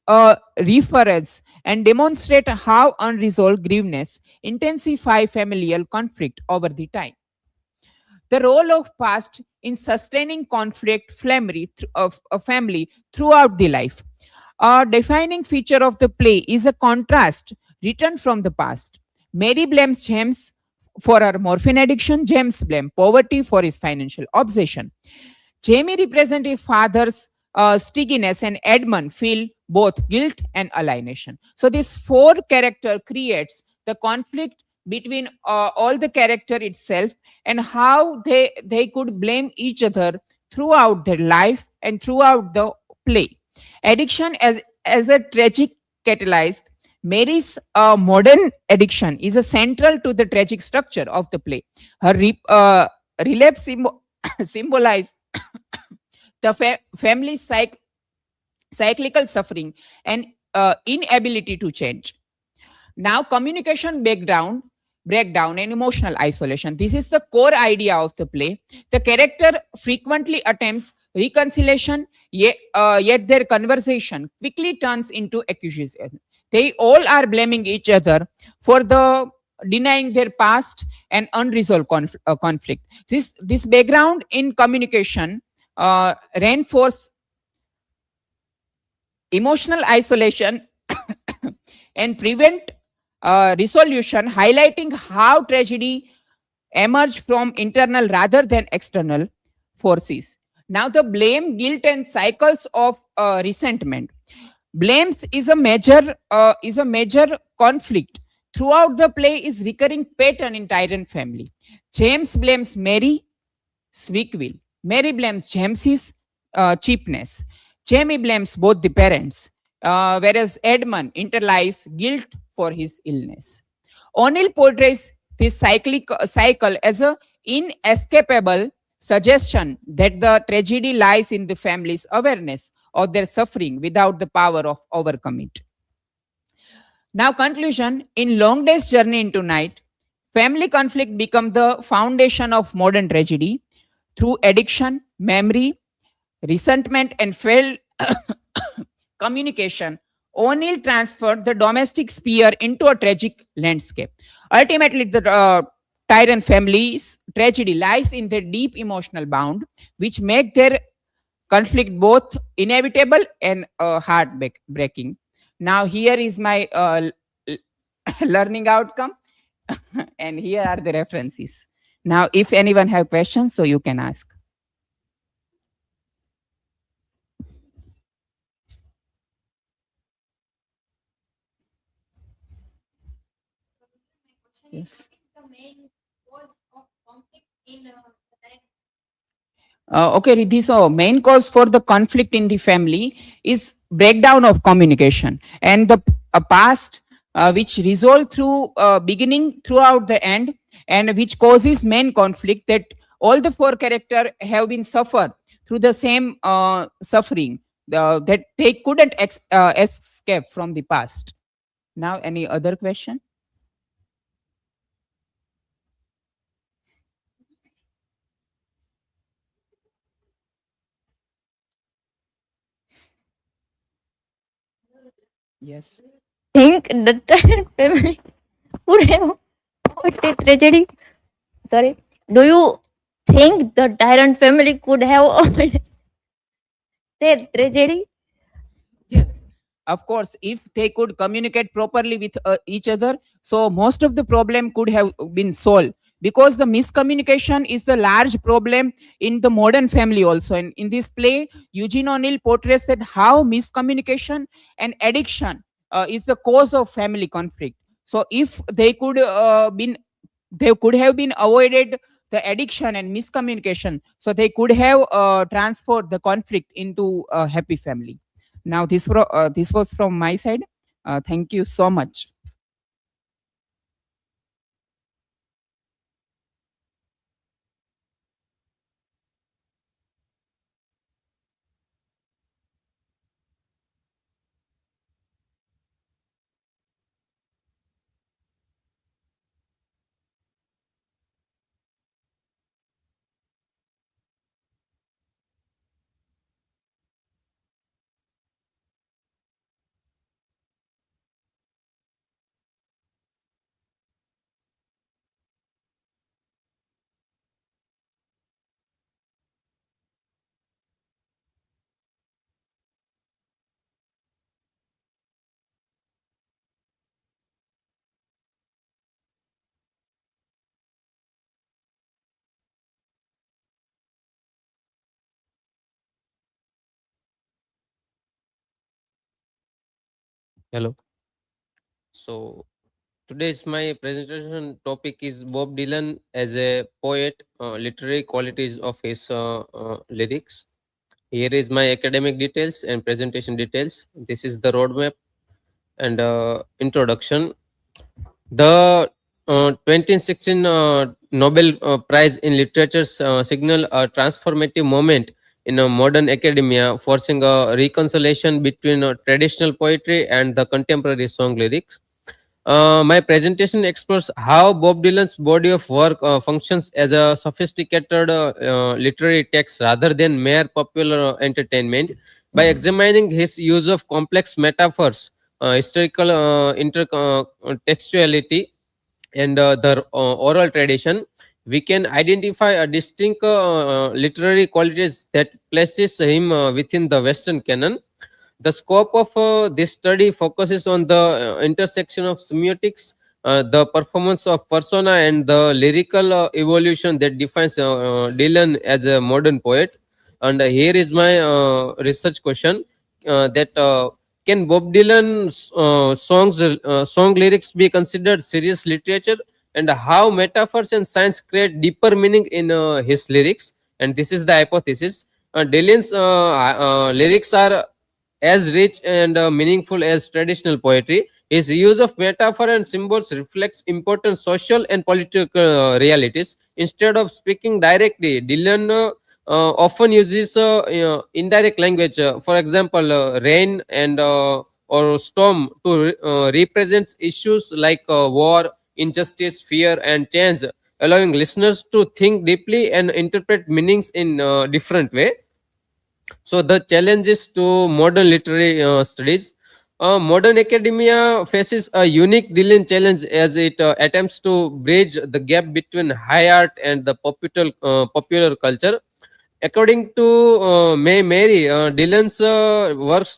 refers and demonstrate how unresolved grievance intensify familial conflict over the time. The role of past in sustaining conflict of a family throughout the life. A defining feature of the play is a contrast written from the past. Mary blames James for her morphine addiction. James blames poverty for his financial obsession. Jamie represents his father's stickiness, and Edmund feel both guilt and alienation. So this four character creates the conflict between all the character itself, and how they could blame each other throughout their life and throughout the play. Addiction as a tragic catalyst. Mary's modern addiction is a central to the tragic structure of the play. Her relapse symbolize the family cyclical suffering and inability to change. Now, communication breakdown and emotional isolation. This is the core idea of the play. The character frequently attempts reconciliation, yet their conversation quickly turns into accusation. They all are blaming each other for the denying their past and unresolved conflict. This background in communication reinforce emotional isolation and prevent resolution, highlighting how tragedy emerge from internal rather than external forces. Now, the blame, guilt, and cycles of resentment. Blames is a major conflict throughout the play. Is recurring pattern in Tyrant family. James blames Mary weak will. Mary blames James's cheapness. Jamie blames both the parents, whereas Edmund internalies guilt for his illness. O'Neill portrays this cycle as an inescapable suggestion that the tragedy lies in the family's awareness of their suffering without the power of overcome it. Now, conclusion. In Long Day's Journey into Night, family conflict become the foundation of modern tragedy. Through addiction, memory, resentment, and failed communication, O'Neill transferred the domestic sphere into a tragic landscape. Ultimately, the Tyrant family's tragedy lies in their deep emotional bond, which make their conflict both inevitable and heartbreaking. Now, here is my learning outcome, and here are the references. Now, if anyone have questions, so you can ask. Yes. Okay, Riddhi, so main cause for the conflict in the family is breakdown of communication and the past which resolve through beginning throughout the end, and which causes main conflict that all the four characters have been suffered through the same suffering that they couldn't escape from the past. Now, any other question? Yes. Think the Tyrant family would have avoided tragedy. Sorry. Do you think the Tyrant family could have avoided their tragedy? Yes. Of course, if they could communicate properly with each other, so most of the problem could have been solved, because the miscommunication is the large problem in the modern family also. And in this play, Eugene O'Neill portrays that how miscommunication and addiction is the cause of family conflict. So if they could have been avoided the addiction and miscommunication, so they could have transferred the conflict into a happy family. Now, this was from my side. Thank you so much. Hello. So today's my presentation topic is Bob Dylan as a poet, literary qualities of his lyrics. Here is my academic details and presentation details. This is the roadmap and introduction. The 2016 Nobel Prize in Literature signal a transformative moment in modern academia, forcing a reconciliation between traditional poetry and the contemporary song lyrics. My presentation explores how Bob Dylan's body of work functions as a sophisticated literary text rather than mere popular entertainment. By examining his use of complex metaphors, historical intertextuality, and the oral tradition, we can identify a distinct literary qualities that places him within the Western canon. The scope of this study focuses on the intersection of semiotics, the performance of persona, and the lyrical evolution that defines Dylan as a modern poet. And here is my research question: that can Bob Dylan's song lyrics be considered serious literature, and how metaphors and science create deeper meaning in his lyrics? And this is the hypothesis. Dylan's lyrics are as rich and meaningful as traditional poetry. His use of metaphor and symbols reflects important social and political realities. Instead of speaking directly, Dylan often uses indirect language. For example, rain and or storm to represent issues like war, injustice, fear, and change, allowing listeners to think deeply and interpret meanings in different way. So the challenges to modern literary studies. Modern academia faces a unique Dylan challenge as it attempts to bridge the gap between high art and the popular culture. According to May Mary, Dylan's works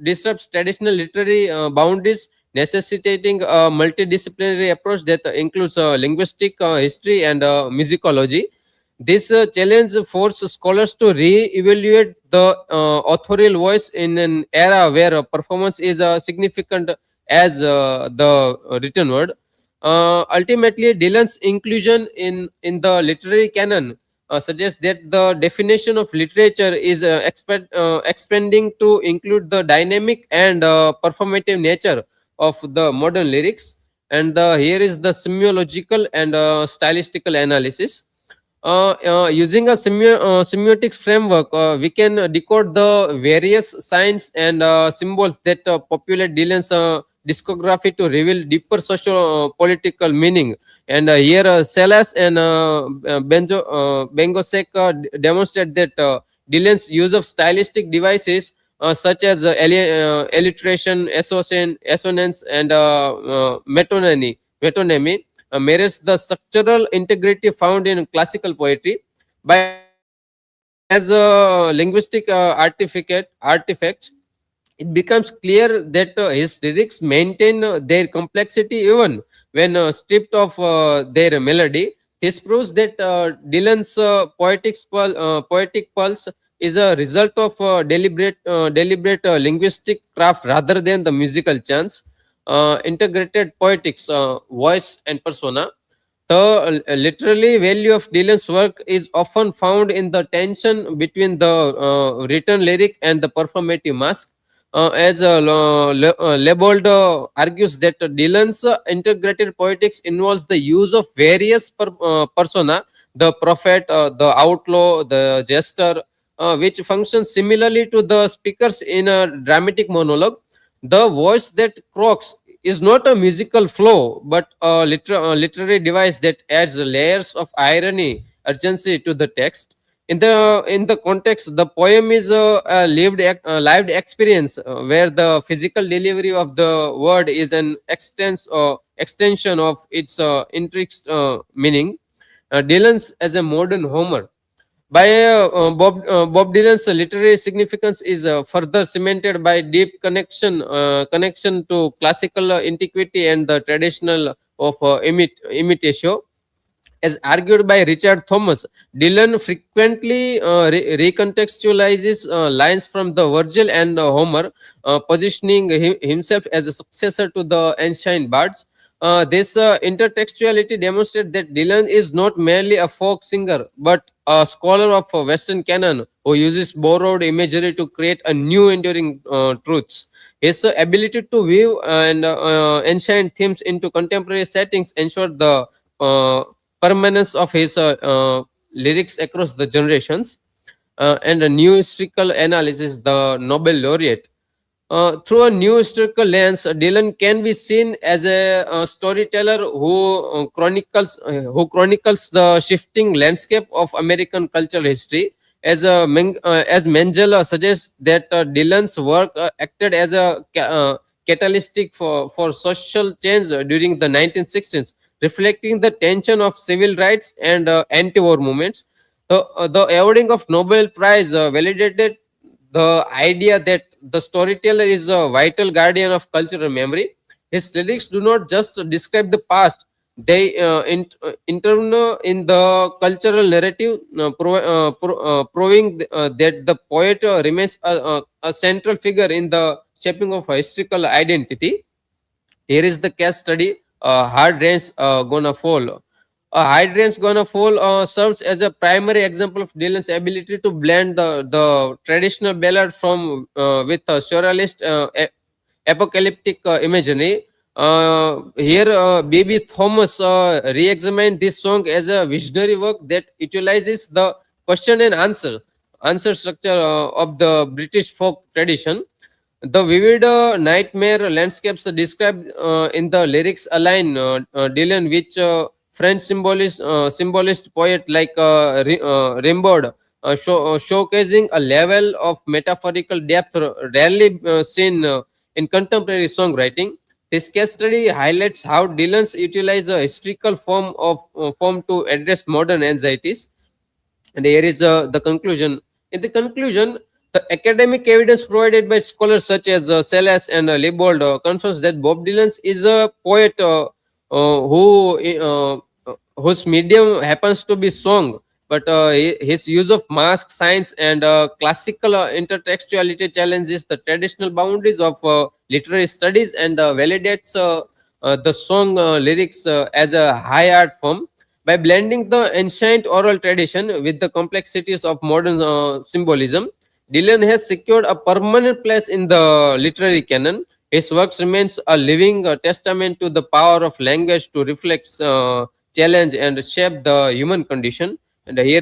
disrupts traditional literary boundaries, necessitating a multidisciplinary approach that includes linguistic, history, and musicology. This challenge forces scholars to re-evaluate the authorial voice in an era where performance is significant as the written word. Ultimately, Dylan's inclusion in the literary canon suggests that the definition of literature is expanding to include the dynamic and performative nature of the modern lyrics. And here is the semiological and stylistical analysis. Using a semiotics framework, we can decode the various signs and symbols that populate Dylan's discography to reveal deeper social political meaning. And here, Salas and Bengosek demonstrate that Dylan's use of stylistic devices such as alliteration, assonance, and metonymy mirrors the structural integrity found in classical poetry. By treating them as a linguistic artifact, it becomes clear that his lyrics maintain their complexity even when stripped of their melody. This proves that Dylan's poetic pulse is a result of deliberate linguistic craft rather than the musical chance. Integrated poetics, voice, and persona. The literary value of Dylan's work is often found in the tension between the written lyric and the performative mask. As Lebold argues that Dylan's integrated poetics involves the use of various persona, the prophet, the outlaw, the jester, which functions similarly to the speakers in a dramatic monologue. The voice that croaks is not a musical flow, but a literary device that adds layers of irony, urgency to the text. In the context, the poem is a lived experience where the physical delivery of the word is an extension of its intrinsic meaning. Dylan's as a modern Homer. Bob Dylan's literary significance is further cemented by deep connection to classical antiquity and the traditional of imitatio. As argued by Richard Thomas, Dylan frequently recontextualizes lines from the Virgil and Homer, positioning himself as a successor to the ancient bards. This intertextuality demonstrates that Dylan is not merely a folk singer, but a scholar of Western canon who uses borrowed imagery to create a new enduring truths. His ability to weave and ancient themes into contemporary settings ensure the permanence of his lyrics across the generations. And a new historical analysis, the Nobel laureate. Through a new historical lens, Dylan can be seen as a storyteller who chronicles the shifting landscape of American cultural history. As Mengele suggests that Dylan's work acted as a catalytic for social change during the 1960s, reflecting the tension of civil rights and anti-war movements. The awarding of Nobel Prize validated the idea that the storyteller is a vital guardian of cultural memory. His lyrics do not just describe the past; they intervene in the cultural narrative, proving that the poet remains a central figure in the shaping of a historical identity. Here is the case study. Hard rain's gonna fall. A hard rain's gonna fall serves as a primary example of Dylan's ability to blend the traditional ballad from with a surrealist apocalyptic imagery. Here, B.B. Thomas re-examined this song as a visionary work that utilizes the question and answer structure of the British folk tradition. The vivid nightmare landscapes described in the lyrics align Dylan with French symbolist poet like Rimbaud, showcasing a level of metaphorical depth rarely seen in contemporary songwriting. This case study highlights how Dylan's utilized a historical form to address modern anxieties. And here is the conclusion. In the conclusion, the academic evidence provided by scholars such as Salas and Leibold confirms that Bob Dylan is a poet whose medium happens to be song, but his use of mask, science, and classical intertextuality challenges the traditional boundaries of literary studies and validates the song lyrics as a high art form. By blending the ancient oral tradition with the complexities of modern symbolism, Dylan has secured a permanent place in the literary canon. His works remains a living testament to the power of language to reflect, challenge, and shape the human condition. And here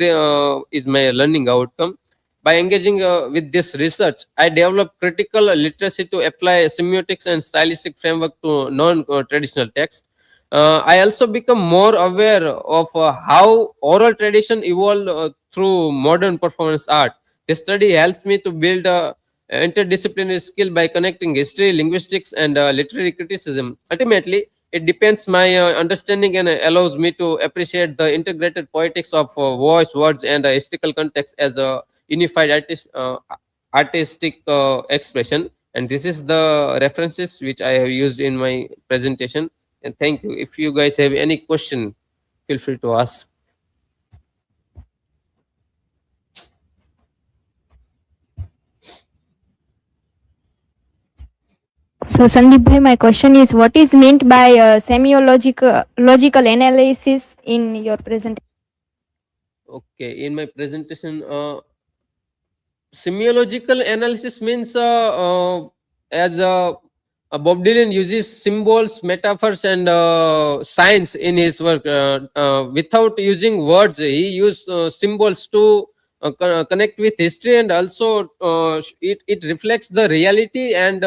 is my learning outcome. By engaging with this research, I developed critical literacy to apply semiotics and stylistic framework to non-traditional texts. I also become more aware of how oral tradition evolved through modern performance art. This study helps me to build a interdisciplinary skill by connecting history, linguistics, and literary criticism. Ultimately, it depends my understanding and allows me to appreciate the integrated poetics of voice, words, and historical context as a unified artistic expression. And this is the references which I have used in my presentation. And thank you. If you guys have any question, feel free to ask. So Sandeep bhai, my question is, what is meant by semiological logical analysis in your presentation? Okay, in my presentation, semiological analysis means as Bob Dylan uses symbols, metaphors, and science in his work. Without using words, he used symbols to connect with history, and also it reflects the reality and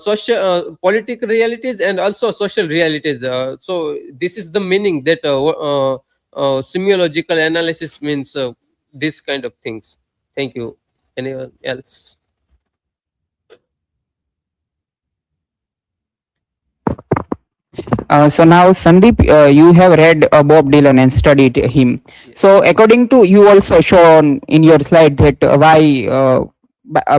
social, political realities, and also social realities. So this is the meaning that semiological analysis means this kind of things. Thank you. Anyone else? So now, Sandeep, you have read Bob Dylan and studied him. So, according to you, also shown in your slide that why,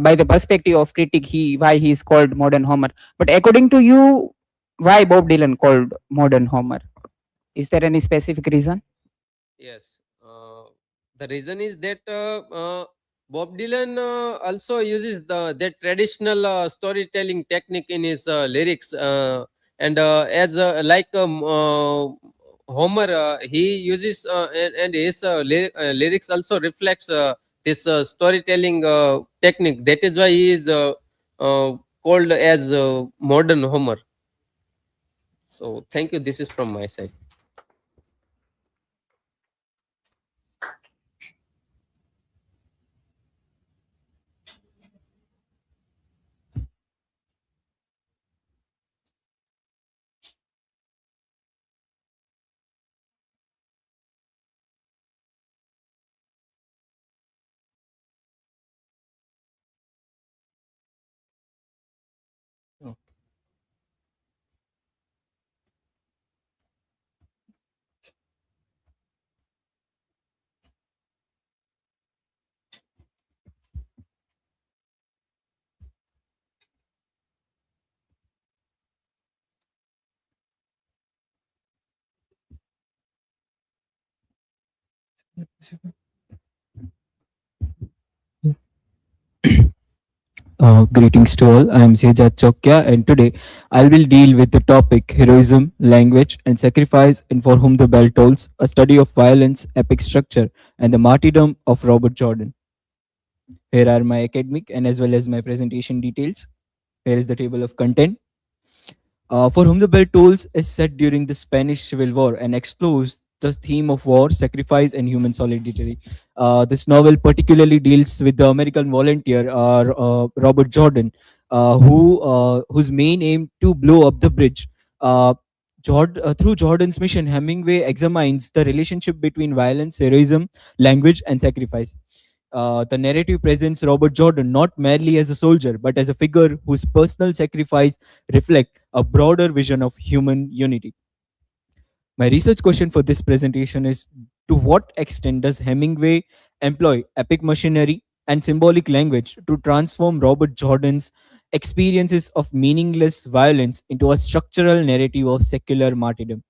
by the perspective of critic, why he is called modern Homer. But according to you, why Bob Dylan called modern Homer? Is there any specific reason? Yes. The reason is that Bob Dylan also uses that traditional storytelling technique in his lyrics, and as like Homer, he uses and his lyrics also reflects this storytelling technique. That is why he is called as modern Homer. So thank you. This is from my side. Greetings to all. I am Sejat Chokya, and today I will deal with the topic heroism, language, and sacrifice, and for whom the bell tolls, a study of violence, epic structure, and the martyrdom of Robert Jordan. Here are my academic and as well as my presentation details. Here is the table of content. For Whom the Bell Tolls is set during the Spanish Civil War and explores the theme of war, sacrifice, and human solidarity. This novel particularly deals with the American volunteer Robert Jordan, whose main aim to blow up the bridge. Through Jordan's mission, Hemingway examines the relationship between violence, heroism, language, and sacrifice. The narrative presents Robert Jordan not merely as a soldier, but as a figure whose personal sacrifice reflect a broader vision of human unity. My research question for this presentation is: to what extent does Hemingway employ epic machinery and symbolic language to transform Robert Jordan's experiences of meaningless violence into a structural narrative of secular martyrdom?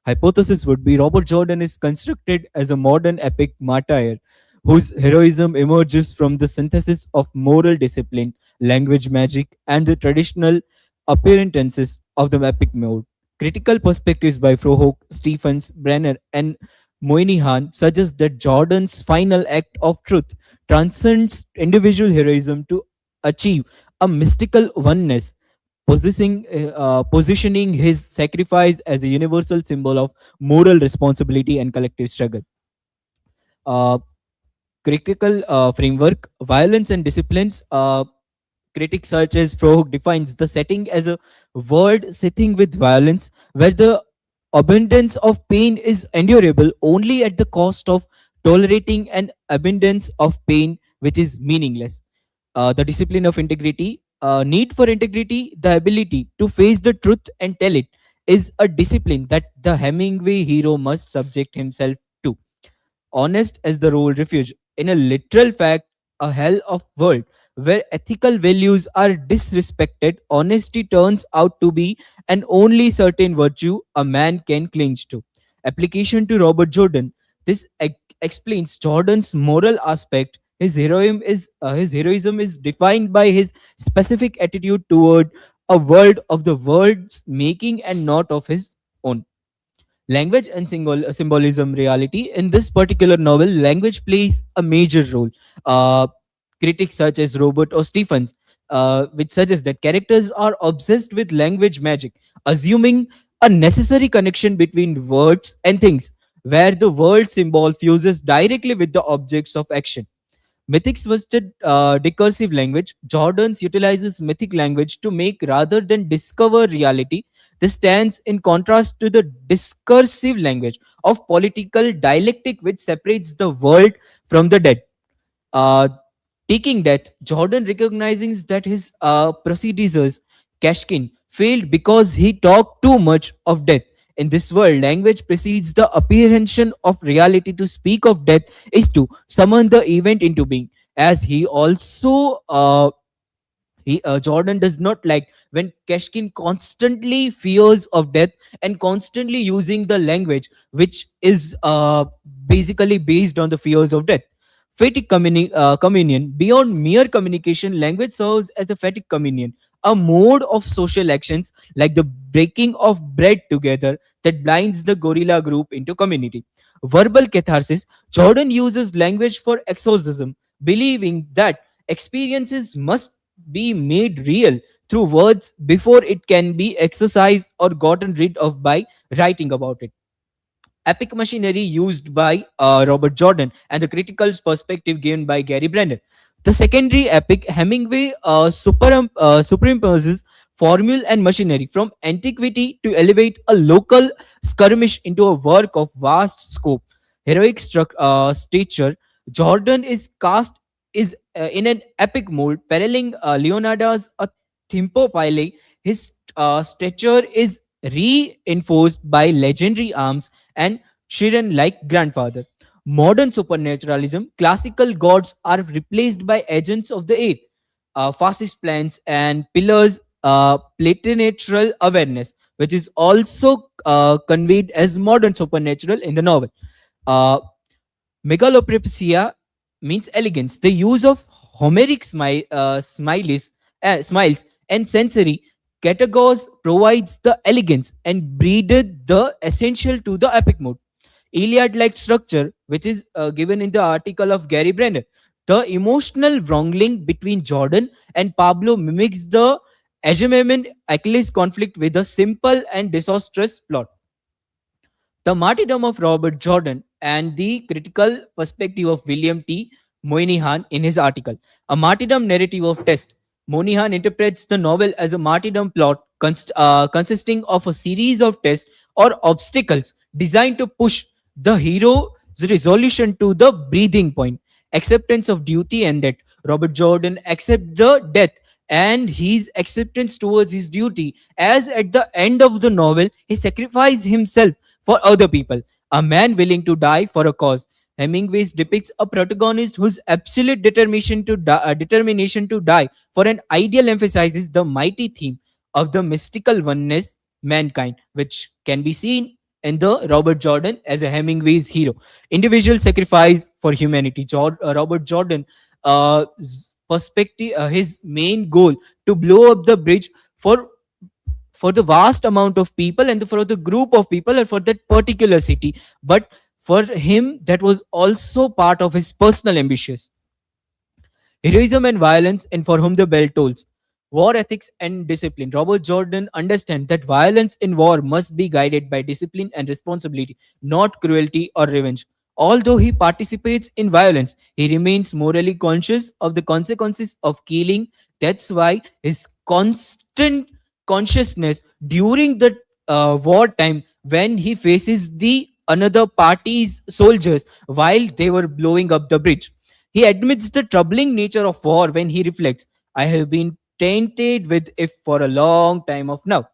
Hypothesis would be Robert Jordan is constructed as a modern epic martyr whose heroism emerges from the synthesis of moral discipline, language magic, and the traditional appearances of the epic mode. Critical perspectives by Frohoek, Stephens, Brenner, and Moynihan suggest that Jordan's final act of truth transcends individual heroism to achieve a mystical oneness, positioning his sacrifice as a universal symbol of moral responsibility and collective struggle. Uh, Critical framework, violence and disciplines. Critics such as Frohoek defines the setting as a world seething with violence, where the abundance of pain is endurable only at the cost of tolerating an abundance of pain which is meaningless. The discipline of integrity, need for integrity, the ability to face the truth and tell it, is a discipline that the Hemingway hero must subject himself to. Honest as the role refuge, in a literal fact, a hell of world where ethical values are disrespected, honesty turns out to be an only certain virtue a man can cling to. Application to Robert Jordan. This explains Jordan's moral aspect. His heroism is defined by his specific attitude toward a world of the world's making and not of his own. Language and symbolism reality. In this particular novel, language plays a major role. uh, Critics such as Robert or Stephens, which suggest that characters are obsessed with language magic, assuming a necessary connection between words and things, where the word symbol fuses directly with the objects of action. Mythics trusted discursive language. Jordan's utilizes mythic language to make rather than discover reality. This stands in contrast to the discursive language of political dialectic, which separates the world from the dead. Uh, Taking that, Jordan recognizes that his predecessors, Kashkin, failed because he talked too much of death. In this world, language precedes the apprehension of reality. To speak of death is to summon the event into being. As he also Jordan does not like when Kashkin constantly fears of death and constantly using the language which is basically based on the fears of death. Fatigue communion. Beyond mere communication, language serves as a fatigue communion, a mode of social actions like the breaking of bread together that blinds the gorilla group into community. Verbal catharsis. Jordan uses language for exorcism, believing that experiences must be made real through words before it can be exercised or gotten rid of by writing about it. Epic machinery used by Robert Jordan and the critical perspective given by Gary Brennan. The secondary epic, Hemingway superimposes formula and machinery from antiquity to elevate a local skirmish into a work of vast scope. Heroic stature, Jordan is cast is in an epic mold, paralleling Leonardo's Thympopyle. His stature is reinforced by legendary arms and Shiren like grandfather. Modern supernaturalism, classical gods are replaced by agents of the air, fascist plans and pillars, preternatural awareness, which is also conveyed as modern supernatural in the novel. Uh, Megalopresia means elegance. The use of Homeric smiles and sensory categories provides the elegance and breeded the essential to the epic mode. Iliad-like structure, which is given in the article of Gary Brenner. The emotional wrangling between Jordan and Pablo mimics the Agamemnon-Achilles conflict with a simple and disastrous plot. The martyrdom of Robert Jordan and the critical perspective of William T. Moynihan in his article, A Martyrdom Narrative of Test. Moynihan interprets the novel as a martyrdom plot consisting of a series of tests or obstacles designed to push the hero's resolution to the breathing point, acceptance of duty and death. Robert Jordan accepts the death and his acceptance towards his duty, as at the end of the novel, he sacrificed himself for other people, a man willing to die for a cause. Hemingway depicts a protagonist whose absolute determination to die for an ideal emphasizes the mighty theme of the mystical oneness mankind, which can be seen in the Robert Jordan as a Hemingway's hero. Individual sacrifice for humanity. Robert Jordan perspective, his main goal to blow up the bridge for the vast amount of people and for the group of people and for that particular city, but for him that was also part of his personal ambitions. Heroism and violence, and for whom the bell tolls. War ethics and discipline. Robert Jordan understands that violence in war must be guided by discipline and responsibility, not cruelty or revenge. Although he participates in violence, he remains morally conscious of the consequences of killing. That's why his constant consciousness during the wartime, when he faces the another party's soldiers while they were blowing up the bridge. He admits the troubling nature of war when he reflects, I have been tainted with it for a long time of now.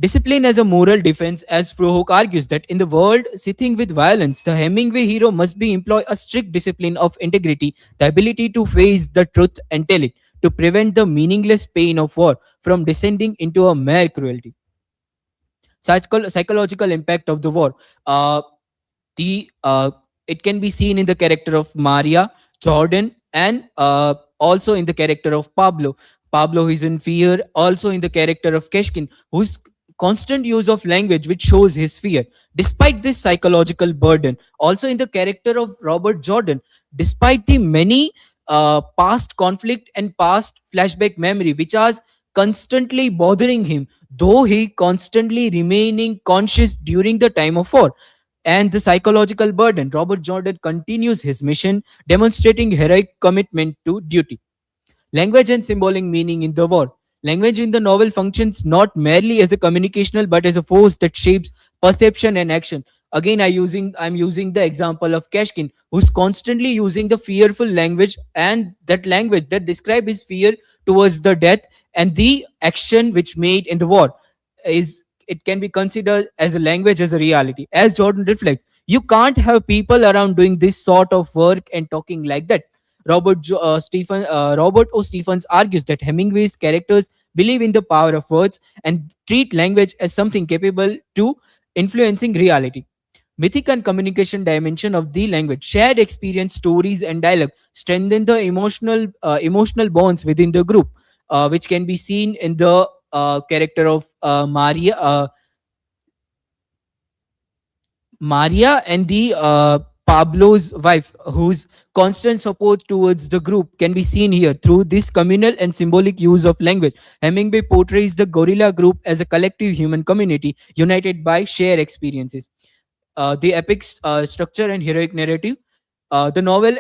Discipline as a moral defense, as Frohoek argues that in the world seething with violence, the Hemingway hero must be employ a strict discipline of integrity, the ability to face the truth and tell it, to prevent the meaningless pain of war from descending into a mere cruelty. Psychological impact of the war. The It can be seen in the character of Maria, Jordan, and also in the character of Pablo. Pablo is in fear, also in the character of Keshkin, whose constant use of language which shows his fear. Despite this psychological burden, also in the character of Robert Jordan, despite the many past conflict and past flashback memory which are constantly bothering him, though he constantly remaining conscious during the time of war. And the psychological burden, Robert Jordan continues his mission, demonstrating heroic commitment to duty. Language and symbolic meaning in the war. Language in the novel functions not merely as a communicational but as a force that shapes perception and action. Again, I'm using the example of Kashkin, who's constantly using the fearful language, and that language that describes his fear towards the death and the action which made in the war is, it can be considered as a language, as a reality. As Jordan reflects, you can't have people around doing this sort of work and talking like that. Robert O. Stephens argues that Hemingway's characters believe in the power of words and treat language as something capable to influencing reality. Mythic and communication dimension of the language, shared experience, stories, and dialogue strengthen the emotional bonds within the group, which can be seen in the character of Maria and the Pablo's wife, whose constant support towards the group can be seen here through this communal and symbolic use of language. Hemingway portrays the guerrilla group as a collective human community united by shared experiences. The epic structure and heroic narrative. The novel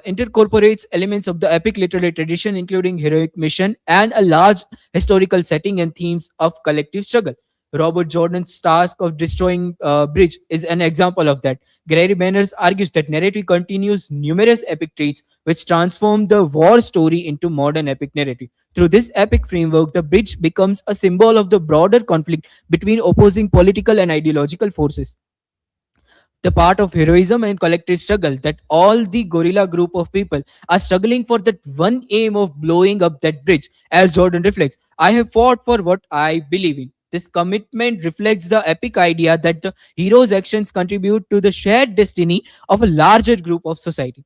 incorporates elements of the epic literary tradition, including heroic mission and a large historical setting and themes of collective struggle. Robert Jordan's task of destroying bridge is an example of that. Gary Banners argues that narrative continues numerous epic traits which transform the war story into modern epic narrative. Through this epic framework, the bridge becomes a symbol of the broader conflict between opposing political and ideological forces, the part of heroism and collective struggle, that all the guerrilla group of people are struggling for that one aim of blowing up that bridge. As Jordan reflects, I have fought for what I believe in. This commitment reflects the epic idea that the hero's actions contribute to the shared destiny of a larger group of society.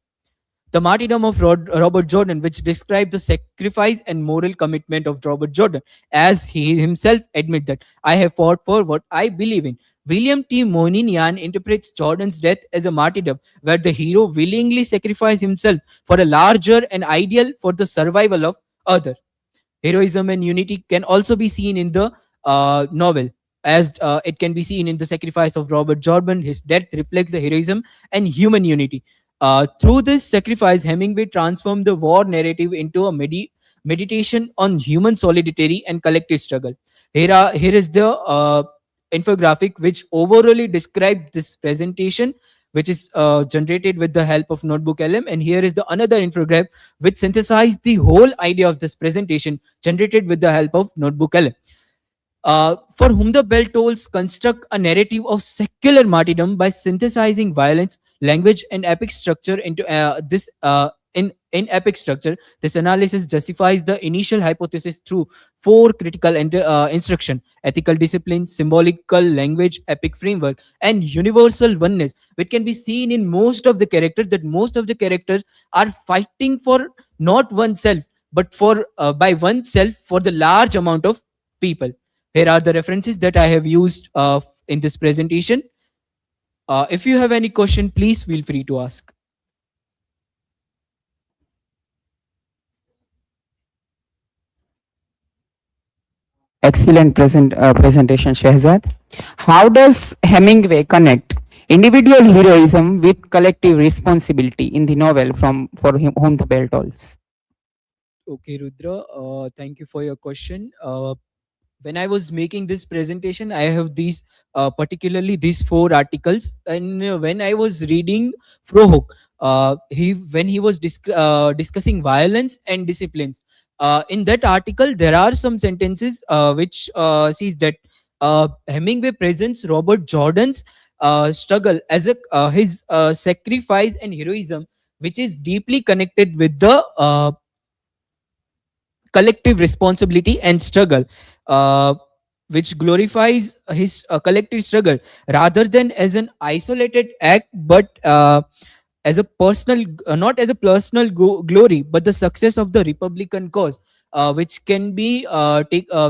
The martyrdom of Robert Jordan, which describes the sacrifice and moral commitment of Robert Jordan, as he himself admits that I have fought for what I believe in. William T. Moynihan interprets Jordan's death as a martyrdom, where the hero willingly sacrificed himself for a larger and ideal for the survival of others. Heroism and unity can also be seen in the novel, as it can be seen in the sacrifice of Robert Jordan. His death reflects the heroism and human unity. Through this sacrifice, Hemingway transformed the war narrative into a meditation on human solidarity and collective struggle. Here is the infographic which overally describes this presentation, which is generated with the help of Notebook LM. And here is the another infographic which synthesized the whole idea of this presentation, generated with the help of Notebook LM. For whom the bell tolls construct a narrative of secular martyrdom by synthesizing violence, language, and epic structure into in epic structure. This analysis justifies the initial hypothesis through four critical instruction: ethical discipline, symbolical language, epic framework, and universal oneness, which can be seen in most of the characters, that most of the characters are fighting for not oneself, but for by oneself for the large amount of people. Here are the references that I have used in this presentation. If you have any question, please feel free to ask. Excellent presentation, Shehzad. How does Hemingway connect individual heroism with collective responsibility in the novel for whom the bell tolls? Okay, Rudra, thank you for your question. When I was making this presentation, I have these particularly these four articles, and when I was reading Frohoek, when he was discussing violence and disciplines, in that article there are some sentences which says that Hemingway presents Robert Jordan's struggle as a his sacrifice and heroism, which is deeply connected with the collective responsibility and struggle, which glorifies his collective struggle rather than as an isolated act, but as a personal, not as a personal glory, but the success of the Republican cause, which can be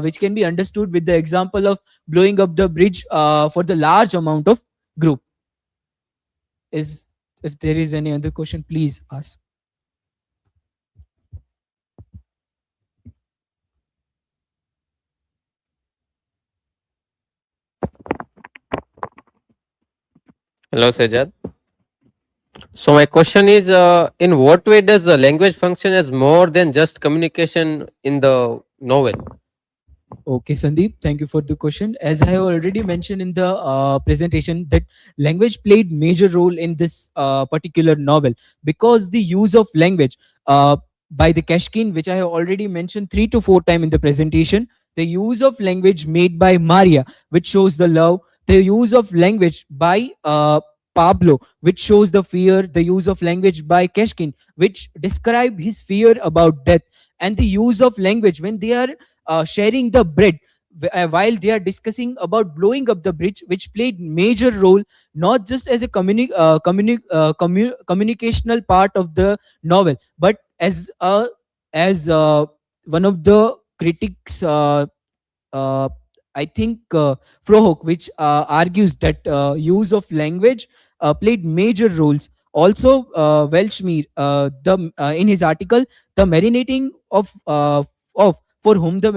which can be understood with the example of blowing up the bridge for the large amount of group. If there is any other question, please ask. Hello, Sajad. So my question is, in what way does the language function as more than just communication in the novel? Okay, Sandeep, thank you for the question. As I have already mentioned in the presentation, that language played major role in this particular novel, because the use of language by the Kashkin, which I have already mentioned 3 to 4 times in the presentation, the use of language made by Maria, which shows the love, the use of language by Pablo, which shows the fear, the use of language by Kashkin, which describe his fear about death, and the use of language when they are sharing the bread while they are discussing about blowing up the bridge, which played major role not just as a communicational part of the novel, but as one of the critics, I think Frohoek, which argues that use of language played major roles. Also, Welshmere, in his article, the marinating of for whom the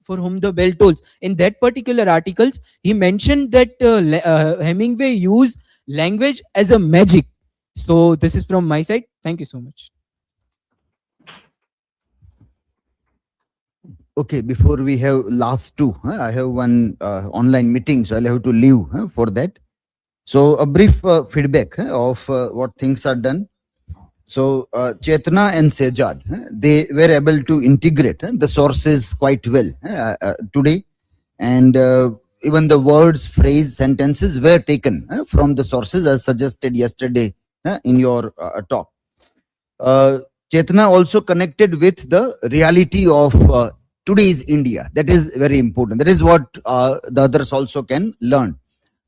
for whom the bell tolls. In that particular articles, he mentioned that Hemingway used language as a magic. So this is from my side. Thank you so much. Okay, before we have last two, I have one online meeting, so I'll have to leave for that. So a brief feedback of what things are done. So Chetna and Sejad, they were able to integrate the sources quite well today, and even the words, phrase, sentences were taken from the sources as suggested yesterday in your talk. Chetna also connected with the reality of today's India. That is very important. That is what the others also can learn.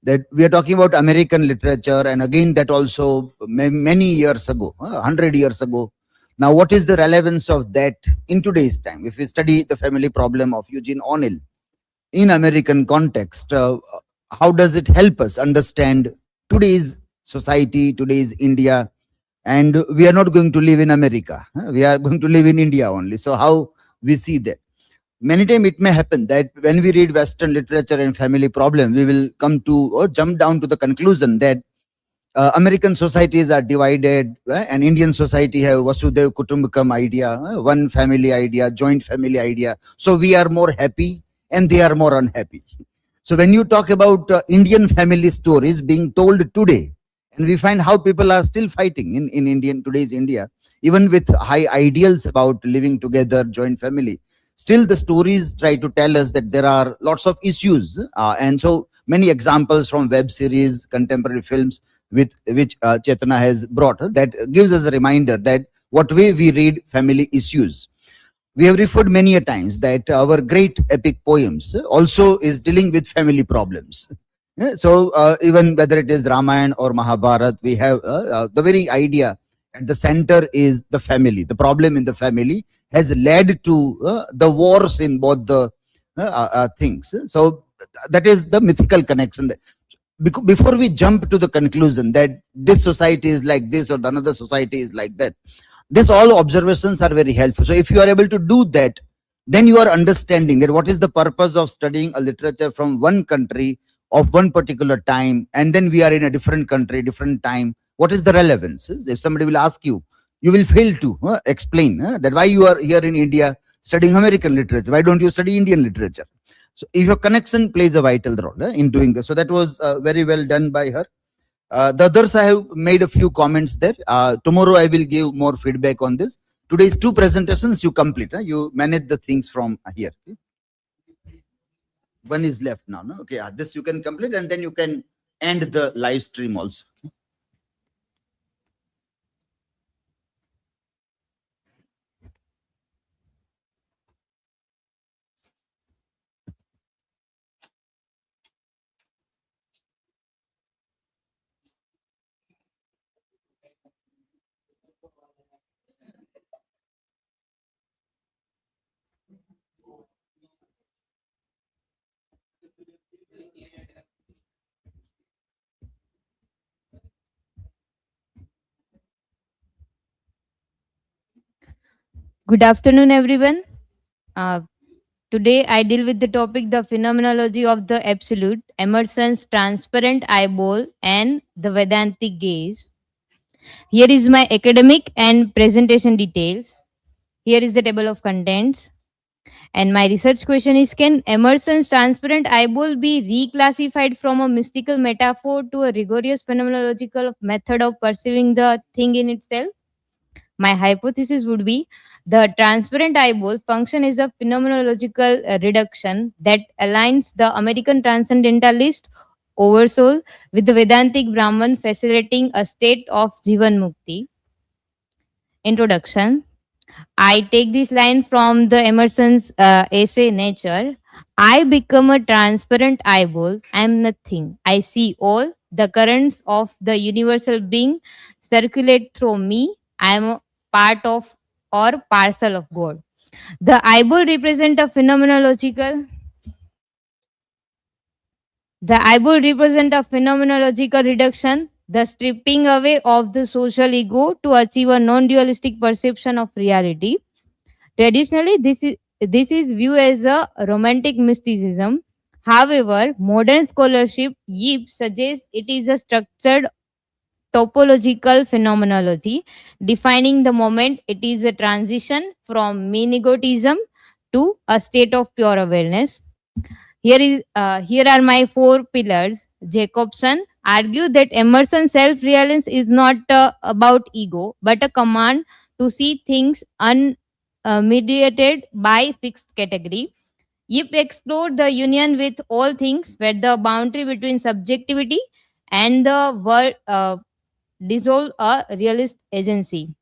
That we are talking about American literature, and again that also many years ago, 100 years ago. Now, what is the relevance of that in today's time? If we study the family problem of Eugene O'Neill in American context, how does it help us understand today's society, today's India? And we are not going to live in America. We are going to live in India only. So how we see that? Many times it may happen that when we read Western literature and family problem, we will come to or jump down to the conclusion that American societies are divided, and Indian society have Vasudev Kutumbakam idea, one family idea, joint family idea. So we are more happy and they are more unhappy. So when you talk about Indian family stories being told today, and we find how people are still fighting in Indian today's India, even with high ideals about living together, joint family, still the stories try to tell us that there are lots of issues, and so many examples from web series, contemporary films, with which Chetana has brought, that gives us a reminder that what way we read family issues. We have referred many a times that our great epic poems also is dealing with family problems. So even whether it is Ramayana or Mahabharata, we have the very idea at the center is the family. The problem in the family has led to the wars in both the things. So that is the mythical connection. Before we jump to the conclusion that this society is like this or the another society is like that, this all observations are very helpful. So if you are able to do that, then you are understanding that what is the purpose of studying a literature from one country of one particular time, and then we are in a different country, different time. What is the relevance? If somebody will ask you, you will fail to explain that why you are here in India studying American literature. Why don't you study Indian literature? So if your connection plays a vital role in doing this. So that was very well done by her. The others, I have made a few comments there. Tomorrow I will give more feedback on this. Today's two presentations you complete. You manage the things from here. Okay? One is left now. No? Okay, this you can complete, and then you can end the live stream also. Okay? Good afternoon, everyone. Today I deal with the topic the phenomenology of the absolute, Emerson's transparent eyeball, and the Vedantic gaze. Here is my academic and presentation details. Here is the table of contents. And my research question is, can Emerson's transparent eyeball be reclassified from a mystical metaphor to a rigorous phenomenological method of perceiving the thing in itself? My hypothesis would be the transparent eyeball function is a phenomenological reduction that aligns the American transcendentalist oversoul with the Vedantic Brahman, facilitating a state of Jivan Mukti. Introduction. I take this line from the Emerson's essay Nature. I become a transparent eyeball. I am nothing. I see all the currents of the universal being circulate through me. I am a part of or parcel of God. The eyeball represent a phenomenological reduction, the stripping away of the social ego to achieve a non-dualistic perception of reality. Traditionally, this is viewed as a romantic mysticism. However, modern scholarship Yip suggests it is a structured topological phenomenology, defining the moment it is a transition from mean egotism to a state of pure awareness. Here are my four pillars. Jacobson argued that Emerson's self-reliance is not about ego, but a command to see things unmediated by fixed category. Yip explored the union with all things, where the boundary between subjectivity and the world dissolve a realist agency.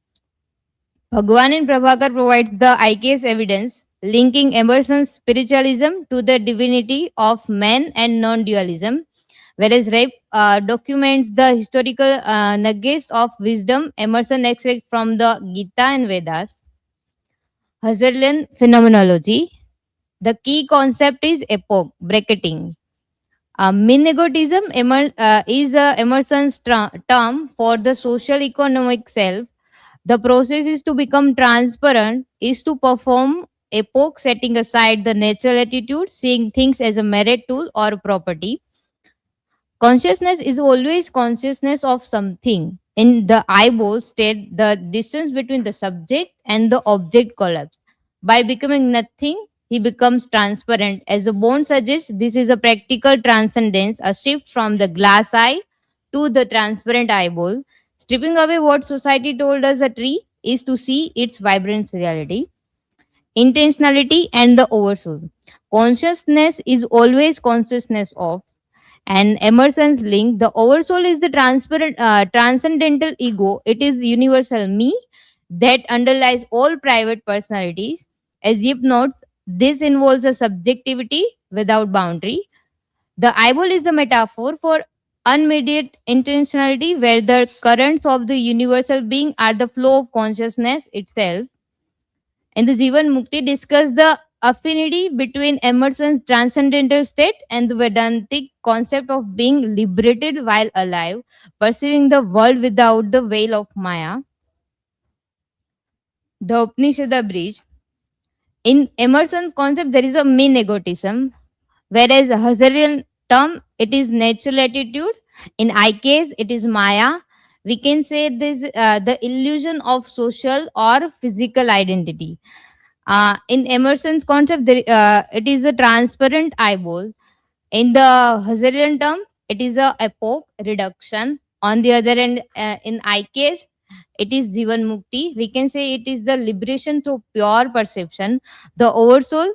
Bhagwan and Prabhakar provides the eye-case evidence linking Emerson's spiritualism to the divinity of man and non-dualism, whereas Rape documents the historical nuggets of wisdom Emerson extracts from the Gita and Vedas. Husserlian phenomenology. The key concept is epoch bracketing. Min-egotism is Emerson's term for the social economic self. The process is to become transparent, is to perform epoch, setting aside the natural attitude, seeing things as a merit tool or property. Consciousness is always consciousness of something. In the eyeball state, the distance between the subject and the object collapses. By becoming nothing, he becomes transparent. As the bone suggests, this is a practical transcendence, a shift from the glass eye to the transparent eyeball. Stripping away what society told us a tree is to see its vibrant reality. Intentionality and the oversoul. Consciousness is always consciousness of, and Emerson's link, the oversoul is the transcendental ego. It is the universal me that underlies all private personalities. As Yip notes, this involves a subjectivity without boundary. The eyeball is the metaphor for unmediated intentionality, where the currents of the universal being are the flow of consciousness itself. In the Jivan Mukti, discuss the affinity between Emerson's transcendental state and the Vedantic concept of being liberated while alive, perceiving the world without the veil of Maya. The Upanishad Bridge. In Emerson's concept, there is a mean egotism, whereas Husserlian term, it is natural attitude. In I case, it is Maya. We can say this the illusion of social or physical identity. In Emerson's concept, it is a transparent eyeball. In the Husserlian term, it is a epoch reduction. On the other end, in I case, it is Jivan Mukti. We can say it is the liberation through pure perception. The oversoul,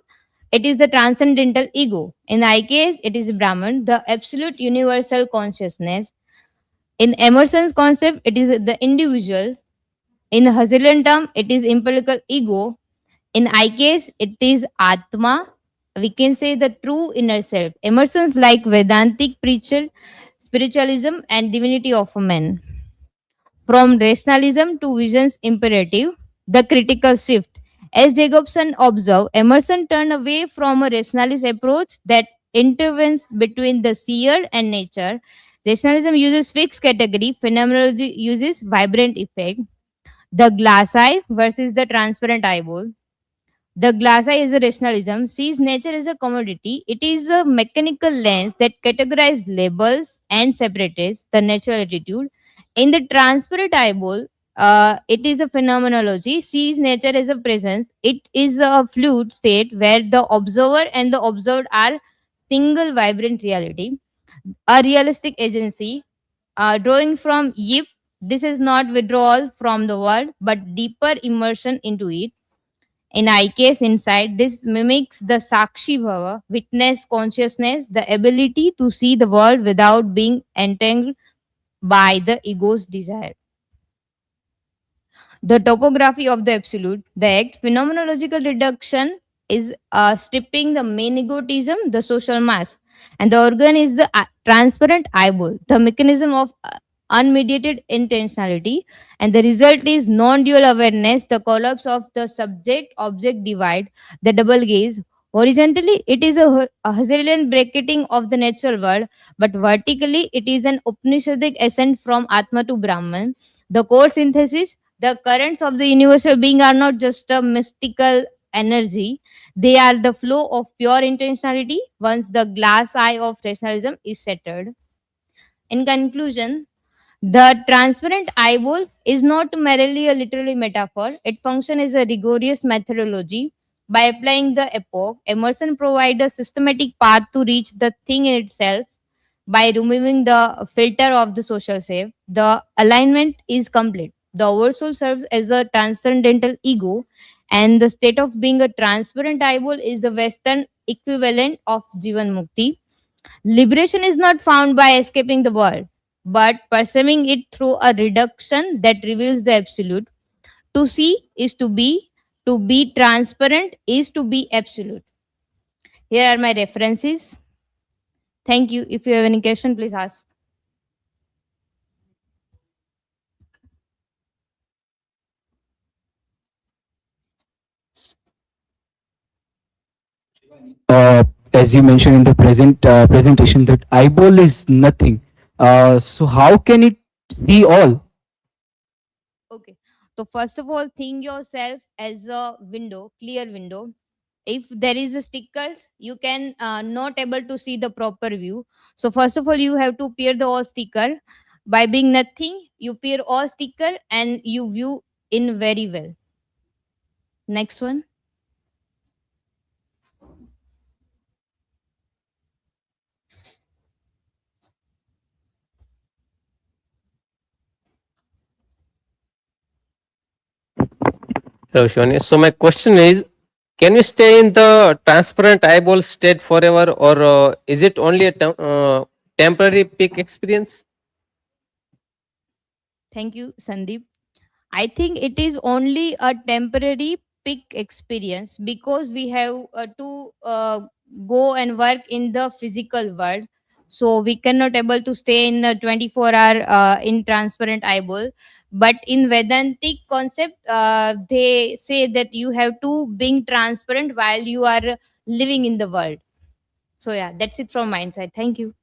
it is the transcendental ego. In I case, it is Brahman, the absolute universal consciousness. In Emerson's concept, it is the individual. In Husserlian term, it is empirical ego. In I case, it is Atma. We can say the true inner self. Emerson's like Vedantic preacher, spiritualism and divinity of a man. From rationalism to vision's imperative, the critical shift. As Jacobson observed, Emerson turned away from a rationalist approach that intervenes between the seer and nature. Rationalism uses fixed category, phenomenology uses vibrant effect. The glass eye versus the transparent eyeball. The glass eye is a rationalism, sees nature as a commodity. It is a mechanical lens that categorizes labels and separates the natural attitude. In the transparent eyeball, it is a phenomenology, sees nature as a presence. It is a fluid state where the observer and the observed are single vibrant reality. A realistic agency, drawing from Yip, this is not withdrawal from the world, but deeper immersion into it. In I case inside, this mimics the Sakshi Bhava, witness consciousness, the ability to see the world without being entangled by the ego's desire. The topography of the absolute, the act, phenomenological reduction is stripping the main egotism, the social mask, and the organ is the transparent eyeball, the mechanism of unmediated intentionality, and the result is non-dual awareness, the collapse of the subject-object divide, the double gaze. Horizontally, it is a Husserlian bracketing of the natural world, but vertically, it is an Upanishadic ascent from Atma to Brahman. The core synthesis, the currents of the universal being are not just a mystical energy, they are the flow of pure intentionality once the glass eye of rationalism is shattered. In conclusion, the transparent eyeball is not merely a literary metaphor, it functions as a rigorous methodology. By applying the epoch, Emerson provides a systematic path to reach the thing in itself. By removing the filter of the social self, the alignment is complete. The oversoul serves as a transcendental ego, and the state of being a transparent eyeball is the Western equivalent of Jivan Mukti. Liberation is not found by escaping the world, but perceiving it through a reduction that reveals the absolute. To see is to be, To be transparent is to be absolute. Here are my references. Thank you. If you have any question, please ask. As you mentioned in the presentation, that eyeball is nothing. So how can it see all? Okay. So first of all, think yourself as a window, clear window. If there is a stickers, you can not able to see the proper view. So first of all, you have to peer the all sticker. By being nothing, you peer all sticker and you view in very well. Next one. Hello, Shivani. So my question is, can we stay in the transparent eyeball state forever, or is it only a temporary peak experience? Thank you, Sandeep. I think it is only a temporary peak experience because we have to go and work in the physical world. So we cannot able to stay in a 24-hour in transparent eyeball. But in Vedantic concept, they say that you have to being transparent while you are living in the world. So yeah, that's it from my side. Thank you.